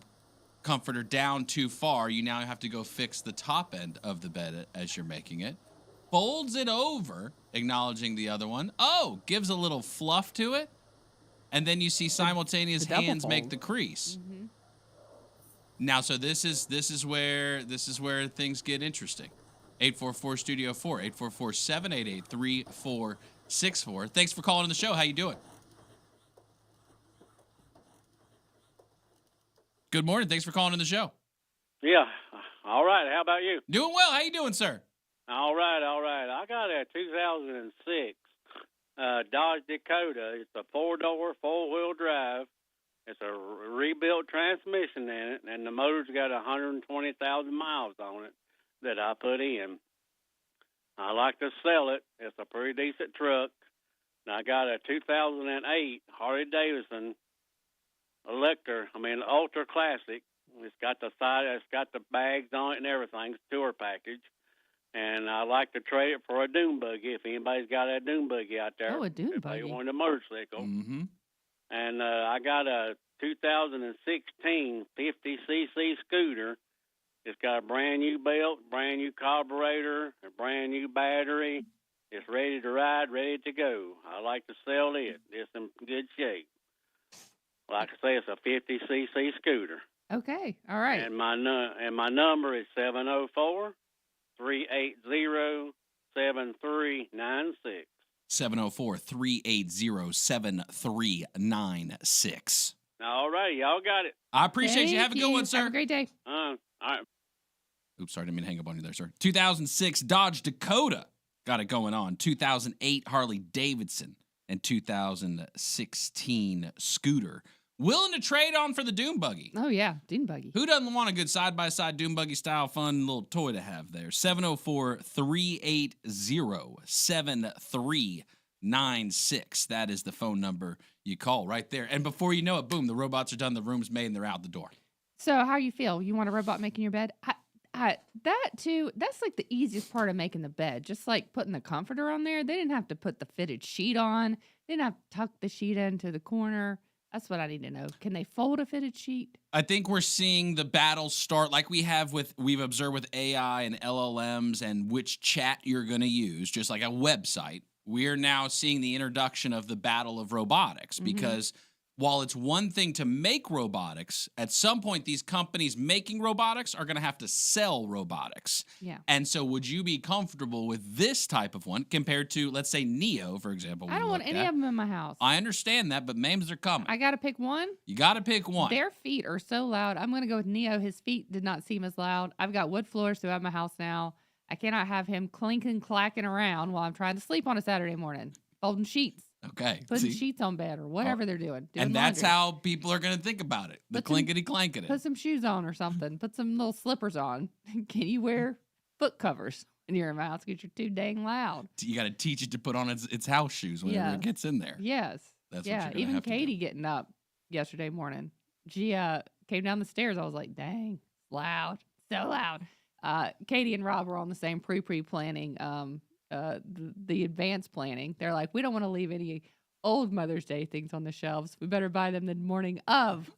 comforter down too far, you now have to go fix the top end of the bed as you're making it. Folds it over, acknowledging the other one. Oh, gives a little fluff to it. And then you see simultaneous hands make the crease. Mm-hmm. Now, so this is where things get interesting. 844-STUDIO-4, 844-788-3464. Thanks for calling the show. How you doing? Good morning. Thanks for calling in the show. Yeah. All right. How about you? Doing well. How you doing, sir? All right. I got a 2006 Dodge Dakota. It's a 4-door, 4-wheel drive. It's a rebuilt transmission in it, and the motor's got 120,000 miles on it that I put in. I like to sell it. It's a pretty decent truck. And I got a 2008 Harley-Davidson Ultra Classic. It's got the bags on it and everything. It's a tour package. And I like to trade it for a dune buggy if anybody's got a dune buggy out there. Oh, a dune if buggy. they want a motorcycle. Mm-hmm. And I got a 2016 50cc scooter. It's got a brand new belt, brand new carburetor, a brand new battery. It's ready to ride, ready to go. I like to sell it. It's in good shape. Like I say, it's a 50cc scooter. Okay. All right. And my number is 704-380-7396. 704-380-7396. All right, y'all got it. I appreciate you. Have a good one, sir. Have a great day. All right. Oops, sorry, I didn't mean to hang up on you there, sir. 2006 Dodge Dakota got it going on. 2008 Harley Davidson and 2016 Scooter. Willing to trade on for the Dune Buggy. Oh, yeah. Dune Buggy. Who doesn't want a good side-by-side Dune Buggy style fun little toy to have there? 704-380-7396. That is the phone number you call right there. And before you know it, boom, the robots are done, the room's made, and they're out the door. So how you feel? You want a robot making your bed? That too, that's like the easiest part of making the bed. Just like putting the comforter on there. They didn't have to put the fitted sheet on. They didn't have to tuck the sheet into the corner. That's what I need to know. Can they fold a fitted sheet? I think we're seeing the battle start like we've observed with AI and LLMs and which chat you're going to use, just like a website. We're now seeing the introduction of the battle of robotics because while it's one thing to make robotics, at some point these companies making robotics are going to have to sell robotics. Yeah. And so would you be comfortable with this type of one compared to, let's say, Neo, for example? I don't want any of them in my house. I understand that, but memes are coming. I got to pick one? You got to pick one. Their feet are so loud. I'm going to go with Neo. His feet did not seem as loud. I've got wood floors throughout my house now. I cannot have him clinking, clacking around while I'm trying to sleep on a Saturday morning. Folding sheets. Okay. Putting sheets on bed or whatever they're doing. And that's laundry. how people are going to think about it. The clinkety-clankety. Put some shoes on or something. Put some little slippers on. Can you wear foot covers when you're in my house because you're too dang loud? You got to teach it to put on its house shoes whenever it gets in there. Yes. That's what you're gonna even have to do. Katie getting up yesterday morning. She came down the stairs. I was like, dang, loud. So loud. Katie and Rob were on the same pre-planning, the advanced planning. They're like, we don't want to leave any old Mother's Day things on the shelves. We better buy them the morning of.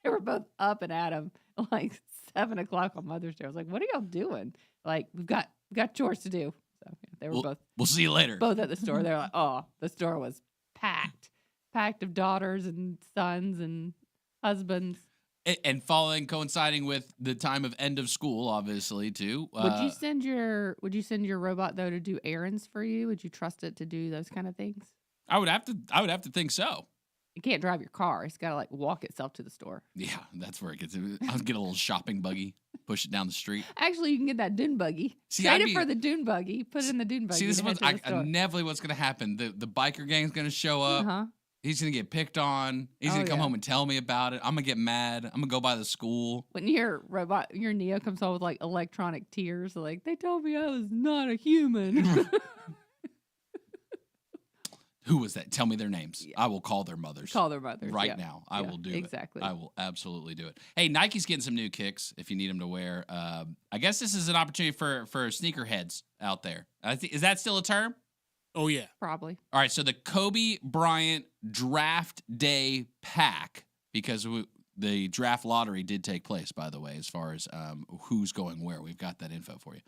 They were both up and at 'em like 7 o'clock on Mother's Day. I was like, what are y'all doing? Like, we've got chores to do. So they were We'll see you later. both at the store. They're like, oh, the store was packed of daughters and sons and husbands. And coinciding with the time of end of school, obviously, too. Would you send your robot though to do errands for you? Would you trust it to do those kind of things? I would have to think so. It can't drive your car. It's got to like walk itself to the store. Yeah, that's where it gets. I'll get a little shopping buggy, push it down the street. Actually, you can get that dune buggy. Trade it for the dune buggy. Put it in the dune buggy. See, this is and head to the store. inevitably what's going to happen. The biker gang's going to show up. Uh-huh. He's going to get picked on. He's going to come home and tell me about it. I'm going to get mad. I'm going to go by the school. When your Neo comes home with like electronic tears, like, they told me I was not a human. Who was that? Tell me their names. Yeah. I will call their mothers. Call their mothers. Right now. I will do it. Exactly. I will absolutely do it. Hey, Nike's getting some new kicks if you need them to wear. I guess this is an opportunity for sneakerheads out there. Is that still a term? Oh, yeah. Probably. All right, so the Kobe Bryant Draft Day Pack, because the draft lottery did take place, by the way, as far as who's going where. We've got that info for you.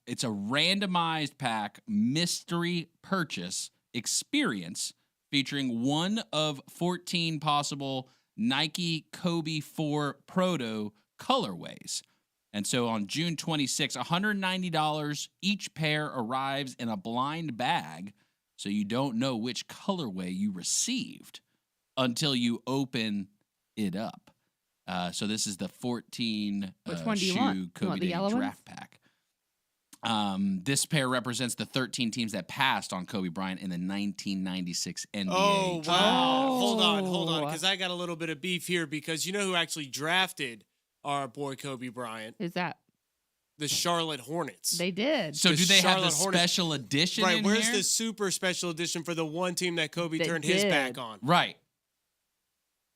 It's a randomized pack mystery purchase experience featuring one of 14 possible Nike Kobe 4 Proto colorways. And so on June 26, $190 each pair arrives in a blind bag, so you don't know which colorway you received until you open it up. So this is the 14 Which one do you shoe want? Kobe the Day yellow draft pack. This pair represents the 13 teams that passed on Kobe Bryant in the 1996 NBA Oh, draft. wow. Hold on, because I got a little bit of beef here because you know who actually drafted our boy Kobe Bryant? Who's that? The Charlotte Hornets. They did. So do they have the Charlotte Hornets. special edition Right, in where's here? the super special edition for the one team that Kobe They turned his did. back on? Right.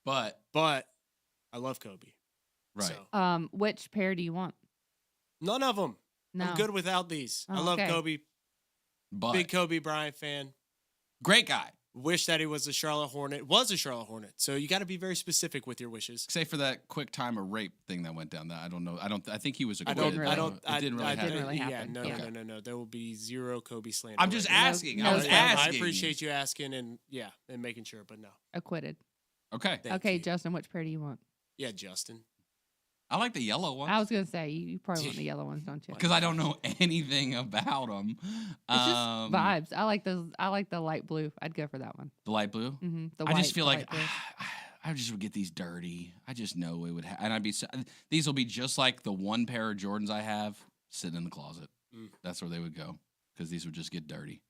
But I love Kobe. right. So, Which pair do you want? none of them. No. I'm good without these. I Oh, love okay. Kobe. But Big Kobe Bryant fan. great guy. wish that he was a Charlotte Hornet. So you got to be very specific with your wishes. Say for that quick time of rape thing that went down. That I don't know. I think he was I acquitted. don't. It didn't really happen. Yeah, no, Okay. no. There will be zero Kobe slander. I'm just asking. No, I was no, asking. I appreciate you asking and making sure, but no. Acquitted. Okay. Okay, Justin, which pair do you want? Yeah, Justin. I like the yellow one. I was gonna say you probably want the yellow ones, don't you? Because I don't know anything about them. It's just vibes. I like those. I like the light blue. I'd go for that one. The light blue. Mm-hmm. I just feel like I just would get these dirty. I just know it would, and I'd be. These will be just like the one pair of Jordans I have sitting in the closet. That's where they would go because these would just get dirty.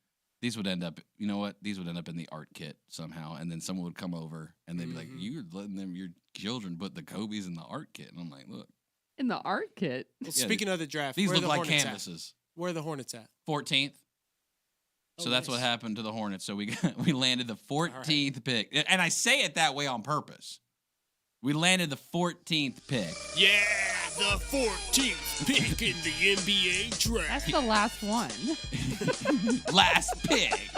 These would end up. You know what? These would end up in the art kit somehow, and then someone would come over and they'd be like, "You're letting your children put the Kobe's in the art kit," and I'm like, "Look." In the art kit. Well, speaking of the draft, these where look are the like Hornets canvases. At? Where are the Hornets at? 14th. So that's what nice. happened to the Hornets. So we landed the 14th pick, and I say it that way on purpose. We landed the 14th pick. Yeah, the 14th pick in the NBA draft. That's the last one. Last pick.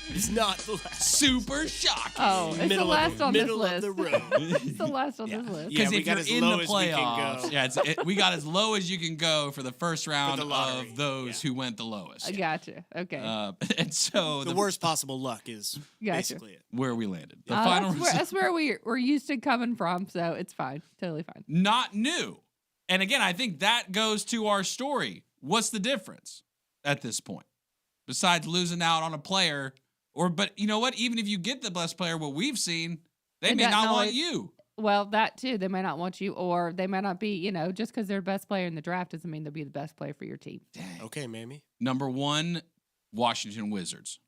It's not the last. Super shocking. Oh, it's the last on this middle list. of the road. It's the last on this list. Because we if got you're as in low the as we can playoffs, go. we got as low as you can go for the first round lottery. of those who went the lowest. I gotcha. Okay. And so The worst possible luck is Gotcha. basically it. where we landed. The final that's where we're used to coming from, so it's fine. Totally fine. not new. And again, I think that goes to our story. What's the difference at this point? Besides losing out on a player, but you know what? Even if you get the best player, what we've seen, they may not want you. Well, that too. They may not want you, or they may not be, just because they're the best player in the draft doesn't mean they'll be the best player for your team. Okay, Mamie. Number 1, Washington Wizards.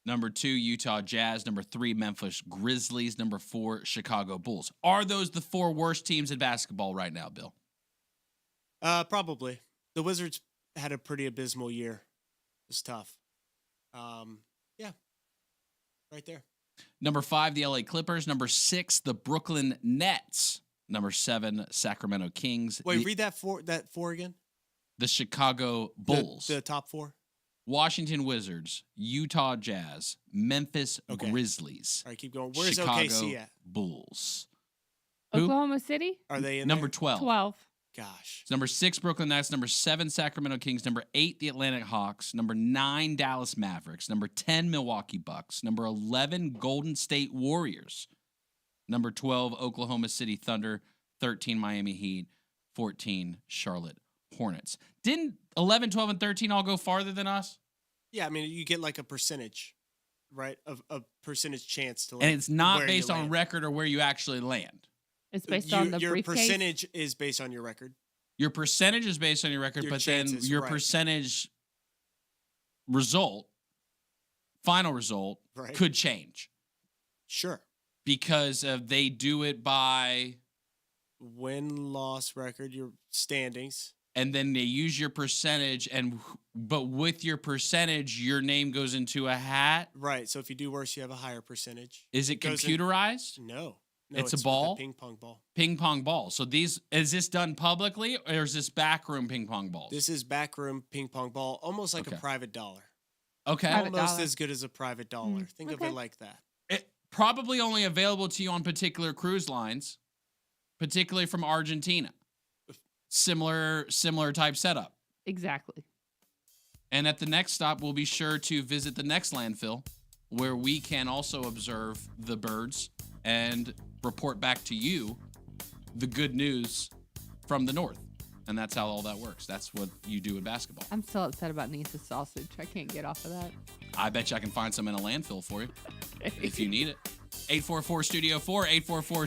Number 2, Utah Jazz. Number 3, Memphis Grizzlies. Number 4, Chicago Bulls. Are those the 4 worst teams in basketball right now, Bill? Probably. The Wizards had a pretty abysmal year. It's tough. Yeah. Right there. Number 5, the LA Clippers. Number 6, the Brooklyn Nets. Number 7, Sacramento Kings. Wait, read that four again. The Chicago Bulls. The top 4. Washington Wizards, Utah Jazz, Memphis Grizzlies. All right, keep going. Where's Chicago OKC at? Bulls. Oklahoma City? Are they in Number there? 12. 12. Gosh. It's number 6, Brooklyn Nets. Number 7, Sacramento Kings. Number 8, the Atlantic Hawks. Number 9, Dallas Mavericks. Number 10, Milwaukee Bucks. Number 11, Golden State Warriors. Number 12, Oklahoma City Thunder. 13, Miami Heat. 14, Charlotte Hornets. Didn't 11, 12, and 13 all go farther than us? Yeah, I mean, you get like a percentage, right? Of a percentage chance to. And it's not where based you on land. record or where you actually land. It's based on the your briefcase? percentage is based on your record. Your percentage is based on your record, Your but then chances, your right. percentage final result, Right. could change Sure. because they do it by, Win-loss record, your standings. and then they use your percentage, but with your percentage, your name goes into a hat. Right. So if you do worse, you have a higher percentage. Is it goes in- computerized? No. It's a with ball? ping pong ball. Ping pong ball. So is this done publicly or is this backroom ping pong balls? This is backroom ping pong ball, almost like a Okay. private dollar. Okay. Almost as good as a private dollar. Think of it like that. Probably only available to you on particular cruise lines, particularly from Argentina. Similar type setup. Exactly. And at the next stop, we'll be sure to visit the next landfill where we can also observe the birds and report back to you the good news from the north. And that's how all that works. That's what you do in basketball. I'm still upset about Nisa's sausage. I can't get off of that. I bet you I can find some in a landfill for you if you need it. 844-STUDIO-4,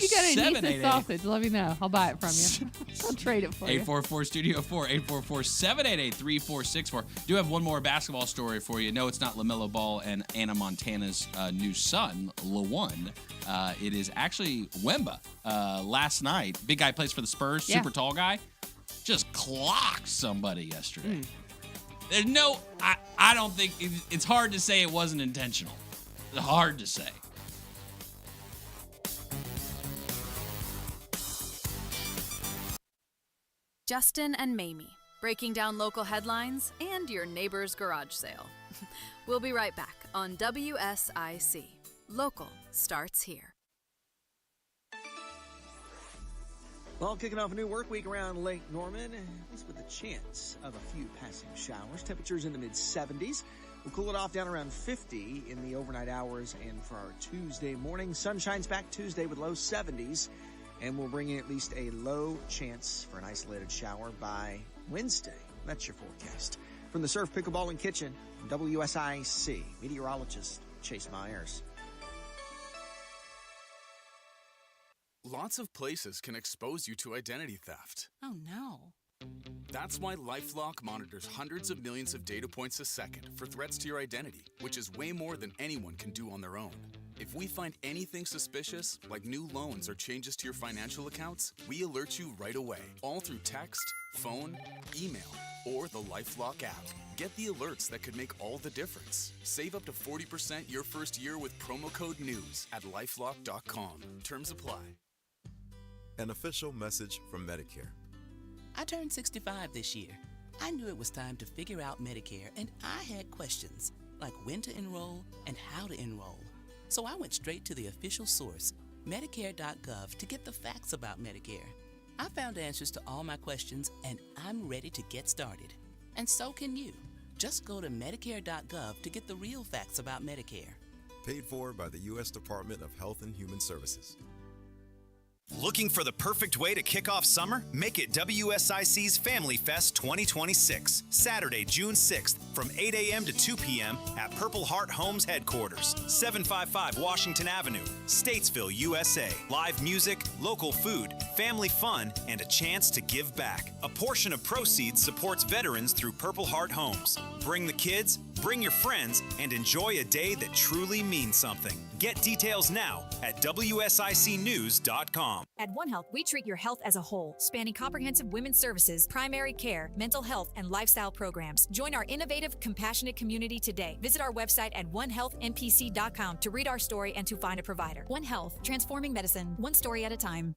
You got a Nisa's 844-788. sausage. Let me know. I'll buy it from you. I'll trade it for you. 844-STUDIO-4, 844-788-3464. Do have one more basketball story for you. No, it's not LaMelo Ball and Anna Montana's new son, LaJuan. It is actually Wemba. Last night, big guy plays for the Spurs, super tall guy, just clocked somebody yesterday. There's I don't think, it's hard to say it wasn't intentional. It's hard to say. Justin and Mamie, breaking down local headlines and your neighbor's garage sale. We'll be right back on WSIC. Local starts here. Well, kicking off a new work week around Lake Norman, at least with a chance of a few passing showers. Temperatures in the mid-70s. We'll cool it off down around 50 in the overnight hours. And for our Tuesday morning, sun shines back Tuesday with low 70s. And we'll bring in at least a low chance for an isolated shower by Wednesday. That's your forecast. From the Surf, Pickleball, and Kitchen, WSIC, meteorologist Chase Myers. Lots of places can expose you to identity theft. Oh, no. That's why LifeLock monitors hundreds of millions of data points a second for threats to your identity, which is way more than anyone can do on their own. If we find anything suspicious, like new loans or changes to your financial accounts, we alert you right away, all through text, phone, email, or the LifeLock app. Get the alerts that could make all the difference. Save up to 40% your first year with promo code NEWS at LifeLock.com. Terms apply. An official message from Medicare. I turned 65 this year. I knew it was time to figure out Medicare, and I had questions, like when to enroll and how to enroll. So I went straight to the official source, Medicare.gov, to get the facts about Medicare. I found answers to all my questions, and I'm ready to get started. And so can you. Just go to Medicare.gov to get the real facts about Medicare. Paid for by the U.S. Department of Health and Human Services. Looking for the perfect way to kick off summer? Make it WSIC's Family Fest 2026, Saturday, June 6th, from 8 a.m. to 2 p.m. at Purple Heart Homes headquarters, 755 Washington Avenue, Statesville, USA. Live music, local food, family fun, and a chance to give back. A portion of proceeds supports veterans through Purple Heart Homes. Bring the kids, bring your friends, and enjoy a day that truly means something. Get details now at WSICnews.com. At One Health, we treat your health as a whole, spanning comprehensive women's services, primary care, mental health, and lifestyle programs. Join our innovative, compassionate community today. Visit our website at onehealthnpc.com to read our story and to find a provider. One Health, transforming medicine, one story at a time.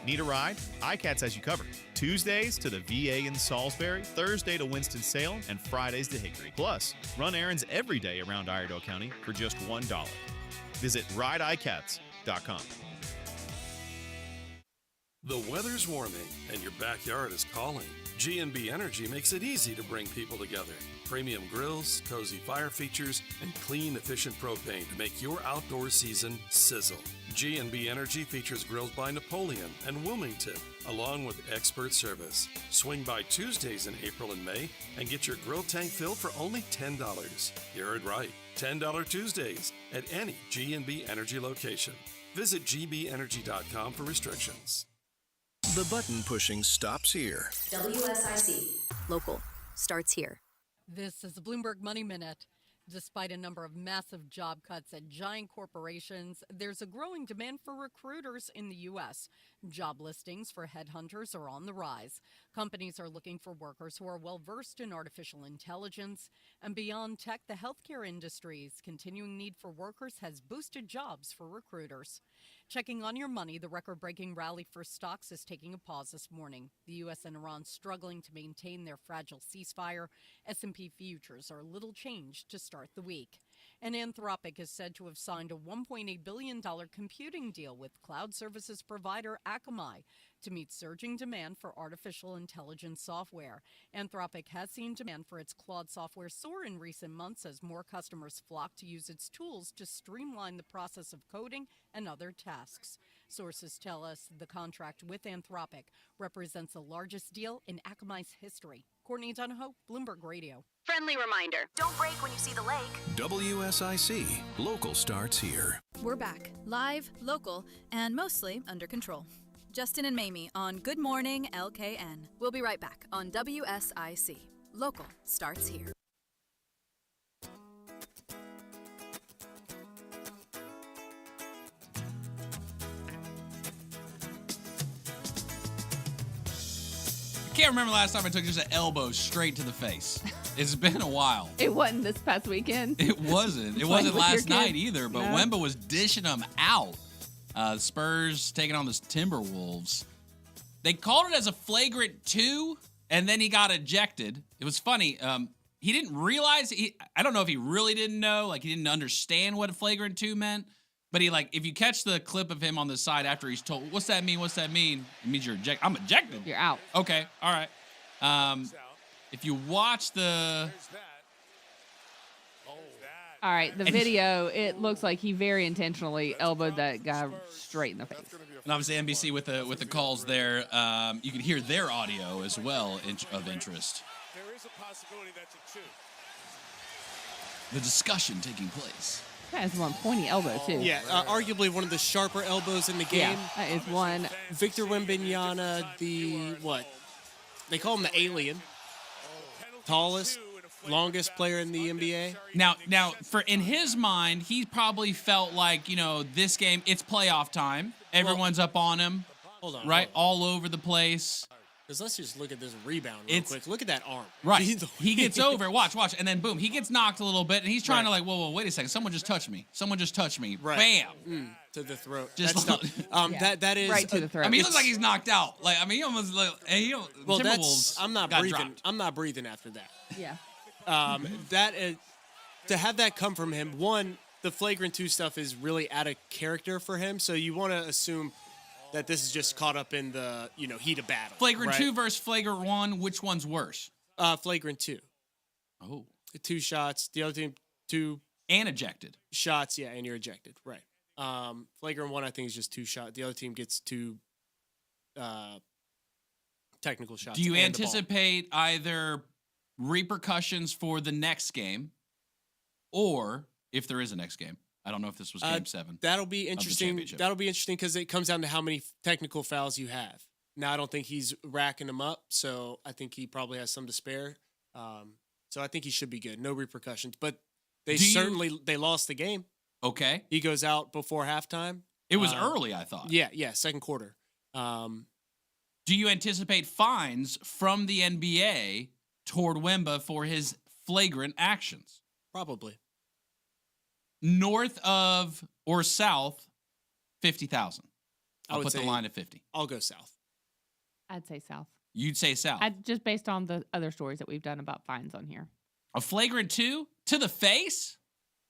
Need a ride? ICATS has you covered. Tuesdays to the VA in Salisbury, Thursday to Winston-Salem, and Fridays to Hickory. Plus, run errands every day around Iredell County for just $1. Visit rideicats.com. The weather's warming and your backyard is calling. G&B Energy makes it easy to bring people together. Premium grills, cozy fire features, and clean, efficient propane to make your outdoor season sizzle. G&B Energy features grills by Napoleon and Wilmington, along with expert service. Swing by Tuesdays in April and May and get your grill tank filled for only $10. You heard right, $10 Tuesdays at any G&B Energy location. Visit gbenergy.com for restrictions. The button pushing stops here. WSIC. Local starts here. This is the Bloomberg Money Minute. Despite a number of massive job cuts at giant corporations, there's a growing demand for recruiters in the U.S. Job listings for headhunters are on the rise. Companies are looking for workers who are well-versed in artificial intelligence. And beyond tech, the healthcare industry's continuing need for workers has boosted jobs for recruiters. Checking on your money, the record-breaking rally for stocks is taking a pause this morning. The U.S. and Iran struggling to maintain their fragile ceasefire. S&P futures are little changed to start the week. And Anthropic is said to have signed a $1.8 billion computing deal with cloud services provider Akamai to meet surging demand for artificial intelligence software. Anthropic has seen demand for its Claude software soar in recent months as more customers flock to use its tools to streamline the process of coding and other tasks. Sources tell us the contract with Anthropic represents the largest deal in Akamai's history. Courtney Donahoe, Bloomberg Radio. Friendly reminder, don't brake when you see the lake. WSIC. Local starts here. We're back, live, local, and mostly under control. Justin and Mamie on Good Morning LKN. We'll be right back on WSIC. Local starts here. I can't remember last time I took just an elbow straight to the face. It's been a while. It wasn't this past weekend. It wasn't. It wasn't last night either, but Wemba was dishing them out. Spurs taking on the Timberwolves. They called it as a flagrant 2, and then he got ejected. It was funny. he didn't realize. I don't know if he really didn't know. Like he didn't understand what flagrant 2 meant. But he if you catch the clip of him on the side after he's told, "What's that mean? What's that mean?" It means you're ejected. I'm ejected. You're out. Okay. All right. If you watch the. All right, the video, it looks like he very intentionally elbowed that guy straight in the face. And obviously NBC with the calls there, you can hear their audio as well of interest. There is a possibility that's a 2. The discussion taking place. That is one pointy elbow, too. Yeah, arguably one of the sharper elbows in the game. Yeah, that is one. Victor Wembanyama, they call him the alien. Tallest, longest player in the NBA. Now, in his mind, he probably felt like, this game, it's playoff time. Everyone's up on him. Hold on. Right? All over the place. Because let's just look at this rebound real quick. Look at that arm. Right. He gets over. Watch. And then, boom, he gets knocked a little bit, and he's trying to whoa, wait a second. Someone just touched me. Right. Bam. To the throat. Just that is right to the throat. I mean, he looks like he's knocked out. He almost Timberwolves. I'm not breathing. dropped. I'm not breathing after that. Yeah. That is, to have that come from him, one, the flagrant 2 stuff is really out of character for him. So you want to assume that this is just caught up in the heat of battle. Flagrant 2 versus flagrant 1. Which one's worse? Flagrant 2. Oh. 2 shots. The other team 2 and ejected shots. Yeah, and you're ejected. Right. Flagrant 1, I think, is just 2 shots. The other team gets 2 technical shots. Do you anticipate either repercussions for the next game, or if there is a next game? I don't know if this was Game 7. That'll be interesting. That'll be interesting because it comes down to how many technical fouls you have. Now, I don't think he's racking them up, so I think he probably has some to spare. So I think he should be good. No repercussions. But they they lost the game. Okay. He goes out before halftime. It was early, I thought. Yeah, second quarter. Do you anticipate fines from the NBA toward Wemba for his flagrant actions? Probably. North of or south, 50,000. I'll put the line at 50. I'll go south. I'd say south. You'd say south. Just based on the other stories that we've done about fines on here. A flagrant 2 to the face?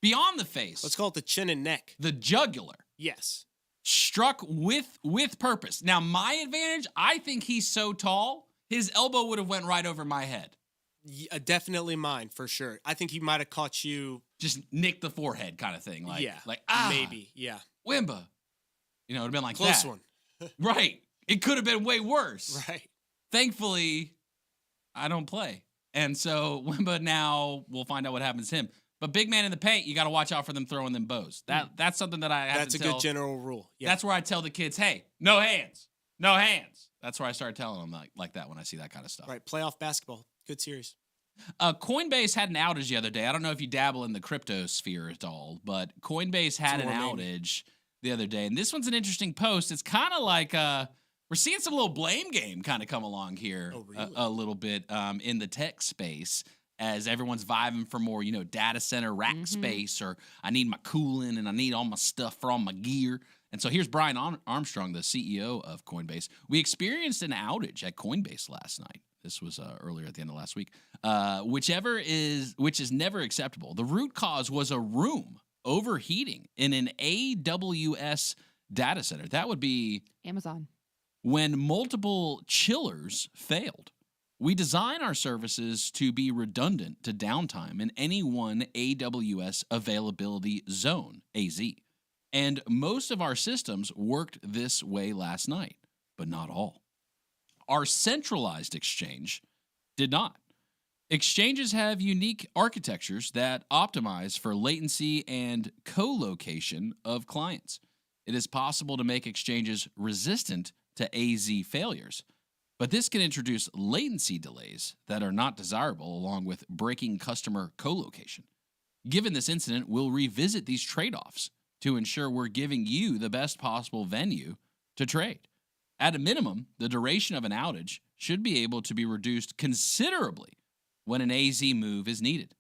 Beyond the face. Let's call it the chin and neck. The jugular. Yes. Struck with purpose. Now, my advantage, I think he's so tall, his elbow would have went right over my head. Yeah, definitely mine, for sure. I think he might have caught you. Just nicked the forehead kind of thing. Maybe, yeah. Wemba. It would have been like Close that. one. Right. It could have been way worse. Right. Thankfully, I don't play. And so Wemba now, we'll find out what happens to him. But big man in the paint, you got to watch out for them throwing them bows. That's something that I have That's to a tell. good general rule. Yeah. That's where I tell the kids, hey, no hands. No hands. That's where I start telling them like that when I see that kind of stuff. Right. Playoff basketball. Good series. Coinbase had an outage the other day. I don't know if you dabble in the crypto sphere at all, but Coinbase had an outage the other day. And this one's an interesting post. It's kind of like we're seeing some little blame game kind of come along here a little bit in the tech space as everyone's vibing for more, data center rack space, or I need my cooling and I need all my stuff for all my gear. And so here's Brian Armstrong, the CEO of Coinbase. We experienced an outage at Coinbase last night. This was earlier at the end of last week, which is never acceptable. The root cause was a room overheating in an AWS data center. That would be Amazon. When multiple chillers failed. We design our services to be redundant to downtime in any one AWS availability zone, AZ. And most of our systems worked this way last night, but not all. Our centralized exchange did not. Exchanges have unique architectures that optimize for latency and co-location of clients. It is possible to make exchanges resistant to AZ failures, but this can introduce latency delays that are not desirable, along with breaking customer co-location. Given this incident, we'll revisit these trade-offs to ensure we're giving you the best possible venue to trade. At a minimum, the duration of an outage should be able to be reduced considerably when an AZ move is needed.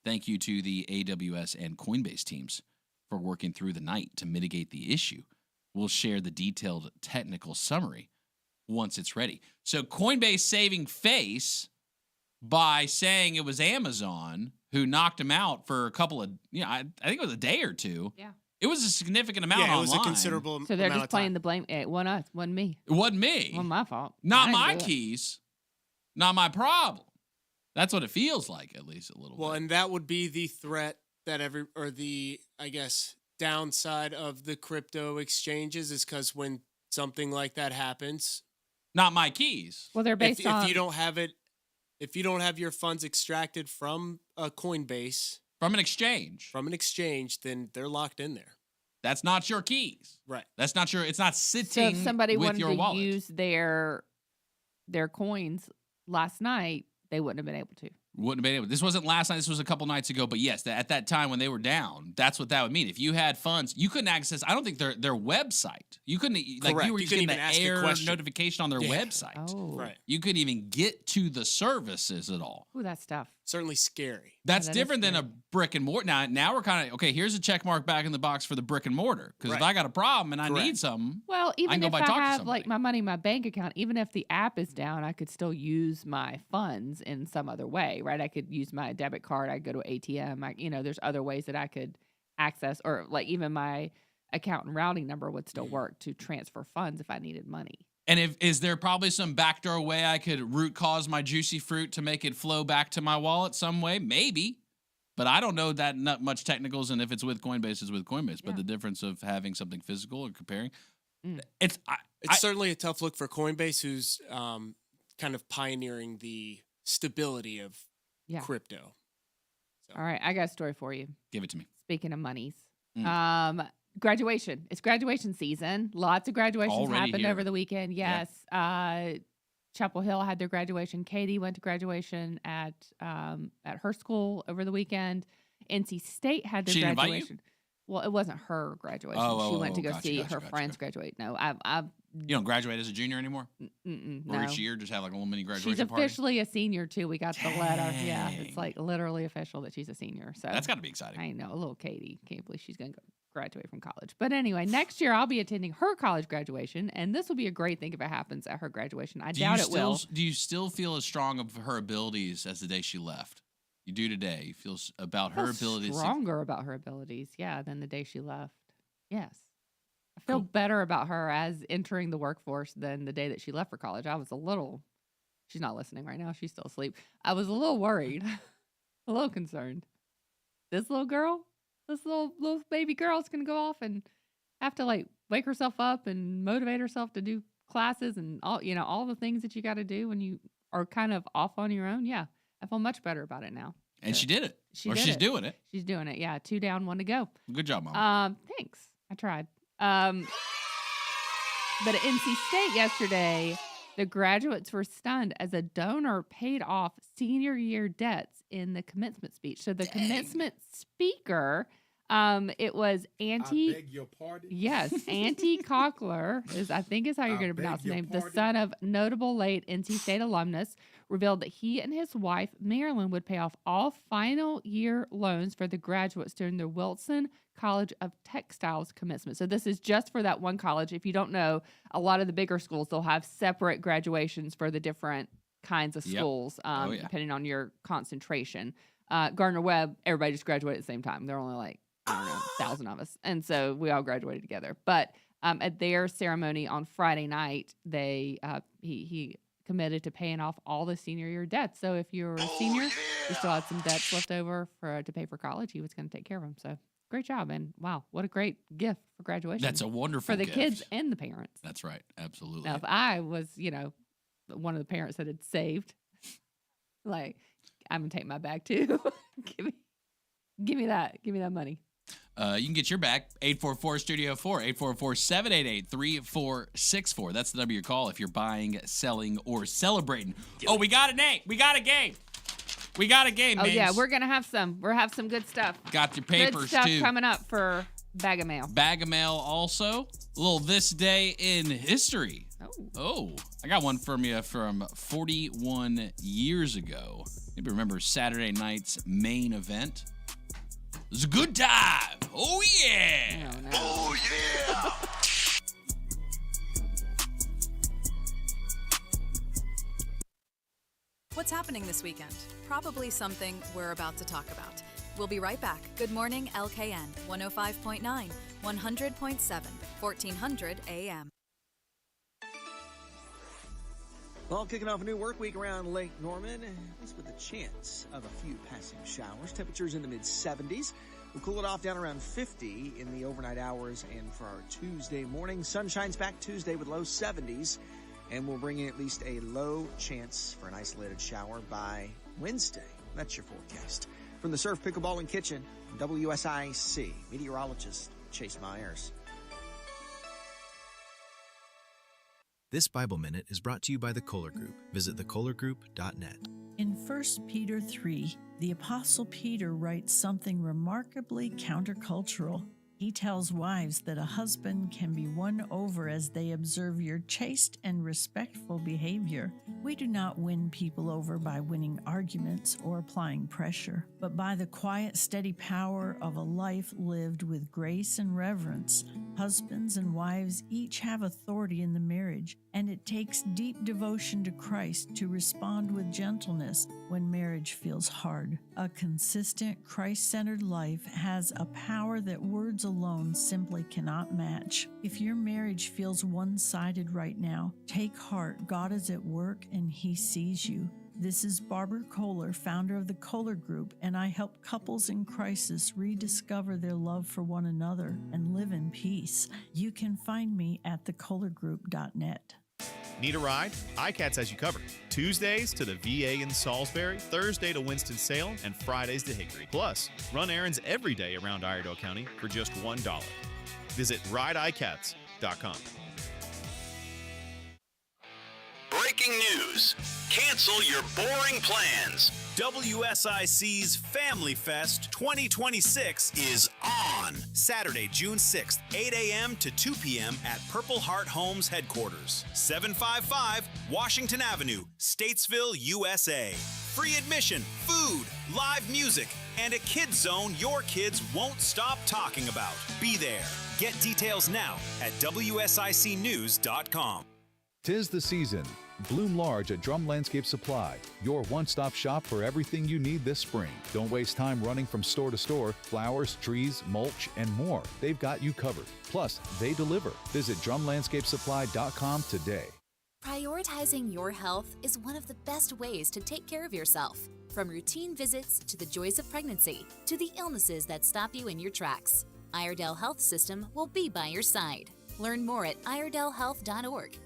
Thank you to the AWS and Coinbase teams for working through the night to mitigate the issue. We'll share the detailed technical summary once it's ready. So Coinbase saving face, by saying it was Amazon who knocked him out for a couple of, I think it was a day or two. Yeah. It was a significant amount online. It was a considerable So they're amount just of time. playing the blame. It wasn't us. Wasn't me. It wasn't me. Wasn't my fault. Not I didn't my do it. keys. Not my problem. That's what it feels like, at least a little Well, bit. and that would be the threat that I guess, downside of the crypto exchanges is because when something like that happens, not my keys. Well, they're based on. If you don't have it, if you don't have your funds extracted from a Coinbase, from an exchange, then they're locked in there. That's not your keys. Right. That's not your. It's not So sitting if somebody with wanted your to wallet. use their coins last night, they wouldn't have been able to. Wouldn't have been able. This wasn't last night. This was a couple nights ago. But yes, at that time when they were down, that's what that would mean. If you had funds, you couldn't access. I don't think their website. You couldn't like Correct. you were You just getting couldn't even the ask a error question. notification on their Yeah. website. Oh, Right. You couldn't even get to the services at all. Ooh, that's tough. Certainly scary. That's that is different than a scary. brick and mortar. Now we're kind of okay. Here's a check mark back in the box for the brick and mortar. Because if Right. I got a problem and I Correct. need something, Well, I can even go if by I talk to have somebody. like my money in my bank account, even if the app is down, I could still use my funds in some other way, right? I could use my debit card. I go to ATM. There's other ways that I could access, or like even my account and routing number would still work to transfer funds if I needed money. and is there probably some backdoor way I could root cause my juicy fruit to make it flow back to my wallet some way? Maybe. But I don't know that not much technicals, and if it's with Coinbase, it's with Coinbase. But the difference of having something physical or comparing, It's certainly a tough look for Coinbase, who's kind of pioneering the stability of Yeah. crypto. All right, I got a story for you. give it to me. Speaking of monies, Mm. graduation. It's graduation season. Lots of graduations Already happened here. over the weekend. Yeah. Yes. Chapel Hill had their graduation. Katie went to graduation at her school over the weekend. NC State had their She didn't invite you? graduation. Well, it wasn't her graduation. Oh, she went to go gotcha, see gotcha, her gotcha, friends graduate. No, I've You don't graduate as a junior anymore? no. Or each year just have like a little mini graduation She's party? officially a senior too. We got the letter. Yeah, it's like literally official that she's a senior. So That's got to be exciting. I know, a little Katie. Can't believe she's going to graduate from college. But anyway, next year I'll be attending her college graduation, and this will be a great thing if it happens at her graduation. I doubt it will. Do you still feel as strong of her abilities as the day she left? You do today. You feel about her abilities. Stronger about her abilities, yeah, than the day she left. Yes. I feel Cool. better about her as entering the workforce than the day that she left for college. I was a little, she's not listening right now. She's still asleep. I was a little worried, a little concerned. This little girl, this little baby girl is going to go off and have to like wake herself up and motivate herself to do classes and all the things that you got to do when you are kind of off on your own. Yeah. I feel much better about it now. And she did it. She's doing it. She's doing it. Yeah. 2 down, 1 to go. Good job, Mom. Thanks. I tried. But at NC State yesterday, the graduates were stunned as a donor paid off senior year debts in the commencement speech. So the commencement speaker, it was Auntie. I beg your pardon? Yes, Auntie Cockler is how you're going to pronounce the name. The son of notable late NC State alumnus revealed that he and his wife Marilyn would pay off all final year loans for the graduates during the Wilson College of Textiles commencement. So this is just for that one college. If you don't know, a lot of the bigger schools, they'll have separate graduations for the different kinds of Yep. schools, Oh, yeah. depending on your concentration. Gardner-Webb, everybody just graduated at the same time. There are only like, 1,000 of us. And so we all graduated together. But at their ceremony on Friday night, he committed to paying off all the senior year debts. So if you're a senior, you still had some debts left over to pay for college, he was going to take care of them. So great job. And wow, what a great gift for graduation. That's a wonderful for the gift. kids and the parents. That's right. Absolutely. Now, if I was, one of the parents that had saved, like, I'm going to take my bag too. Give me that money. You can get your back, 844-STUDIO-4, 844-788-3464. That's the number you call if you're buying, selling, or celebrating. Oh, we got a name. We got a game. We got a game, Oh, Migs. yeah, we're going to have some. We'll have some good stuff. Got your papers, good stuff too. coming up for Bag of Mail. Bag of mail also. A little this day in history. Oh, I got one from you from 41 years ago. Maybe remember Saturday night's main event. It was a good time. Oh, yeah. Oh, no. Oh, yeah. What's happening this weekend? Probably something we're about to talk about. We'll be right back. Good morning, LKN 105.9, 100.7, 1400 AM. Well, kicking off a new work week around Lake Norman, at least with a chance of a few passing showers. Temperatures in the mid-70s. We'll cool it off down around 50 in the overnight hours. And for our Tuesday morning, sun shines back Tuesday with low 70s. And we'll bring in at least a low chance for an isolated shower by Wednesday. That's your forecast. From the Surf, Pickleball, and Kitchen, WSIC, meteorologist Chase Myers. This Bible Minute is brought to you by the Kohler Group. Visit thekohlergroup.net. In 1 Peter 3, the Apostle Peter writes something remarkably countercultural. He tells wives that a husband can be won over as they observe your chaste and respectful behavior. We do not win people over by winning arguments or applying pressure, but by the quiet, steady power of a life lived with grace and reverence. Husbands and wives each have authority in the marriage, and it takes deep devotion to Christ to respond with gentleness when marriage feels hard. A consistent, Christ-centered life has a power that words alone simply cannot match. If your marriage feels one-sided right now, take heart. God is at work and He sees you. This is Barbara Kohler, founder of the Kohler Group, and I help couples in crisis rediscover their love for one another and live in peace. You can find me at thekohlergroup.net. Need a ride? ICATS has you covered. Tuesdays to the VA in Salisbury, Thursday to Winston-Salem, and Fridays to Hickory. Plus, run errands every day around Iredell County for just $1. Visit rideicats.com. Breaking news. Cancel your boring plans. WSIC's Family Fest 2026 is on. Saturday, June 6th, 8 a.m. to 2 p.m. at Purple Heart Homes headquarters, 755 Washington Avenue, Statesville, USA. Free admission, food, live music, and a kids zone your kids won't stop talking about. Be there. Get details now at WSICnews.com. 'Tis the season. Bloom large at Drum Landscape Supply, your one-stop shop for everything you need this spring. Don't waste time running from store to store. Flowers, trees, mulch, and more. They've got you covered. Plus, they deliver. Visit drumlandscapesupply.com today. Prioritizing your health is one of the best ways to take care of yourself. From routine visits to the joys of pregnancy to the illnesses that stop you in your tracks, Iredell Health System will be by your side. Learn more at iredellhealth.org.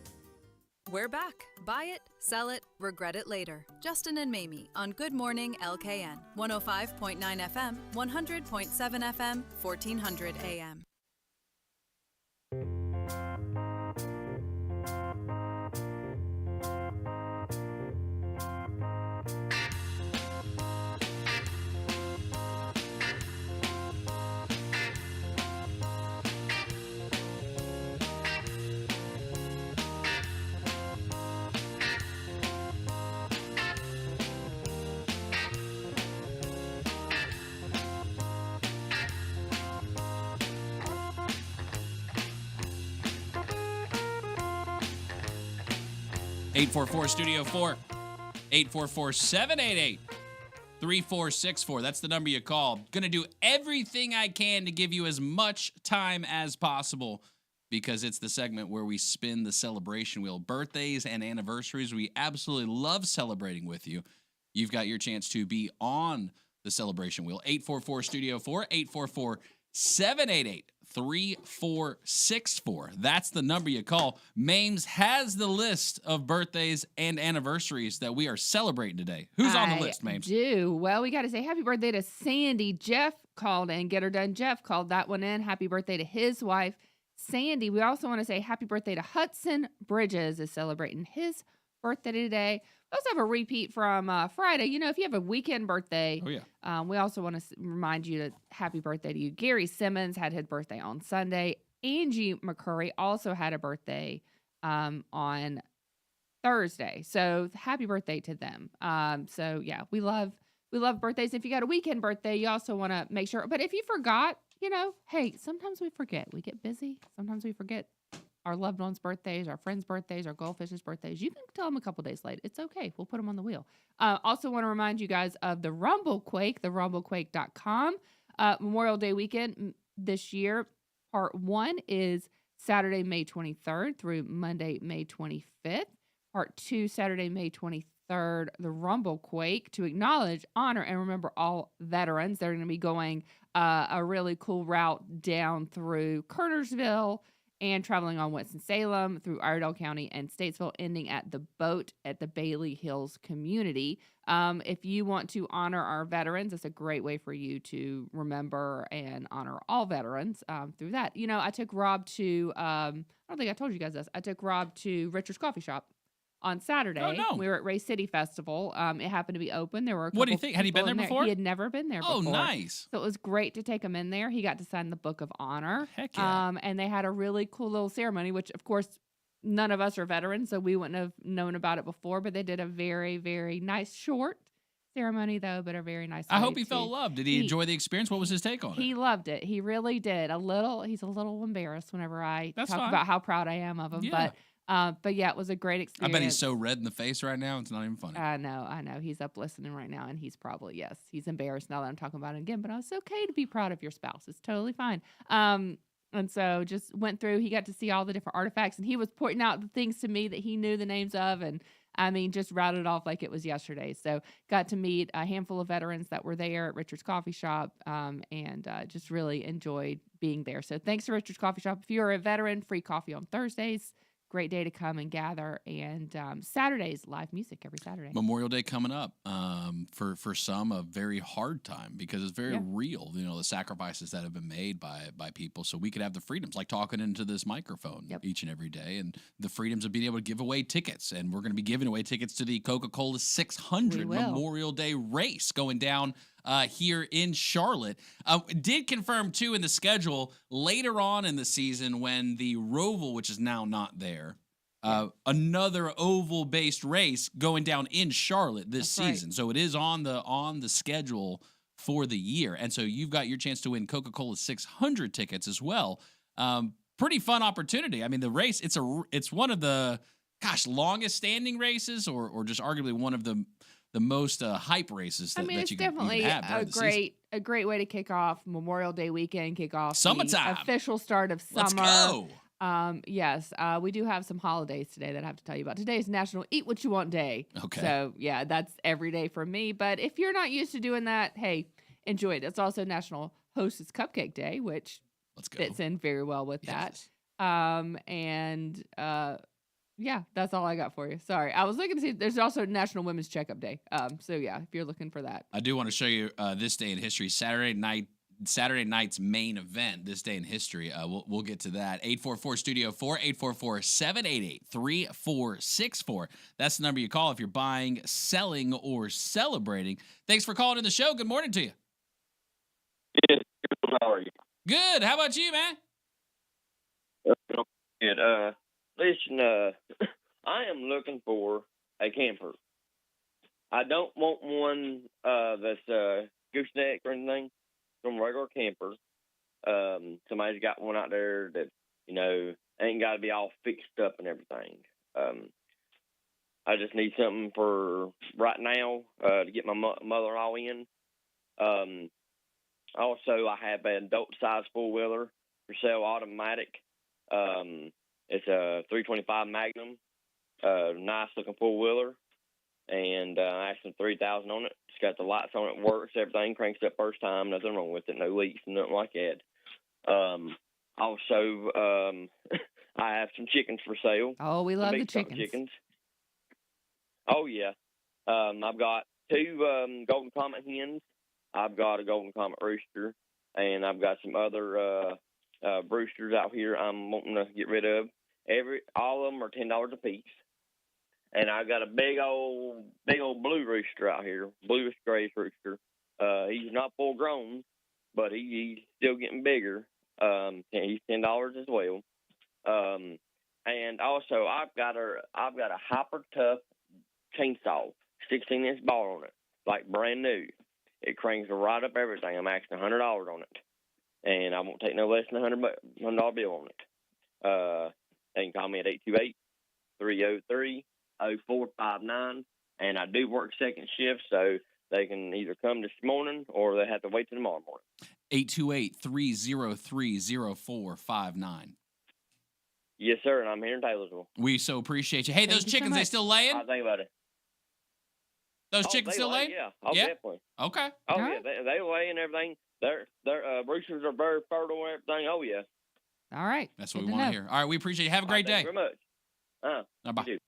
We're back. Buy it, sell it, regret it later. Justin and Mamie on Good Morning LKN 105.9 FM, 100.7 FM, 1400 AM. Studio 4, 844-788-3464. That's the number you call. Gonna do everything I can to give you as much time as possible because it's the segment where we spin the celebration wheel. Birthdays and anniversaries, we absolutely love celebrating with you. You've got your chance to be on the celebration wheel. 844 4, 844-788-3464. That's the number you call. Mames has the list of birthdays and anniversaries that we are celebrating today. Who's on the list, Mames? Well, we got to say happy birthday to Sandy. Jeff called in. Get her done. Jeff called that one in. Happy birthday to his wife, Sandy. We also want to say happy birthday to Hudson Bridges, is celebrating his birthday today. We also have a repeat from Friday. You know, if you have a weekend birthday, we also want to remind you that happy birthday to you. Gary Simmons had his birthday on Sunday. Angie McCurry also had a birthday on Thursday. So happy birthday to them. We love birthdays. If you got a weekend birthday, you also want to make sure. But if you forgot, you know, hey, sometimes we forget. We get busy. Sometimes we forget our loved ones' birthdays, our friends' birthdays, our goldfish's birthdays, you can tell them a couple days late. It's okay. We'll put them on the wheel. Also want to remind you guys of the Rumblequake, therumblequake.com. Memorial Day weekend this year. Part 1 is Saturday, May 23rd through Monday, May 25th. Part 2, Saturday, May 23rd, the Rumblequake, to acknowledge, honor, and remember all veterans. They're going to be going a really cool route down through Kernersville and traveling on Winston-Salem through Iredell County and Statesville, ending at the boat at the Bailey Hills community. If you want to honor our veterans, it's a great way for you to remember and honor all veterans through that. You know, I took Rob to, I don't think I told you guys this, I took Rob to Richard's Coffee Shop on Saturday. Oh, no. We were at Ray City Festival. It happened to be open. There were a couple What do you think? Had he been people there in before? He had never been there before. Oh, nice. So it was great to take him in there. He got to sign the Book of Honor. Heck yeah. And they had a really cool little ceremony, which, of course, none of us are veterans, so we wouldn't have known about it before. But they did a very, very nice, short ceremony, though, but a very nice I way hope he felt loved. Did he enjoy the experience? What was his take on it? He loved it. He really did. He's a little embarrassed whenever I talk fine. about how proud I am of him. Yeah. But yeah, it was a great experience. I bet he's so red in the face right now, it's not even funny. I know. He's up listening right now, and he's probably, yes, he's embarrassed now that I'm talking about it again, but it's okay to be proud of your spouse. It's totally fine. And so just went through, he got to see all the different artifacts, and he was pointing out the things to me that he knew the names of, and I mean, just routed off like it was yesterday. So got to meet a handful of veterans that were there at Richard's Coffee Shop, and just really enjoyed being there. So thanks to Richard's Coffee Shop. If you're a veteran, free coffee on Thursdays. Great day to come and gather. And Saturdays, live music every Saturday. Memorial Day coming up. For some, a very hard time because it's very real. You know, the sacrifices that have been made by people, so we could have the freedoms, like talking into this microphone each and every day, and the freedoms of being able to give away tickets. And we're going to be giving away tickets to the Coca-Cola 600 Memorial Day race going down here in Charlotte. Did confirm, too, in the schedule later on in the season when the Roval, which is now not there, another oval-based race going down in Charlotte this season. Right. So it is on the schedule for the year. And so you've got your chance to win Coca-Cola 600 tickets as well. Pretty fun opportunity. I mean, the race, it's one of the, longest standing races or just arguably one of the most hype races that, that you can have. It's definitely a great way to kick off Memorial Day weekend, kick off summertime, the official start of summer. Let's go. Yes, we do have some holidays today that I have to tell you about. Today is National Eat What You Want Day. Okay. So yeah, that's every day for me. But if you're not used to doing that, hey, enjoy it. It's also National Hostess Cupcake Day, which fits in very well with that. Yeah, that's all I got for you. Sorry. I was looking to see, there's also National Women's Checkup Day. So yeah, if you're looking for that. I do want to show you this day in history, Saturday night's main event, this day in history. We'll get to that. 844-STUDIO-4, 844-788-3464. That's the number you call if you're buying, selling, or celebrating. Thanks for calling in the show. Good morning to you. Yes, how are you? Good. How about you, man? Good. Listen, I am looking for a camper. I don't want one that's gooseneck or anything. From a regular camper. Somebody's got one out there that, ain't got to be all fixed up and everything. I just need something for right now to get my mother-in-law in. Also, I have an adult-size four-wheeler for sale, automatic. It's a 325 Magnum, nice-looking four-wheeler, and I asked them $3,000 on it. It's got the lights on it, works, everything, cranks up first time, nothing wrong with it, no leaks, nothing like that. Also, I have some chickens for sale. Oh, we love the chickens. Oh, yeah. I've got two Golden Comet hens. I've got a Golden Comet rooster, and I've got some other roosters out here I'm wanting to get rid of. All of them are $10 a piece. And I got a big old blue rooster out here, bluish grayish rooster. He's not full grown, but he's still getting bigger. And he's $10 as well. And also I've got a hyper tough chainsaw, 16-inch bar on it, like brand new. It cranks right up everything. I'm asking $100 on it, and I won't take no less than $100 bill on it. They can call me at 828-303-0459. And I do work second shift, so they can either come this morning or they have to wait till tomorrow morning. 828-303-0459. Yes, sir, and I'm here in Taylorsville. We so appreciate you. Hey, Thank those you so chickens, they much. still laying? I think about it. Those chickens they still lay, laying? Yeah. Oh, Yeah? definitely. Okay. Oh, All yeah, right. they lay and everything. Their roosters are very fertile and everything. Oh, yeah. All right. That's what Good we to want to know. hear. All right, we appreciate you. Have a great Thank day. you very much. Bye. You too.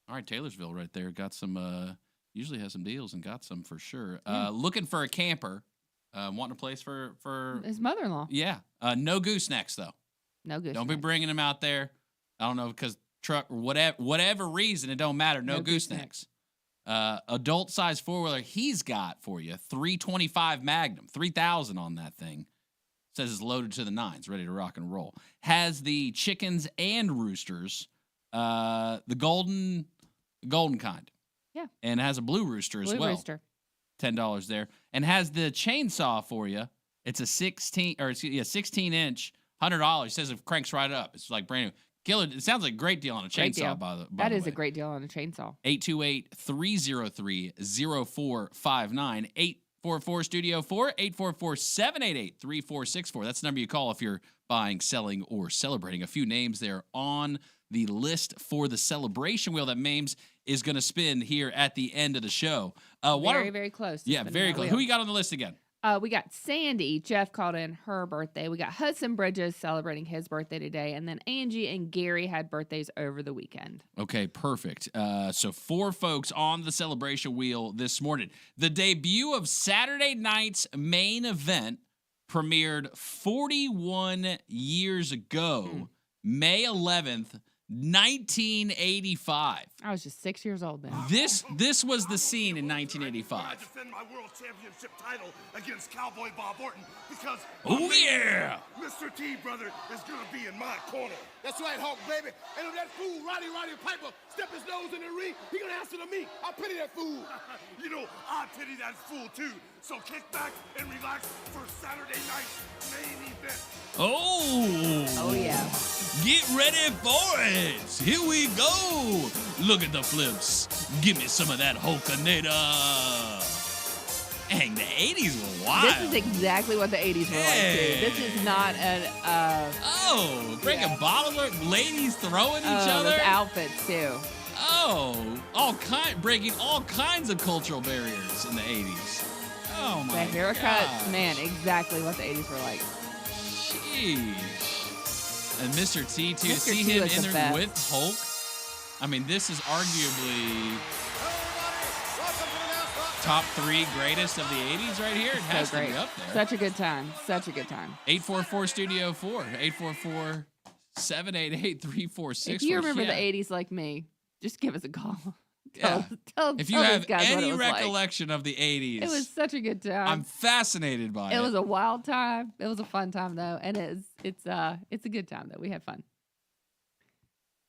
All right, Taylorsville right there. Got some, usually has some deals and got some for sure. Looking for a camper. Wanting a place for His mother-in-law. Yeah. No goosenecks, though. No good. Don't be bringing them out there. I don't know, because truck or whatever reason, it don't matter. No goosenecks. Adult size four-wheeler he's got for you, 325 Magnum, 3,000 on that thing. Says it's loaded to the nines, ready to rock and roll. Has the chickens and roosters, the golden kind. Yeah. And has a blue rooster as Blue well. rooster. $10 there. And has the chainsaw for you. It's a 16-inch, $100. It says it cranks right up. It's like brand new. Killer. It sounds like a great deal on a Great chainsaw, deal. by the That is way. a great deal on a chainsaw. 828-303-0459. 844-STUDIO-4, 844-788-3464. That's the number you call if you're buying, selling, or celebrating. A few names there on the list for the celebration wheel that Mames is going to spin here at the end of the show. Very close. to Yeah, spinning very that close. wheel. Who you got on the list again? We got Sandy. Jeff called in her birthday. We got Hudson Bridges celebrating his birthday today. And then Angie and Gary had birthdays over the weekend. Okay, perfect. So 4 folks on the celebration wheel this morning. The debut of Saturday night's main event premiered 41 years ago, May 11th, 1985. I was just 6 years old then. This was the scene in 1985. Defend my world championship title against Cowboy Bob Orton because Oh, yeah. Mr. T brother is gonna be in my corner. That's right, Hulk baby. And if that fool Roddy Piper step his nose in the ring, he gonna answer to me. I pity that fool. You know, I pity that fool too. So kick back and relax for Saturday night's main event. Oh yeah. Get ready for it. Here we go. Look at the flips. Give me some of that Hulkinator. Dang, the 80s were wild. This is exactly what the 80s were like, too. This is not an... breaking bottles, ladies throwing each other. Those outfits, too. Breaking all kinds of cultural barriers in the 80s. Oh, my The haircuts, gosh. man, exactly what the 80s were like. Sheesh. And Mr. T, too. To Mr. see T him was in the there best. with Hulk, I mean, this is arguably top 3 greatest of the 80s right here. It has So to great. be up there. Such a good time. Such a good time. 844-STUDIO-4, 844-788-3464. If you remember Yeah. the 80s like me, just give us a call. Yeah. Tell If you these have guys what any it was like. recollection of the 80s, It was such a good time. I'm fascinated by it. It was a wild time. It was a fun time though, and it's a good time though. We had fun.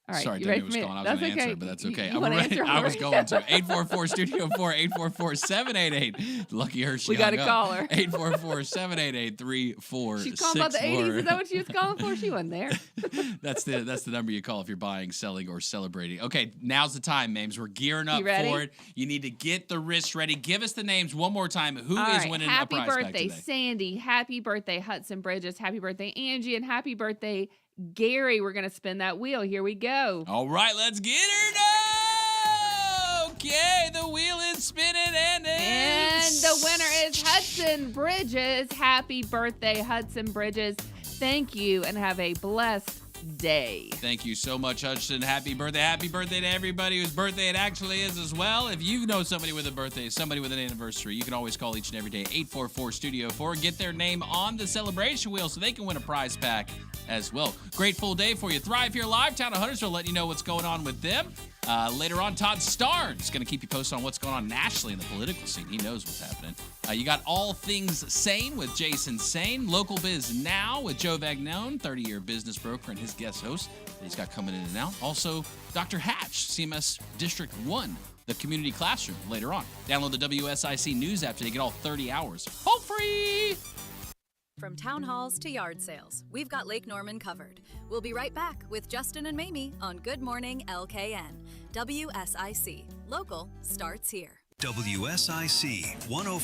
All right, Sorry, you ready Daniel was for me? calling. I was That's going to answer okay. it, but that's You- okay. you wanna answer I was her? going to. 844-STUDIO-4, 844-788. Lucky her, she We got hung to up. call her. 844-788-3464. She's calling about the 80s. Is that what she was calling for? She wasn't there. That's the number you call if you're buying, selling, or celebrating. Okay, now's the time, Mames. We're gearing up You ready? for it. You need to get the wrists ready. Give us the names one more time. Who is All right, winning happy a prize pack birthday, today? Sandy. Happy birthday, Hudson Bridges. Happy birthday, Angie. And happy birthday, Gary. We're going to spin that wheel. Here we go. All right, let's get her now. Okay, the wheel is spinning and the winner is Hudson Bridges. Happy birthday, Hudson Bridges. Thank you and have a blessed day. Thank you so much, Hudson. Happy birthday. Happy birthday to everybody whose birthday it actually is as well. If you know somebody with a birthday, somebody with an anniversary, you can always call each and every day 844-STUDIO-4. Get their name on the celebration wheel so they can win a prize pack as well. Great full day for you. Thrive here live. Town of Huntersville letting you know what's going on with them. Later on, Todd Starnes going to keep you posted on what's going on nationally in the political scene. He knows what's happening. You got All Things Sane with Jason Sane. Local Biz Now with Joe Vagnone, 30-year business broker and his guest host that he's got coming in and out. Also, Dr. Hatch, CMS District 1, the community classroom later on. Download the WSIC News app today. Get all 30 hours for free. From town halls to yard sales, we've got Lake Norman covered. We'll be right back with Justin and Mamie on Good Morning LKN. WSIC. Local starts here. WSIC 104.